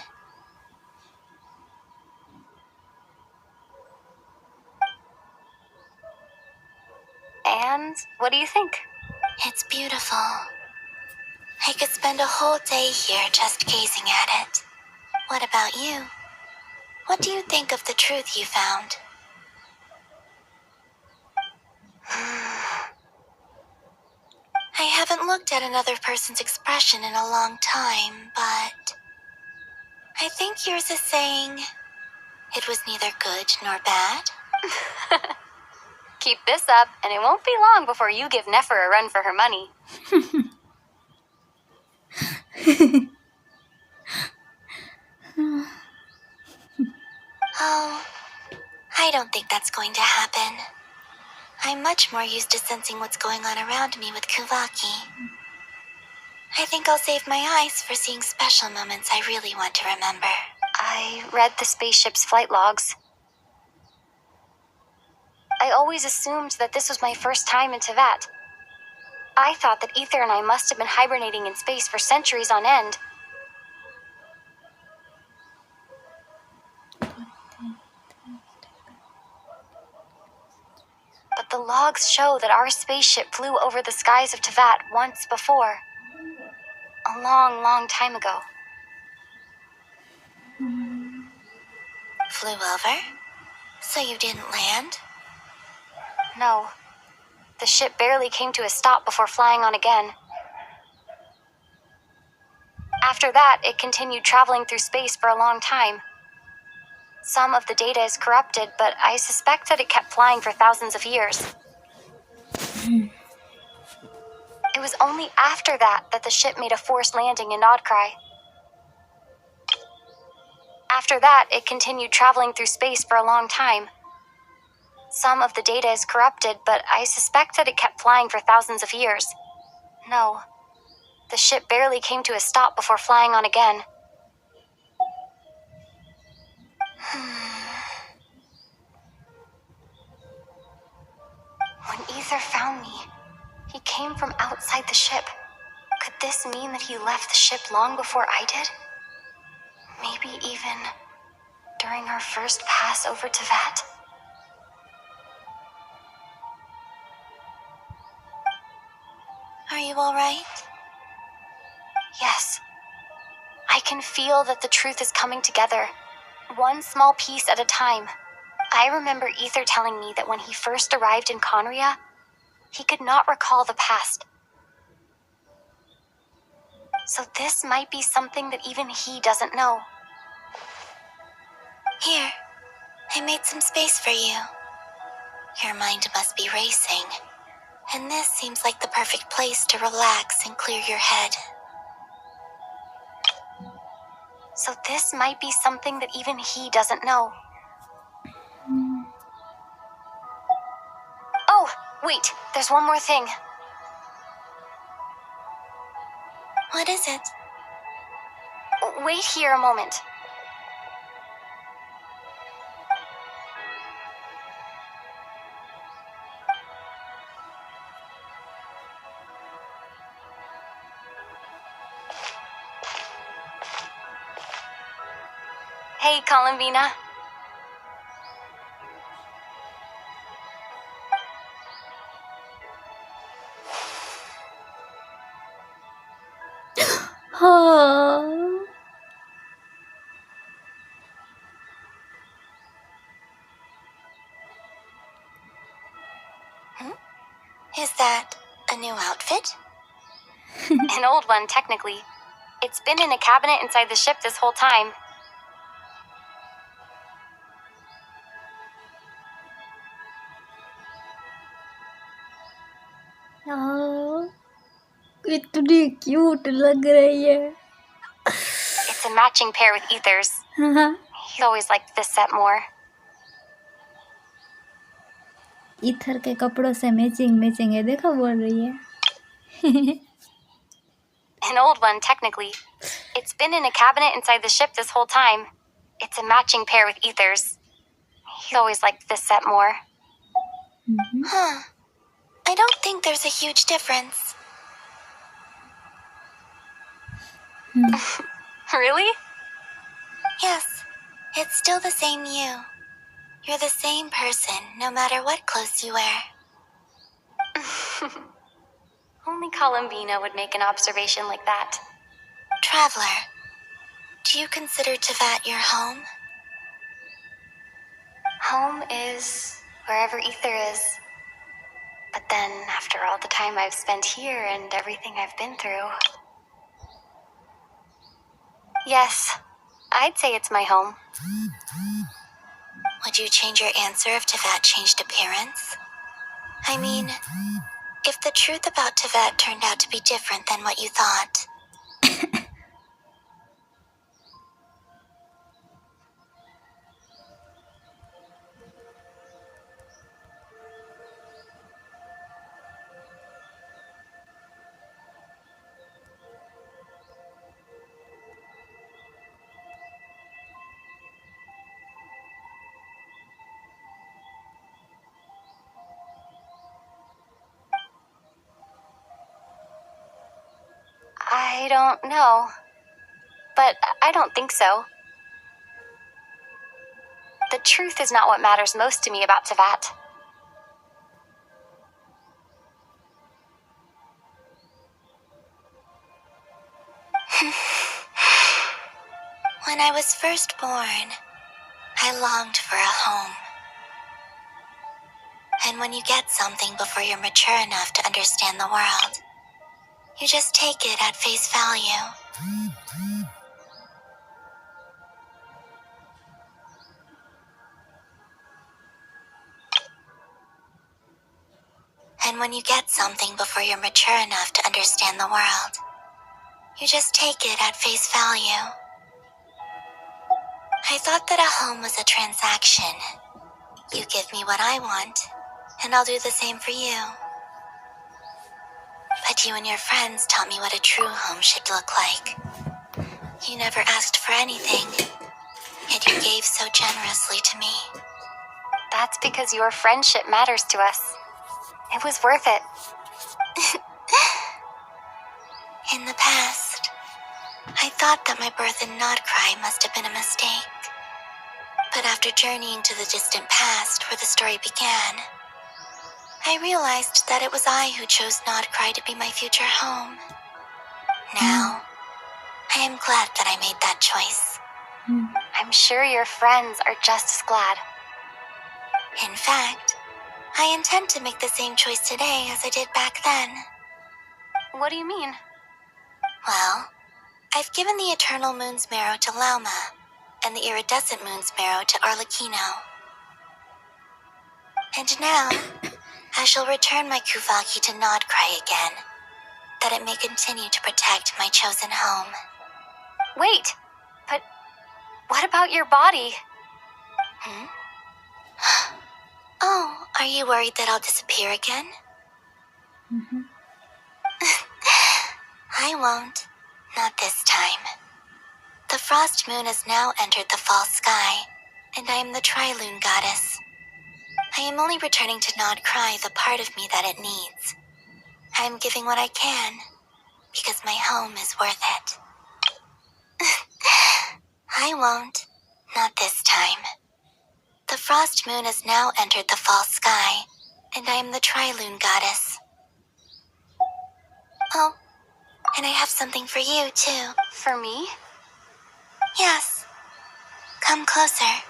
And what do you think? It's beautiful. I could spend a whole day here just gazing at it. What about you? What do you think of the truth you found? I haven't looked at another person's expression in a long time, but I think yours is saying it was neither good nor bad. Keep this up, and it won't be long before you give Nefer a run for her money. Oh, I don't think that's going to happen. I'm much more used to sensing what's going on around me with Kuvaki. I think I'll save my eyes for seeing special moments I really want to remember. I read the spaceship's flight logs. I always assumed that this was my first time in Teyvat. I thought that Ether and I must have been hibernating in space for centuries on end. But the logs show that our spaceship flew over the skies of Teyvat once before. A long, long time ago. Flew over? So you didn't land? No. The ship barely came to a stop before flying on again. After that, it continued traveling through space for a long time. Some of the data is corrupted, but I suspect that it kept flying for thousands of years. It was only after that that the ship made a forced landing in Nodcry. After that, it continued traveling through space for a long time. Some of the data is corrupted, but I suspect that it kept flying for thousands of years. No. The ship barely came to a stop before flying on again. When Ether found me, he came from outside the ship. Could this mean that he left the ship long before I did? Maybe even during our first pass over Teyvat? Are you all right? Yes. I can feel that the truth is coming together, one small piece at a time. I remember Ether telling me that when he first arrived in Conria, he could not recall the past. So this might be something that even he doesn't know. Here, I made some space for you. Your mind must be racing, and this seems like the perfect place to relax and clear your head. So this might be something that even he doesn't know. Oh, wait, there's one more thing. What is it? Wait here a moment. Hey, Columbina. Oh. Is that a new outfit? An old one, technically. It's been in a cabinet inside the ship this whole time. कितनी cute लग रही है. It's a matching pair with Ether's. He always liked this set more. Ether के कपड़ों से matching है, देखो बोल रही है. An old one, technically. It's been in a cabinet inside the ship this whole time. It's a matching pair with Ether's. He always liked this set more. Huh. I don't think there's a huge difference. Really? Yes, it's still the same you. You're the same person, no matter what clothes you wear. Only Columbina would make an observation like that. Traveler, do you consider Tevat your home? Home is wherever Ether is. But then, after all the time I've spent here and everything I've been through... Yes, I'd say it's my home. Would you change your answer if Tevat changed appearance? I mean, if the truth about Tevat turned out to be different than what you thought. I don't know. But I don't think so. The truth is not what matters most to me about Tevat. When I was first born, I longed for a home. And when you get something before you're mature enough to understand the world, you just take it at face value. And when you get something before you're mature enough to understand the world, you just take it at face value. I thought that a home was a transaction. You give me what I want, and I'll do the same for you. But you and your friends taught me what a true home should look like. You never asked for anything, yet you gave so generously to me. That's because your friendship matters to us. It was worth it. In the past, I thought that my birth in Nodcry must have been a mistake. But after journeying to the distant past where the story began, I realized that it was I who chose Nodcry to be my future home. Now, I am glad that I made that choice. I'm sure your friends are just as glad. In fact, I intend to make the same choice today as I did back then. What do you mean? Well, I've given the Eternal Moon's marrow to Lauma, and the Iridescent Moon's marrow to Arlecchino. And now, I shall return my Kuvagi to Nodcry again, that it may continue to protect my chosen home. Wait, but what about your body? Oh, are you worried that I'll disappear again? I won't. Not this time. The Frost Moon has now entered the fall sky, and I am the Trilune Goddess. I am only returning to Nodcry the part of me that it needs. I am giving what I can, because my home is worth it. I won't. Not this time. The Frost Moon has now entered the fall sky, and I am the Trilune Goddess. Oh, and I have something for you, too. For me? Yes. Come closer.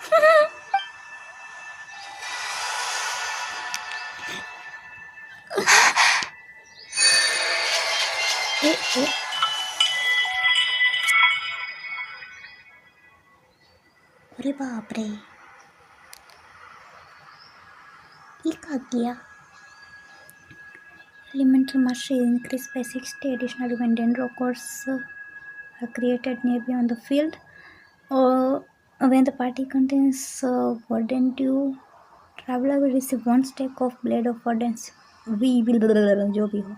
अरे बाप रे, ये क्या किया? Elemental mastery is increased by 60. Additionally, when dendro cores are created nearby on the field, or when the party contains Warden Dew, traveler will receive 1 stack of Blade of Wardens. We will जो भी हो.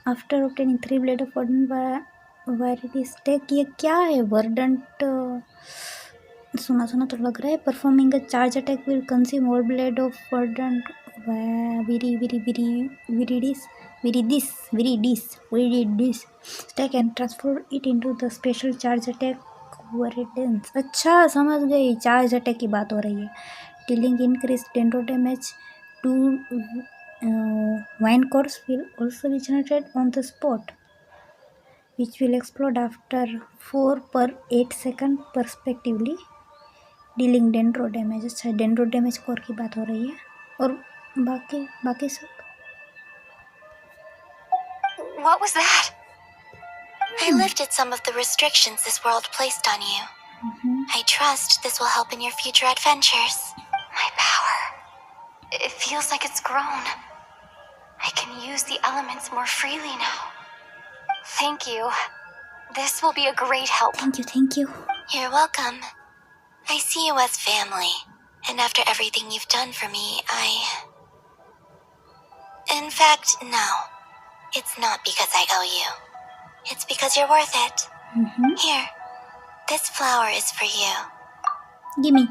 After obtaining 3 Blade of Warden variety stack, ये क्या है? Verdant सुना सुना तो लग रहा है. Performing a charge attack will consume all Blade of Verdant. Viridis stack and transfer it into the special charge attack Verdance. अच्छा समझ गई, चार्ज अटैक की बात हो रही है. Dealing increased dendro damage to vine cores will also be generated on the spot, which will explode after 4 per 8 second respectively. Dealing dendro damage. अच्छा dendro damage core की बात हो रही है. और बाकी सब. What was that? I lifted some of the restrictions this world placed on you. I trust this will help in your future adventures. My power. It feels like it's grown. I can use the elements more freely now. Thank you. This will be a great help. Thank you. You're welcome. I see you as family. And after everything you've done for me, In fact, no. It's not because I owe you. It's because you're worth it. Here. This flower is for you. Gimme.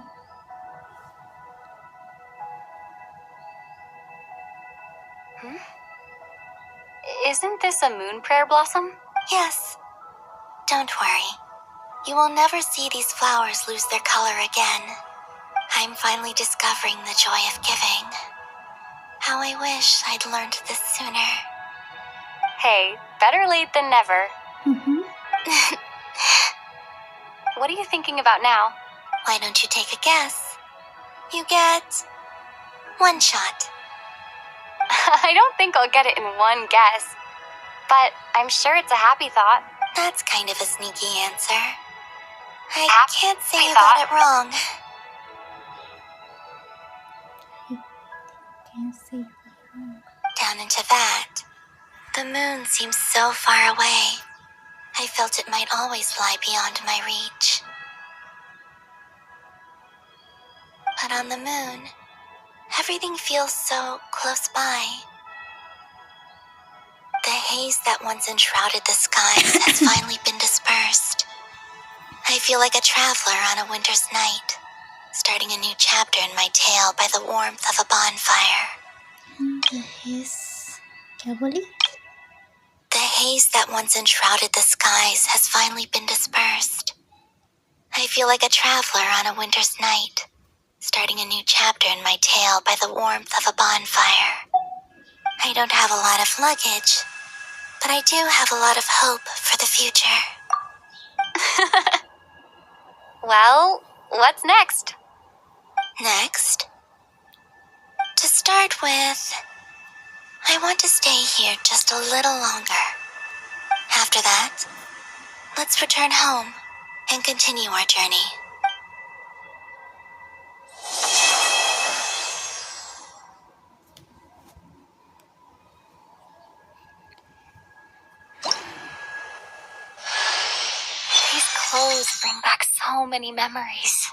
Isn't this a moon prayer blossom? Yes. Don't worry. You will never see these flowers lose their color again. I'm finally discovering the joy of giving. How I wish I'd learned this sooner. Hey, better late than never. What are you thinking about now? Why don't you take a guess? You get 1 shot. I don't think I'll get it in 1 guess. But I'm sure it's a happy thought. That's kind of a sneaky answer. I can't say you got it wrong. Down into that. The moon seems so far away. I felt it might always lie beyond my reach. But on the moon, everything feels so close by. The haze that once enshrouded the skies has finally been dispersed. I feel like a traveler on a winter's night, starting a new chapter in my tale by the warmth of a bonfire. The haze that once enshrouded the skies has finally been dispersed. I feel like a traveler on a winter's night, starting a new chapter in my tale by the warmth of a bonfire. I don't have a lot of luggage, but I do have a lot of hope for the future. Well, what's next? Next? To start with, I want to stay here just a little longer. After that, let's return home and continue our journey. These clothes bring back so many memories.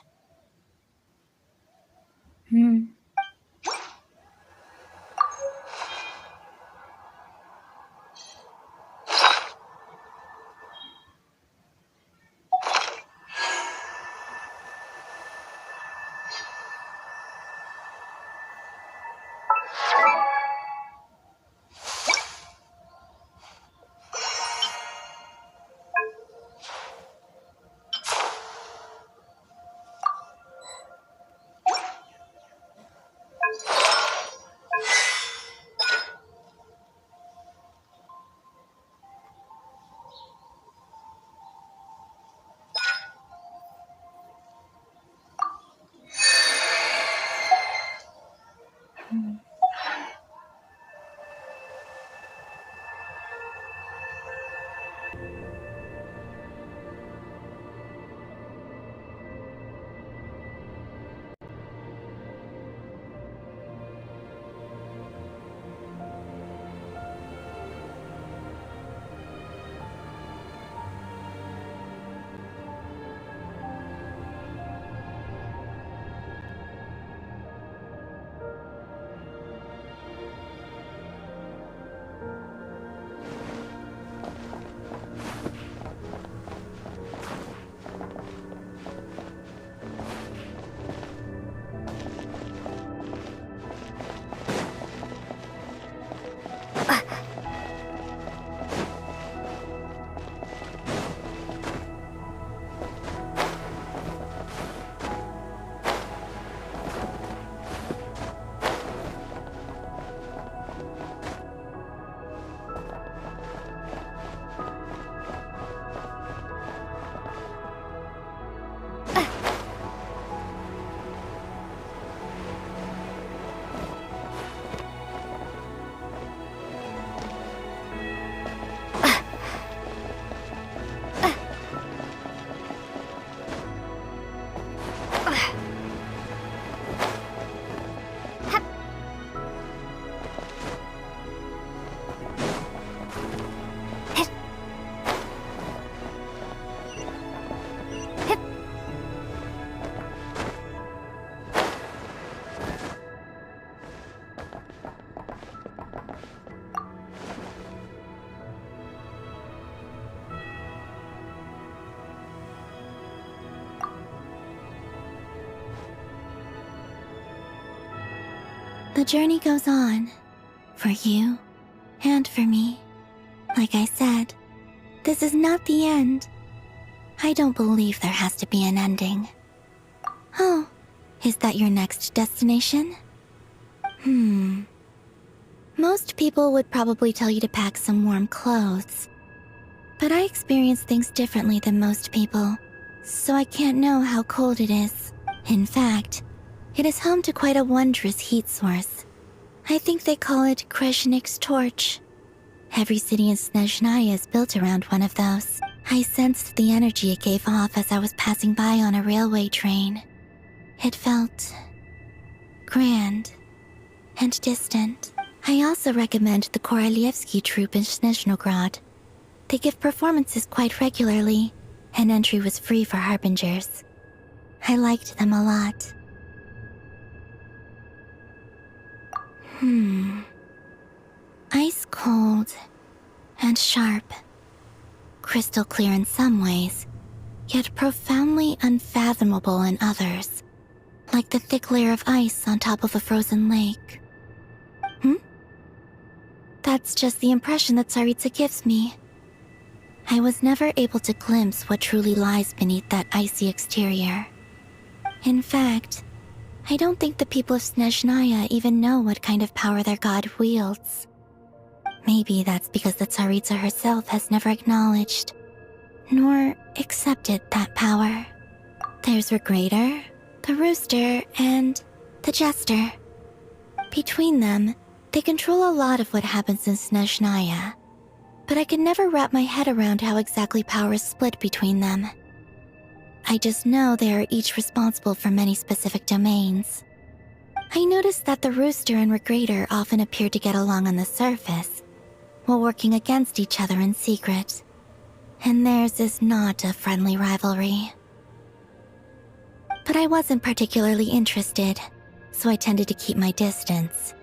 The journey goes on, for you and for me. Like I said, this is not the end. I don't believe there has to be an ending. Oh, is that your next destination? Most people would probably tell you to pack some warm clothes. But I experience things differently than most people, so I can't know how cold it is. In fact, it is home to quite a wondrous heat source. I think they call it Kreshnik's torch. Every city in Snezhnaya is built around one of those. I sensed the energy it gave off as I was passing by on a railway train. It felt grand and distant. I also recommend the Korolievsky troupe in Snezhnograd. They give performances quite regularly, and entry was free for harbingers. I liked them a lot. Ice cold and sharp. Crystal clear in some ways, yet profoundly unfathomable in others. Like the thick layer of ice on top of a frozen lake. That's just the impression that Tsaritsa gives me. I was never able to glimpse what truly lies beneath that icy exterior. In fact, I don't think the people of Snezhnaya even know what kind of power their god wields. Maybe that's because the Tsaritsa herself has never acknowledged, nor accepted that power. There's Regrator, the Rooster, and the Jester. Between them, they control a lot of what happens in Snezhnaya, but I could never wrap my head around how exactly power is split between them. I just know they are each responsible for many specific domains. I noticed that the Rooster and Regrator often appear to get along on the surface, while working against each other in secret. And theirs is not a friendly rivalry. But I wasn't particularly interested, so I tended to keep my distance.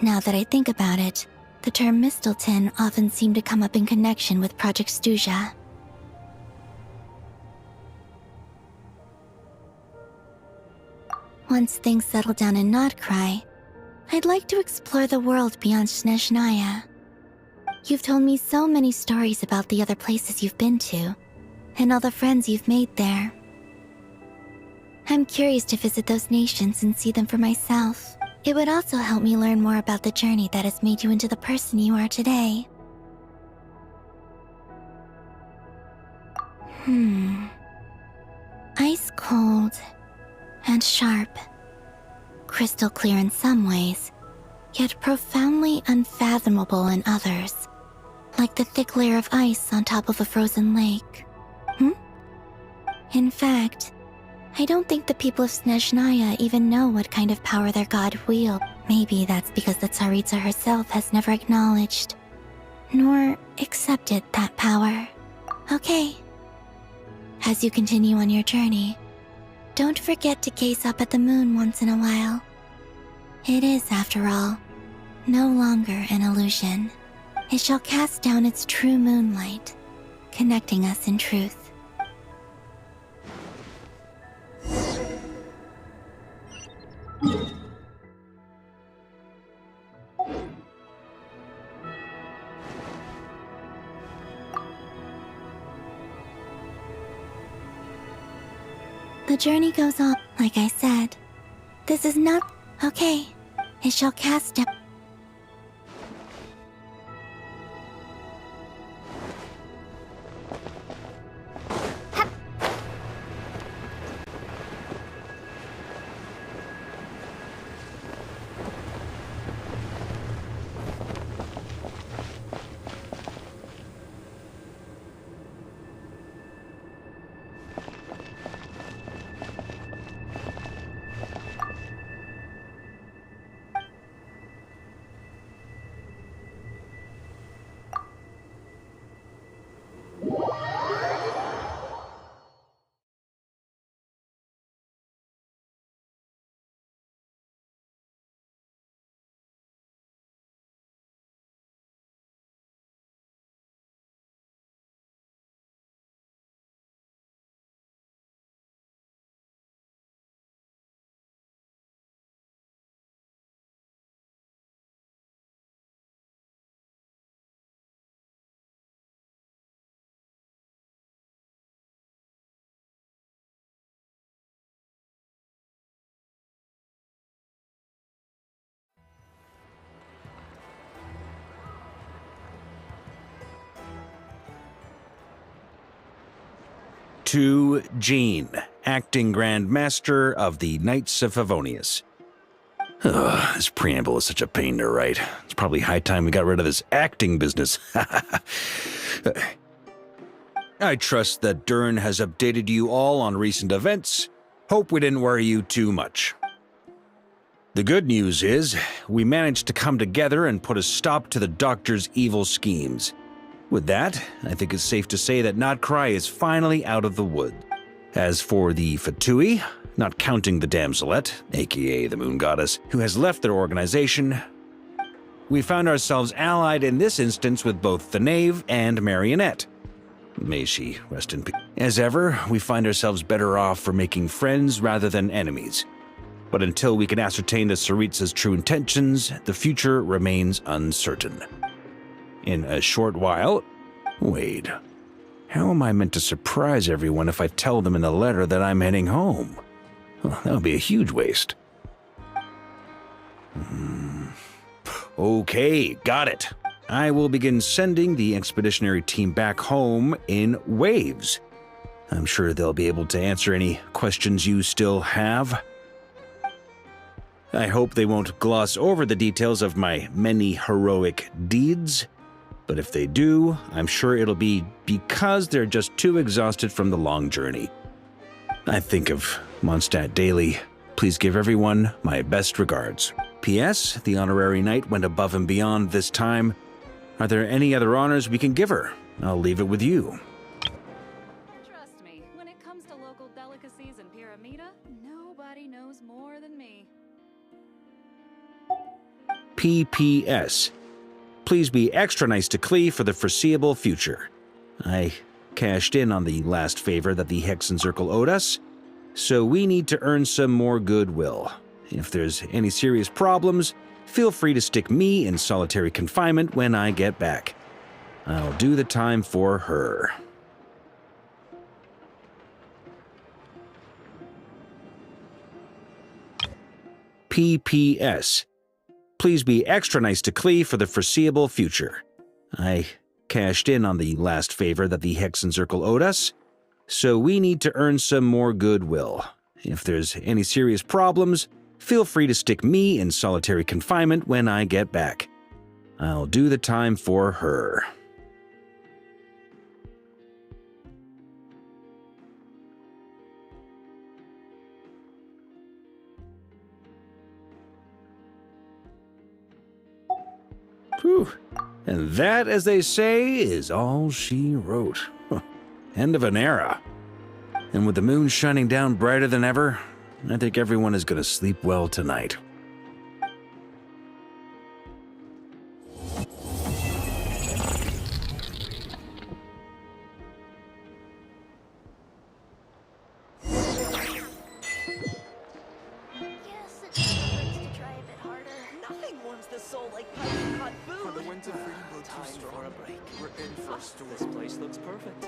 Now that I think about it, the term Mistelton often seemed to come up in connection with Project Stuja. Once things settle down in Notcry, I'd like to explore the world beyond Snezhnaya. You've told me so many stories about the other places you've been to, and all the friends you've made there. I'm curious to visit those nations and see them for myself. It would also help me learn more about the journey that has made you into the person you are today. Ice cold and sharp. Crystal clear in some ways, yet profoundly unfathomable in others. Like the thick layer of ice on top of a frozen lake. In fact, I don't think the people of Snezhnaya even know what kind of power their god wields. Maybe that's because the Tsaritsa herself has never acknowledged, nor accepted that power. Okay. As you continue on your journey, don't forget to gaze up at the moon once in a while. It is, after all, no longer an illusion. It shall cast down its true moonlight, connecting us in truth. The journey goes on, like I said. This is not okay. It shall cast down. To Jean, acting Grand Master of the Knights of Favonius. Ugh, this preamble is such a pain to write. It's probably high time we got rid of this acting business. I trust that Dern has updated you all on recent events. Hope we didn't worry you too much. The good news is, we managed to come together and put a stop to the Doctor's evil schemes. With that, I think it's safe to say that Notcry is finally out of the wood. As for the Fatui, not counting the Damselette, aka the Moon Goddess, who has left their organization, we found ourselves allied in this instance with both the Knave and Marionette. May she rest in peace. As ever, we find ourselves better off for making friends rather than enemies. But until we can ascertain the Tsaritsa's true intentions, the future remains uncertain. In a short while... Wait. How am I meant to surprise everyone if I tell them in the letter that I'm heading home? Well, that would be a huge waste. Okay, got it. I will begin sending the expeditionary team back home in waves. I'm sure they'll be able to answer any questions you still have. I hope they won't gloss over the details of my many heroic deeds, but if they do, I'm sure it'll be because they're just too exhausted from the long journey. I think of Mondstadt daily. Please give everyone my best regards. P.S. The honorary knight went above and beyond this time. Are there any other honors we can give her? I'll leave it with you. Trust me, when it comes to local delicacies in Pyramida, nobody knows more than me. P.P.S. Please be extra nice to Klee for the foreseeable future. I cashed in on the last favor that the Hexen Circle owed us, so we need to earn some more goodwill. If there's any serious problems, feel free to stick me in solitary confinement when I get back. I'll do the time for her. P.P.S. Please be extra nice to Klee for the foreseeable future. I cashed in on the last favor that the Hexen Circle owed us, so we need to earn some more goodwill. If there's any serious problems, feel free to stick me in solitary confinement when I get back. I'll do the time for her. Whew. And that, as they say, is all she wrote. End of an era. And with the moon shining down brighter than ever, I think everyone is going to sleep well tonight. Nothing warms the soul like piping hot food. Are the winds of freedom blow too strong? For a break. We're in for a storm. This place looks perfect.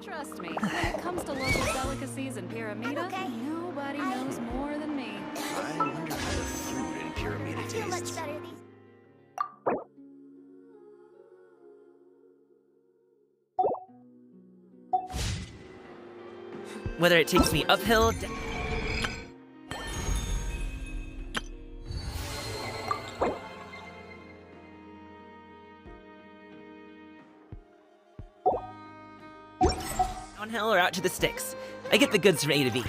Trust me, when it comes to local delicacies in Pyramida, nobody knows more than me. I wonder how the food in Pyramida tastes. Whether it takes me uphill, downhill, or out to the sticks, I get the goods from A to B.